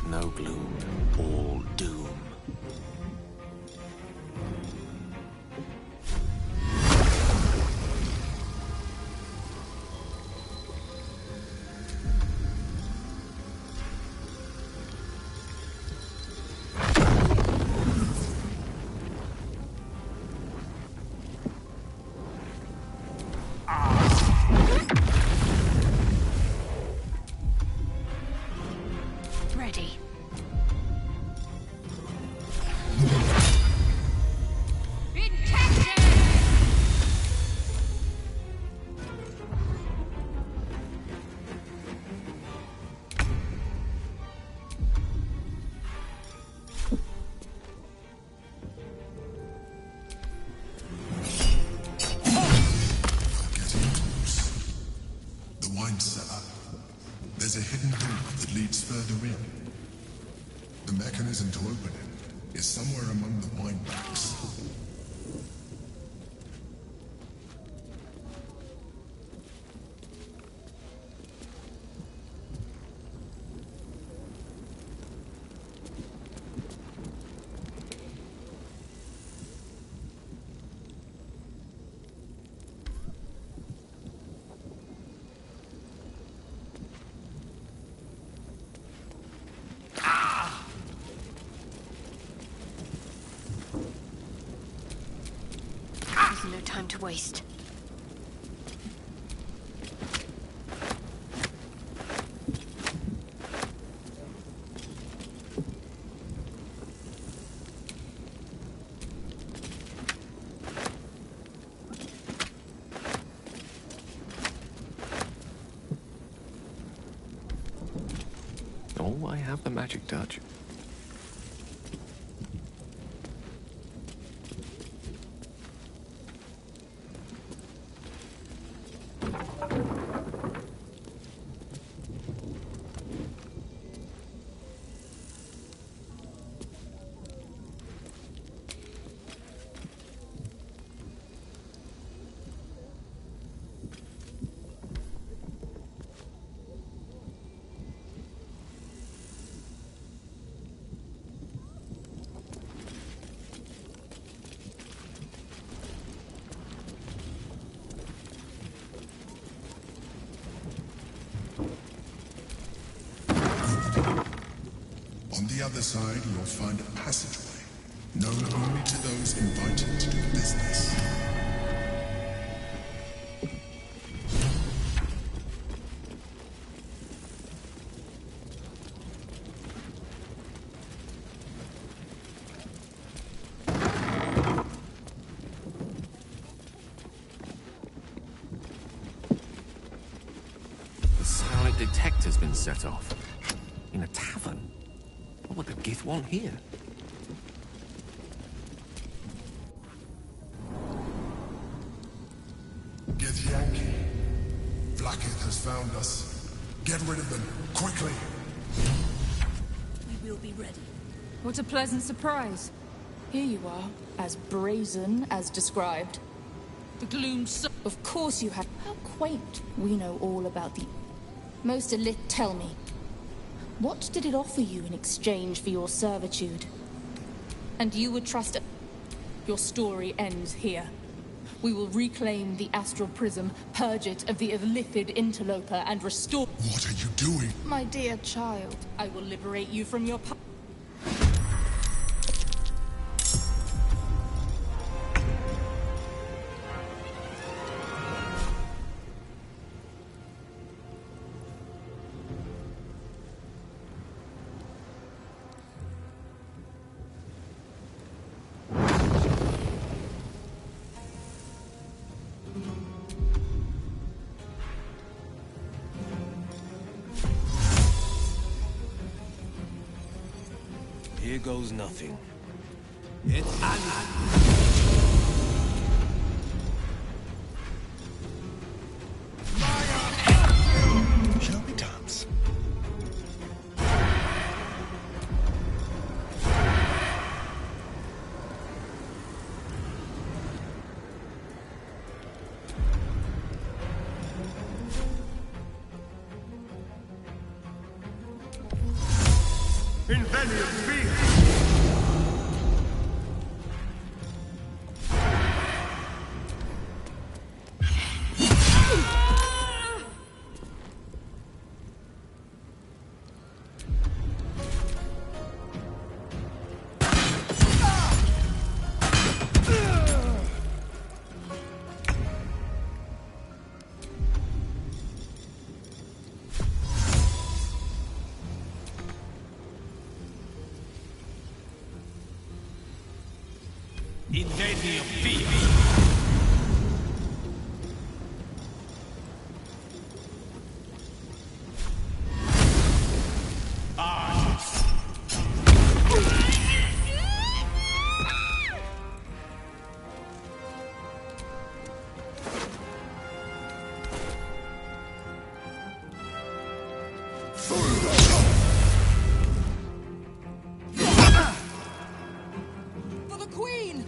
No gloom, all doom. Ready. The wine cellar. There's a hidden door that leads further in. The mechanism to open it is somewhere among the wine racks. There's no time to waste. Oh, I have the magic touch. On the other side, you'll find a passageway, known only to those invited to do business. set off? In a tavern? What would the Gith want here? Githyanki. Vlaakith has found us. Get rid of them, quickly! We will be ready. What a pleasant surprise. Here you are, as brazen as described. The gloom so... Of course you have. How quaint. We know all about the... Most elite, tell me. What did it offer you in exchange for your servitude? And you would trust it. Your story ends here. We will reclaim the astral prism, purge it of the illithid interloper, and restore... What are you doing? My dear child, I will liberate you from your... Here goes nothing. It's Shall we dance? Invenium be! Invenium be! For the Queen!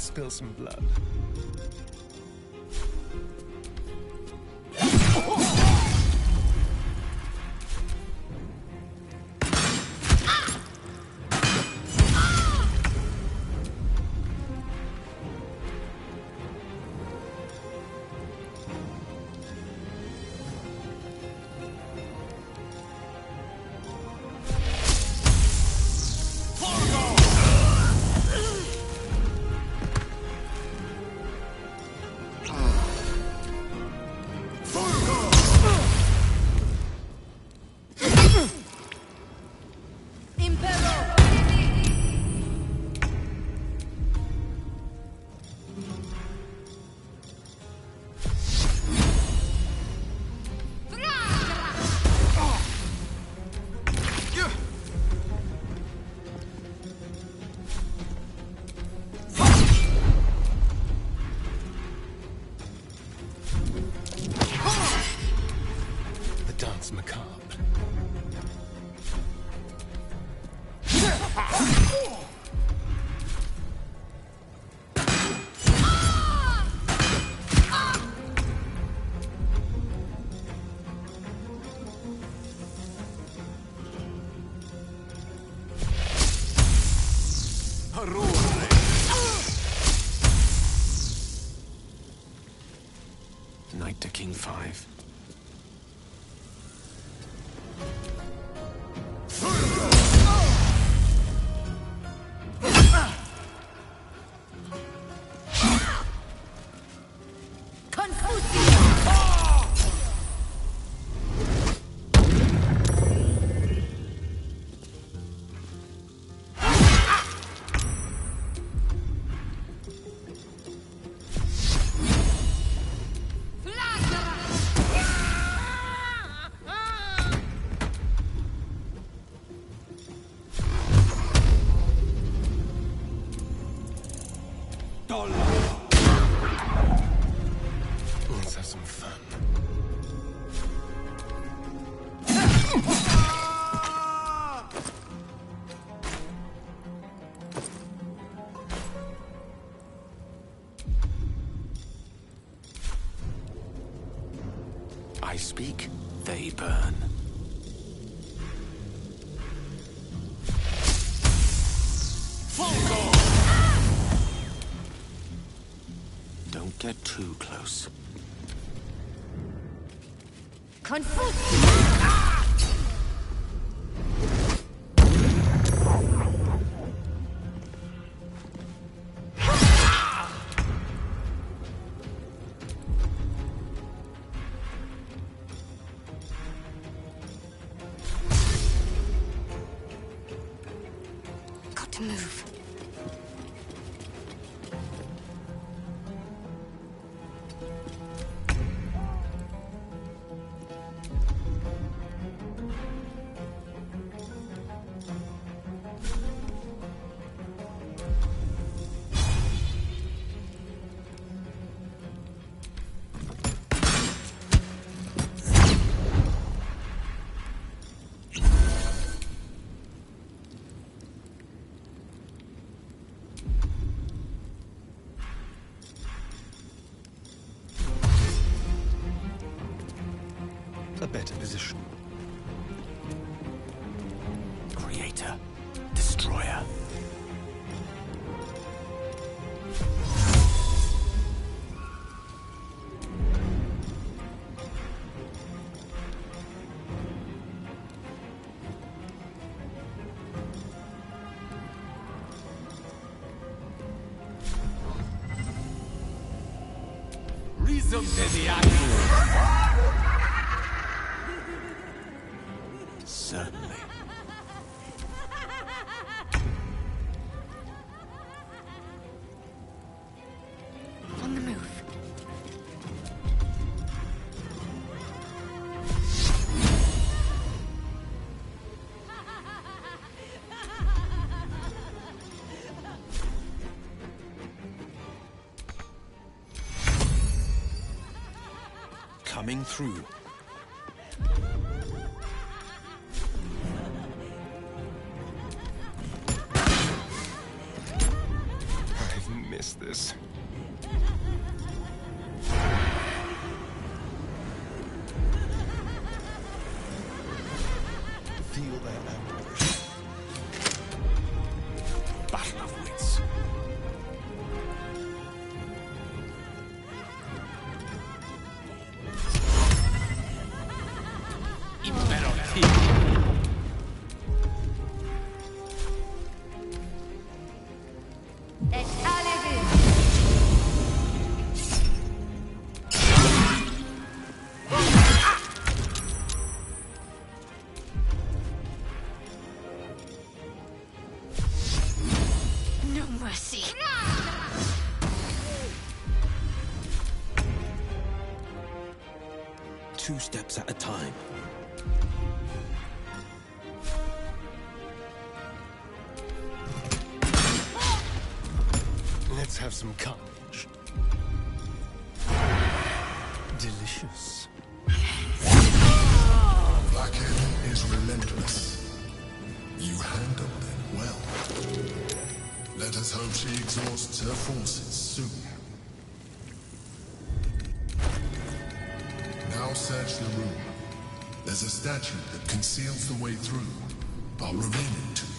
spill some blood. Dance macabre. Knight to King 5. Let's have some fun. I speak, they burn. Don't get too close. Got to move. A better position. Creator. Destroyer. Resume the action. Certainly. On the move. Coming through. I've miss this. Feel their ambush. Battle of wits. No mercy. 2 steps at a time. Let's have some carnage. Delicious. Blackhead is relentless. You handled it well. Let us hope she exhausts her forces soon. Now search the room. There's a statue that conceals the way through. I'll reveal it to you.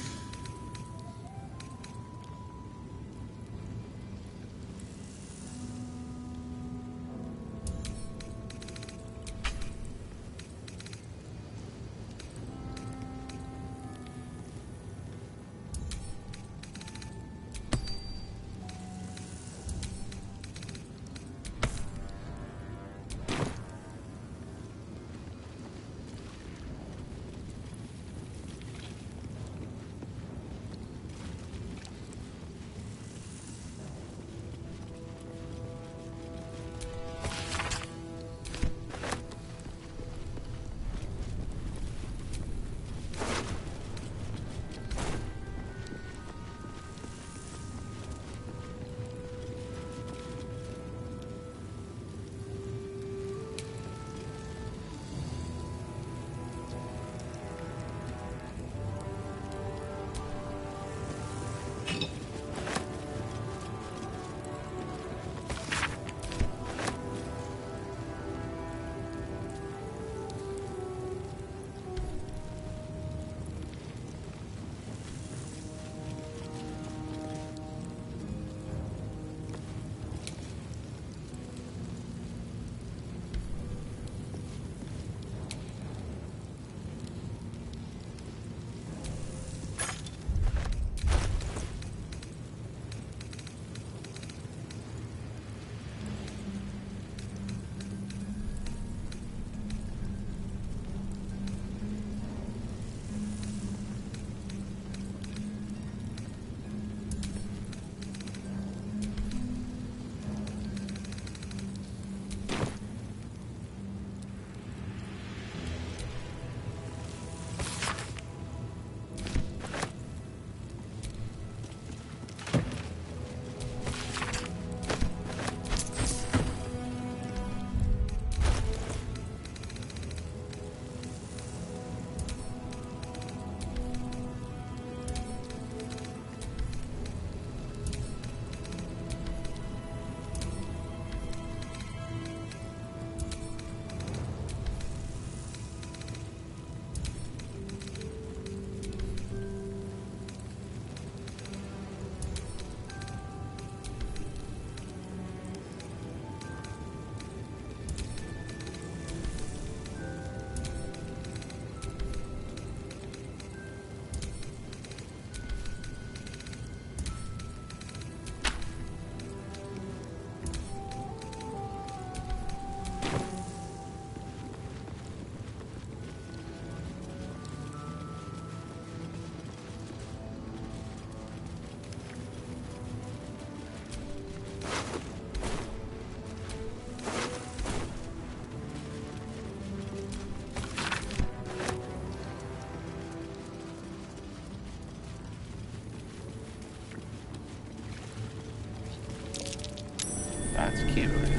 That's curious.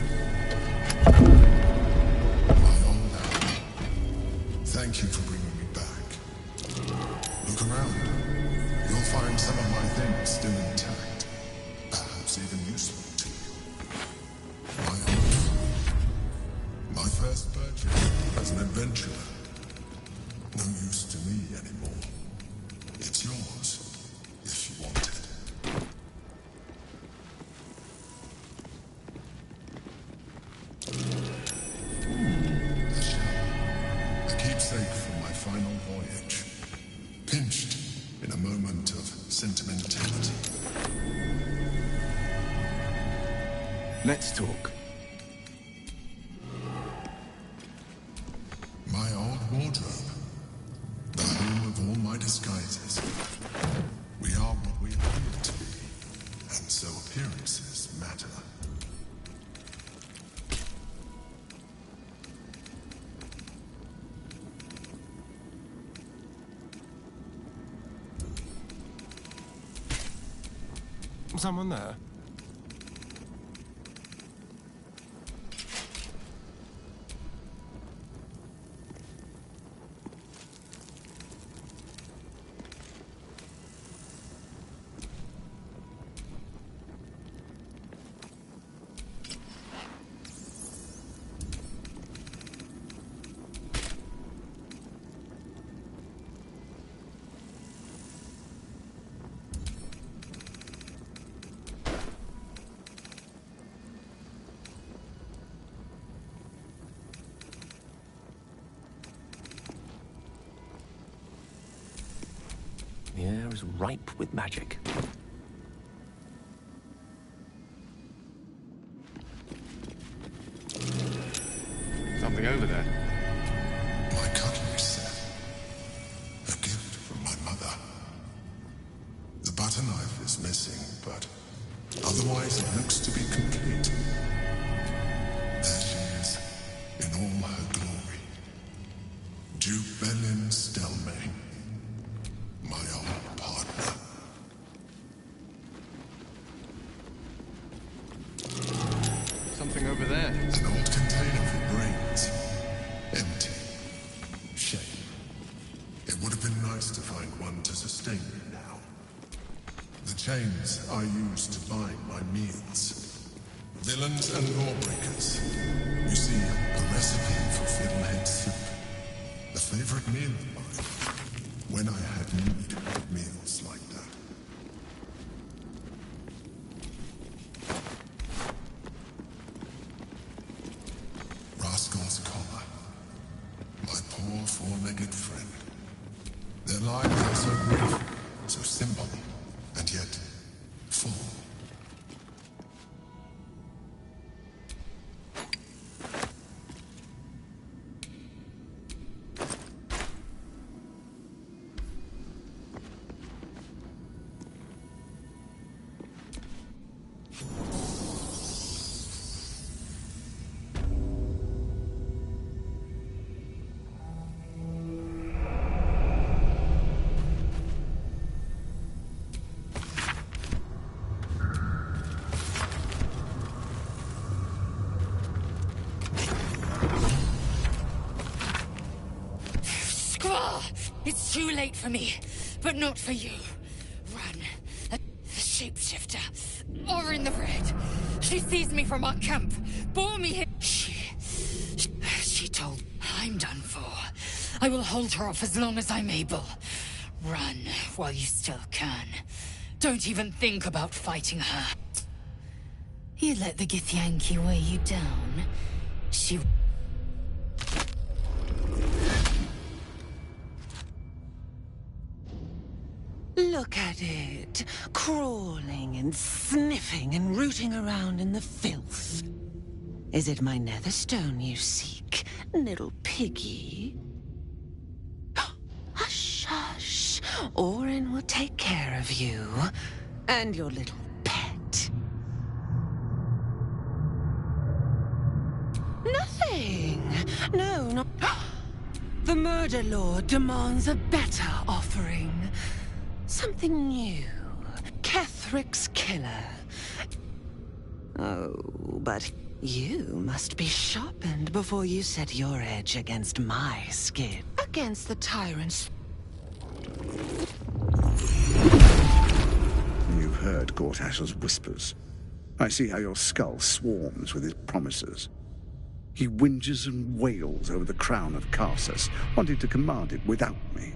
Thank you for bringing me back. Look around. You'll find some of my things still intact. Perhaps even useful. adventurer. No use to me anymore. It's yours, if you want it. A keepsake from my final voyage. Pinched in a moment of sentimentality. Let's talk. My old wardrobe. The home of all my disguises. We are what we appear to be, and so appearances matter. Someone there? The air is ripe with magic. Something over there. My cutlery set. A gift from my mother. The butter knife is missing, but otherwise it looks to be complete. There she is, in all her glory. Duke Belin Stelmane. My old partner. Something over there. An old container for brains. Empty. Shame. It would have been nice to find one to sustain me now. The chains I use to bind my meals. Villains and lawbreakers. You see, a recipe for fiddlehead soup. A favorite meal of mine. When I had need of meals like that. Rascal's collar. My poor four-legged friend. Their lives are so brief, so simple, and yet full. It's too late for me, but not for you. Run. The shapeshifter. Or in the red. She seized me from our camp. Bore me here. She told... I'm done for. I will hold her off as long as I'm able. Run while you still can. Don't even think about fighting her. You let the Githyanki weigh you down. She... Look at it, crawling and sniffing and rooting around in the filth. Is it my netherstone you seek, little piggy? Hush, hush. Orin will take care of you and your little pet. Nothing. No, not... The Murder Lord demands a better offering. Something new. Kethric's killer. Oh, but you must be sharpened before you set your edge against my skin. Against the tyrants. You've heard Gortash's whispers. I see how your skull swarms with his promises. He whinges and wails over the crown of Karsus, wanting to command it without me.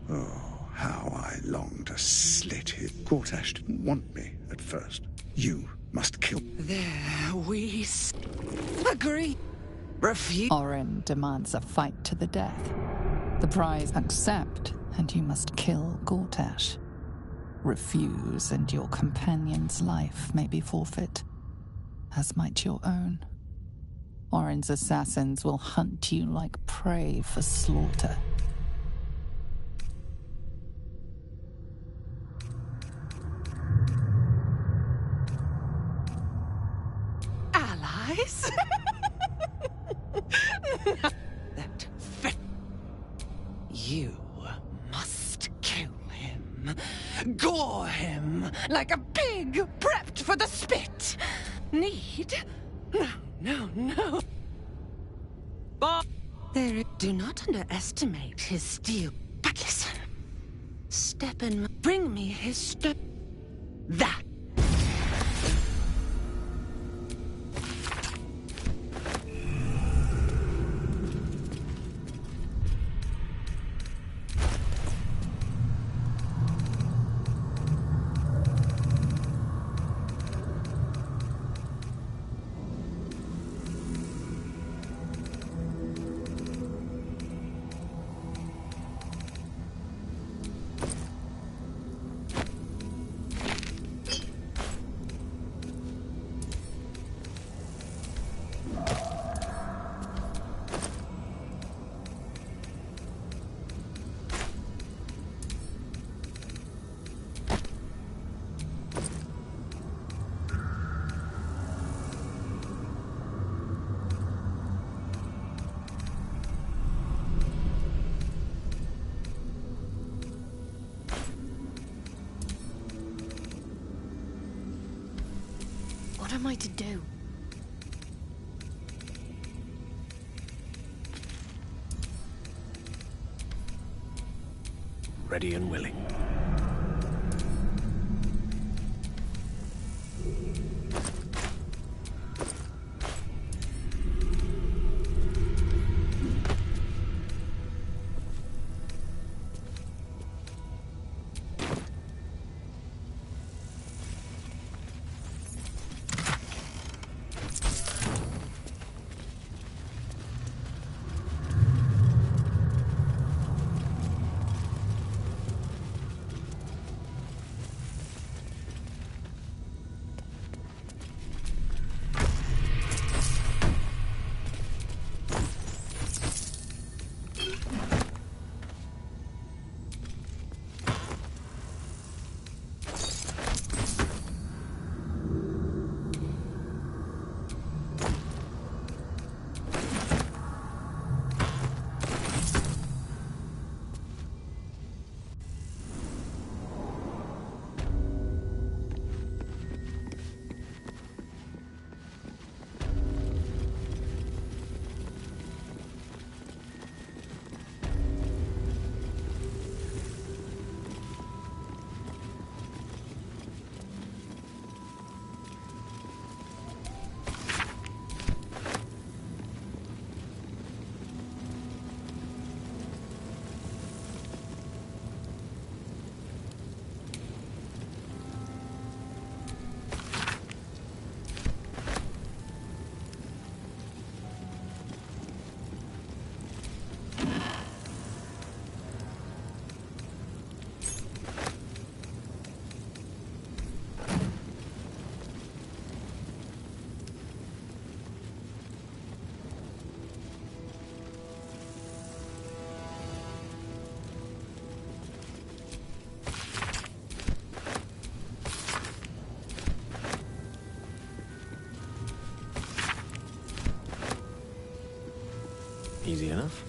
Oh, how I long to slit his... Gortash didn't want me at first. You must kill... There we agree. Refuse. Orin demands a fight to the death. The prize accept, and you must kill Gortash. Refuse, and your companion's life may be forfeit, as might your own. Orin's assassins will hunt you like prey for slaughter. Allies? You must kill him. Gore him like a pig prepped for the spit. Need? No. But do not underestimate his steel. But listen. Step in. Bring me his step. That. What am I to do? Ready and willing. Easy enough.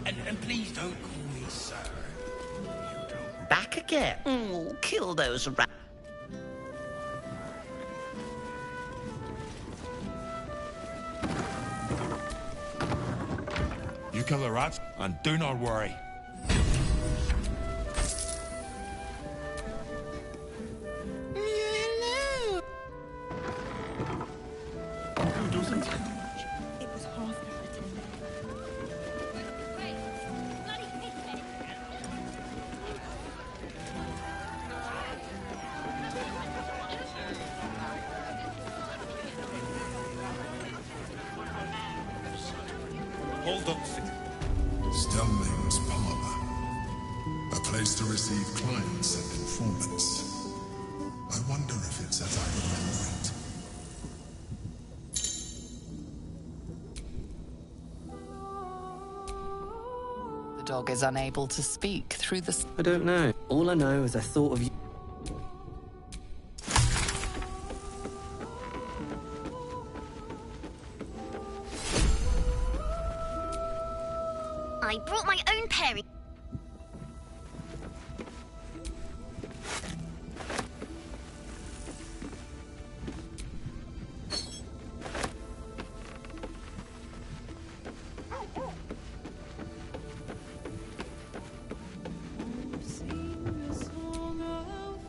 And please don't call me sir. Back again. Kill those rats. You kill the rats, and do not worry. It was half Hold on. Stelming's Parlor. A place to receive clients and informants. I wonder if it's as I remember it. The dog is unable to speak through the... I don't know. All I know is I thought of you. I brought my own pairing.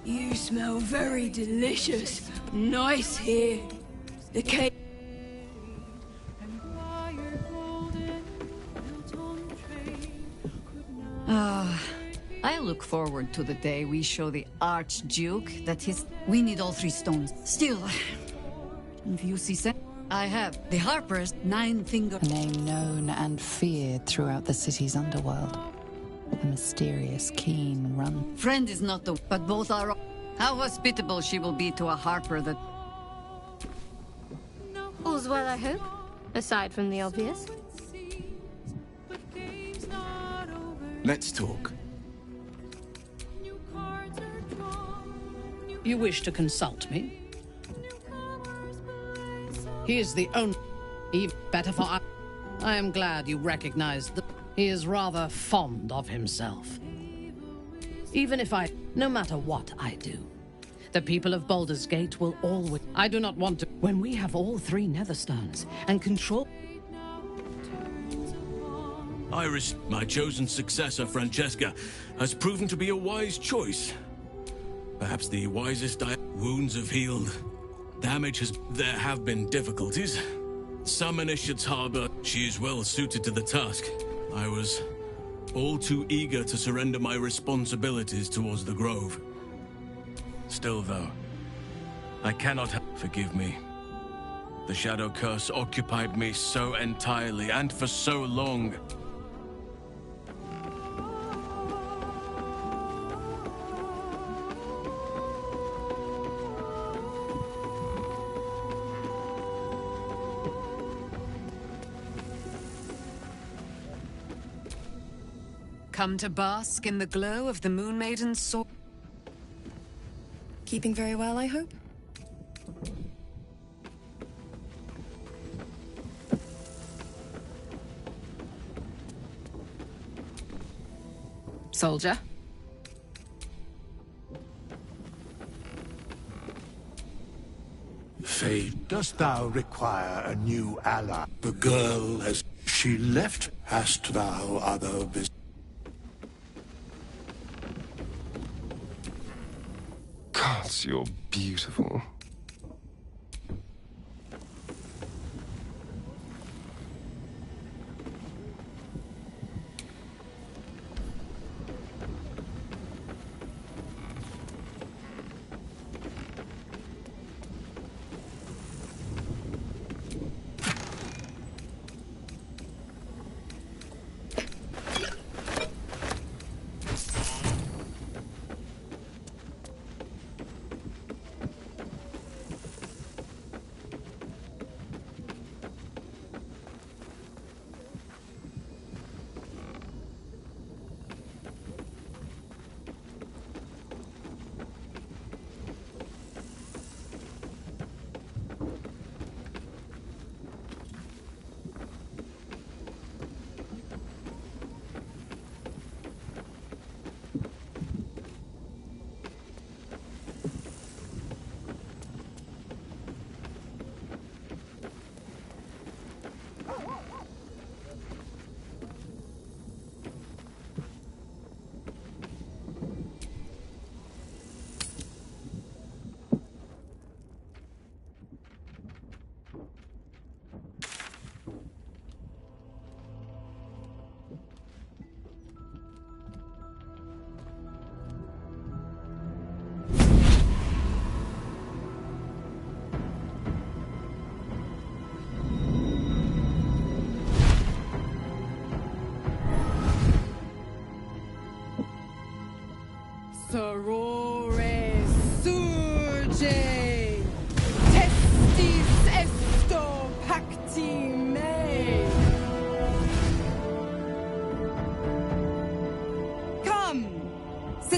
You smell very delicious. Nice here. The cake. I look forward to the day we show the Archduke that we need all 3 stones. Still, if you see I have the Harper's 9-finger... A name known and feared throughout the city's underworld. The mysterious, keen run. Friend is not the... But both are... How hospitable she will be to a Harper that... All's well, I hope. Aside from the obvious. Let's talk. You wish to consult me? He is the only... Even better for us. I am glad you recognize that he is rather fond of himself. Even if no matter what I do, the people of Baldur's Gate will always... I do not want to... When we have all 3 Netherstones and control... Iris, my chosen successor, Francesca, has proven to be a wise choice. Perhaps the wisest wounds have healed. Damage has... There have been difficulties. Some initiates harbor. She is well suited to the task. I was all too eager to surrender my responsibilities towards the Grove. Still, though, I cannot forgive me. The Shadow Curse occupied me so entirely and for so long. Come to bask in the glow of the Moon Maiden's sword. Keeping very well, I hope? Soldier? Faye, dost thou require a new ally? The girl has... She left? Hast thou other business? Gods, you're beautiful.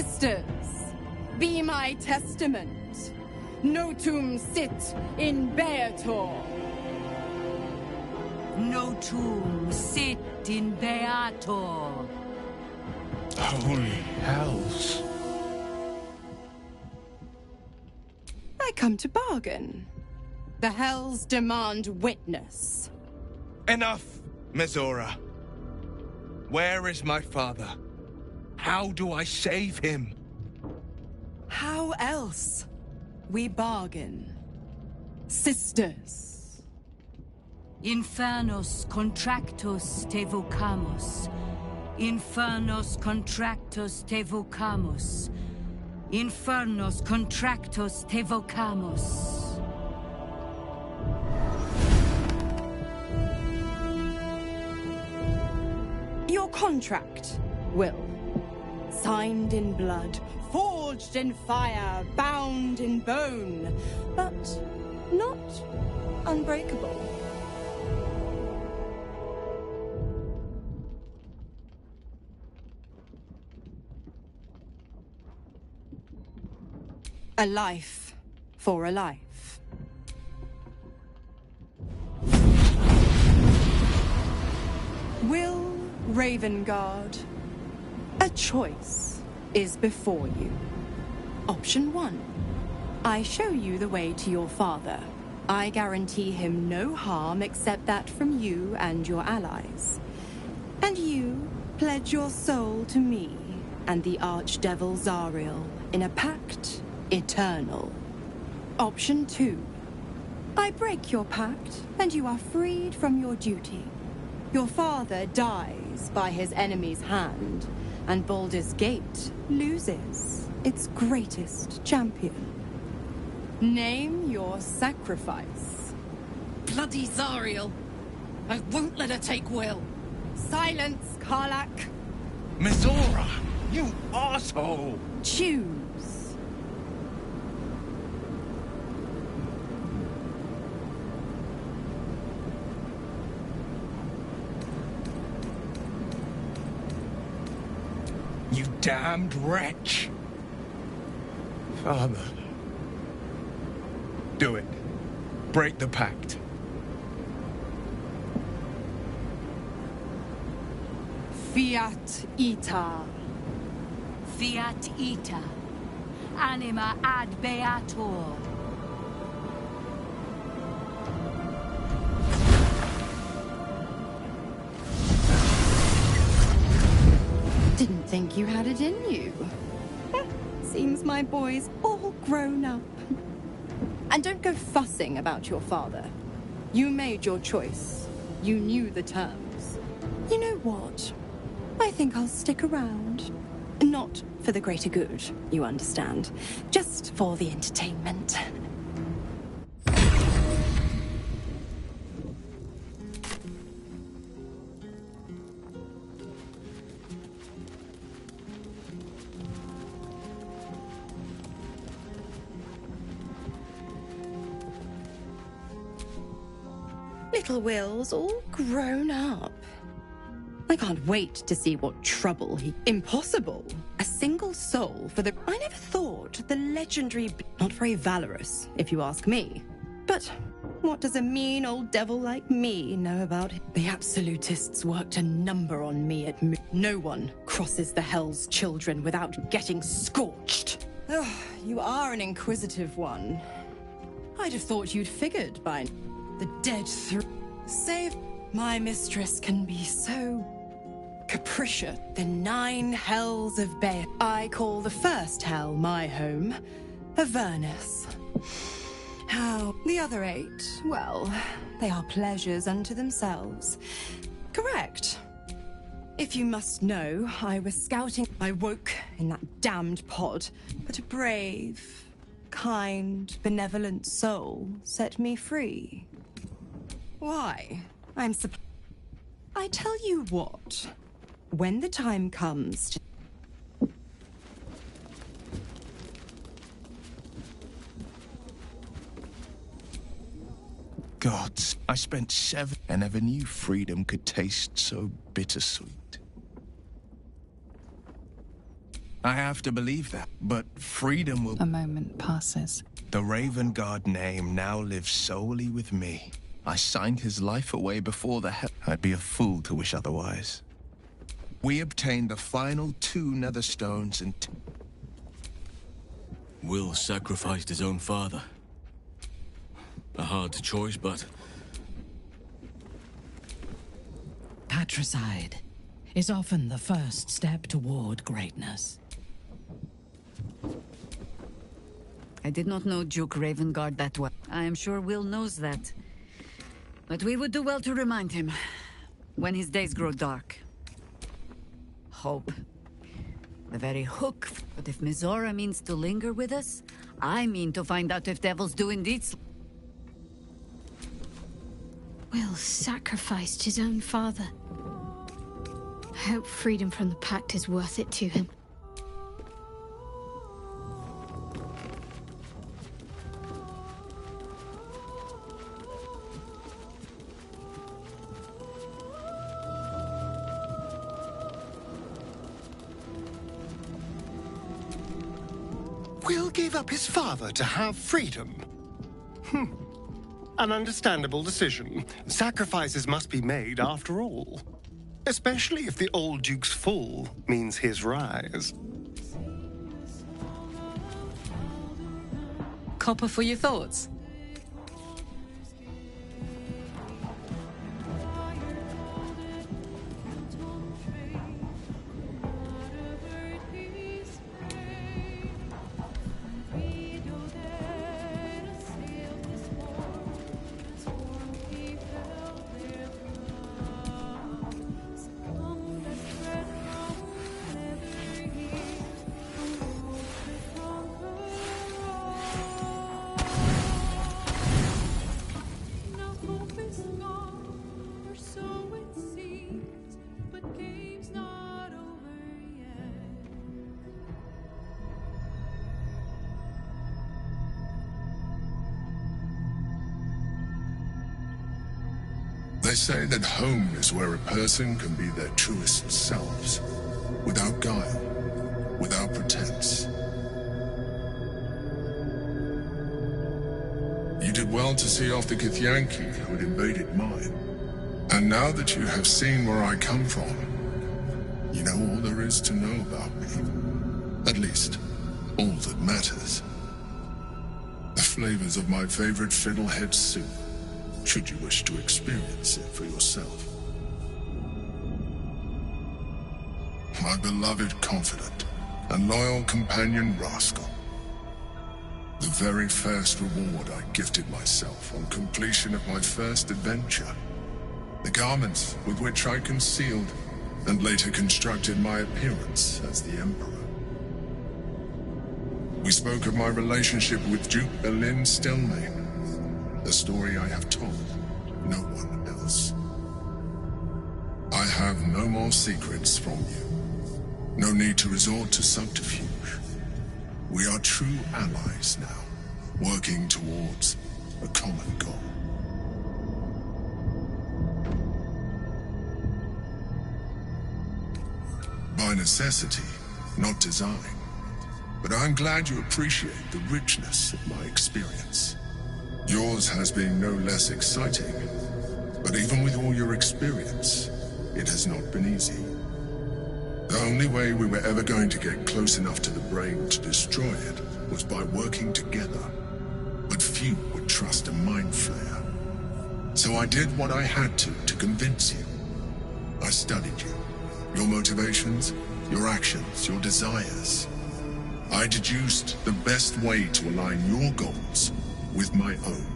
Sisters, be my testament. Notum sit in Beator. Notum sit in Beator. Holy hells. I come to bargain. The hells demand witness. Enough, Mizora. Where is my father? How do I save him? How else? We bargain. Sisters. Infernos contractus te vocamus. Infernos contractus te vocamus. Infernos contractus te vocamus. Your contract, Will. Signed in blood, forged in fire, bound in bone, but not unbreakable. A life for a life. Will Ravengard, a choice is before you. Option 1. I show you the way to your father. I guarantee him no harm except that from you and your allies. And you pledge your soul to me and the Archdevil Zariel in a pact eternal. Option 2. I break your pact and you are freed from your duty. Your father dies by his enemy's hand, and Baldur's Gate loses its greatest champion. Name your sacrifice. Bloody Zariel! I won't let her take Will. Silence, Karlach. Mizora, you asshole! Choose. You damned wretch! Father. Do it. Break the pact. Fiat Ita. Fiat ita. Anima ad beator. Didn't think you had it in you. Seems my boy's all grown up. And don't go fussing about your father. You made your choice. You knew the terms. You know what? I think I'll stick around. Not for the greater good, you understand. Just for the entertainment. Little Will's all grown up. I can't wait to see what trouble he... Impossible! A single soul for the... I never thought the legendary... Not very valorous, if you ask me. But what does a mean old devil like me know about him? The Absolutists worked a number on me at... No one crosses the Hell's Children without getting scorched. Ugh, you are an inquisitive one. I'd have thought you'd figured by... The dead through... Save... My mistress can be so... capricious. The 9 hells of Bay. I call the first hell my home. Avernus. How... The other 8, well, they are pleasures unto themselves. Correct. If you must know, I was scouting... I woke in that damned pod, but a brave, kind, benevolent soul set me free. Why? I tell you what, when the time comes to... Gods, I spent 7 and never knew freedom could taste so bittersweet. I have to believe that, but freedom will... A moment passes. The Raven Guard name now lives solely with me. I signed his life away before the hell... I'd be a fool to wish otherwise. We obtained the final 2 nether stones and... Will sacrificed his own father. A hard choice, but... Patricide is often the first step toward greatness. I did not know Duke Ravengard that well. I am sure Will knows that. But we would do well to remind him when his days grow dark. Hope. The very hook. But if Mizora means to linger with us, I mean to find out if devils do indeed... Will sacrificed his own father. I hope freedom from the Pact is worth it to him. Will gave up his father to have freedom. An understandable decision. Sacrifices must be made after all. Especially if the old Duke's fall means his rise. Copper for your thoughts? They say that home is where a person can be their truest selves, without guile, without pretense. You did well to see off the Githyanki who had invaded mine. And now that you have seen where I come from, you know all there is to know about me. At least, all that matters. The flavors of my favorite fiddlehead soup, should you wish to experience it for yourself. My beloved confidant and loyal companion Rascal. The very first reward I gifted myself on completion of my first adventure. The garments with which I concealed and later constructed my appearance as the Emperor. We spoke of my relationship with Duke Berlin Stelmane. The story I have told, no one else. I have no more secrets from you. No need to resort to subterfuge. We are true allies now, working towards a common goal. By necessity, not design. But I'm glad you appreciate the richness of my experience. Yours has been no less exciting, but even with all your experience, it has not been easy. The only way we were ever going to get close enough to the brain to destroy it was by working together. But few would trust a mind flayer. So I did what I had to convince you. I studied you, your motivations, your actions, your desires. I deduced the best way to align your goals with my own.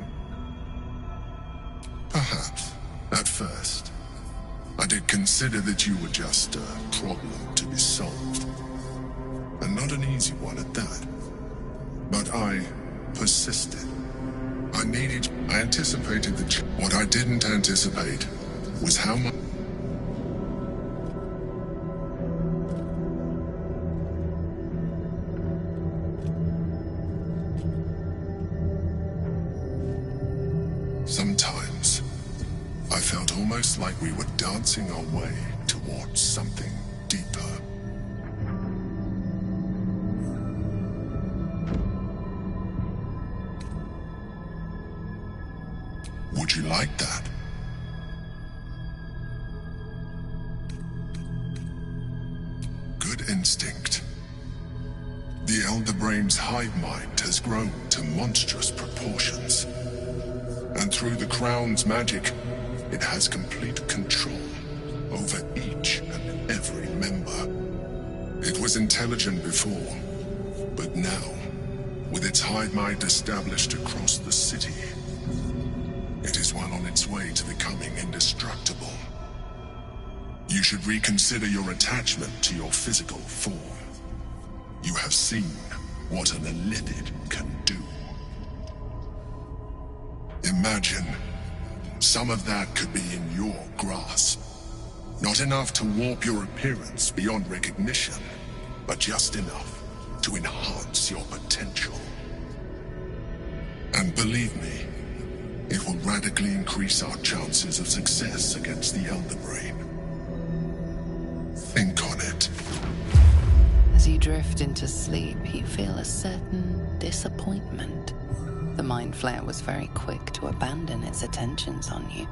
Perhaps, at first, I did consider that you were just a problem to be solved. And not an easy one at that. But I persisted. I anticipated what I didn't anticipate was how much... Sometimes, I felt almost like we were dancing our way towards something deeper. Would you like that? Good instinct. The Elder Brain's hive mind has grown to monstrous proportions. And through the Crown's magic, it has complete control over each and every member. It was intelligent before, but now, with its hive mind established across the city, it is well on its way to becoming indestructible. You should reconsider your attachment to your physical form. You have seen what an Illithid can do. Imagine some of that could be in your grasp. Not enough to warp your appearance beyond recognition, but just enough to enhance your potential. And believe me, it will radically increase our chances of success against the Elder Brain. Think on it. As you drift into sleep, you feel a certain disappointment. The Mind Flayer was very quick to abandon its attentions on you.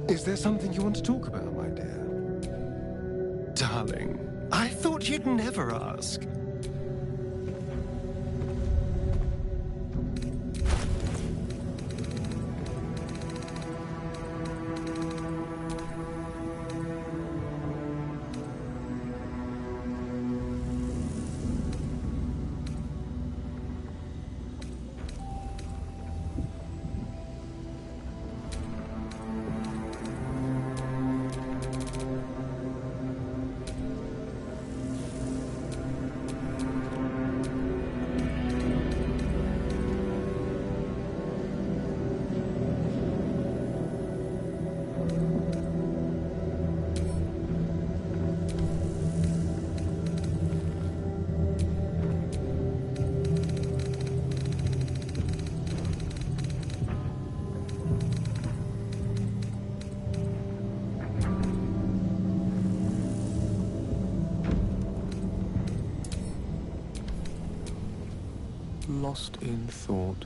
Is there something you want to talk about, my dear? Darling, I thought you'd never ask. Lost in thought.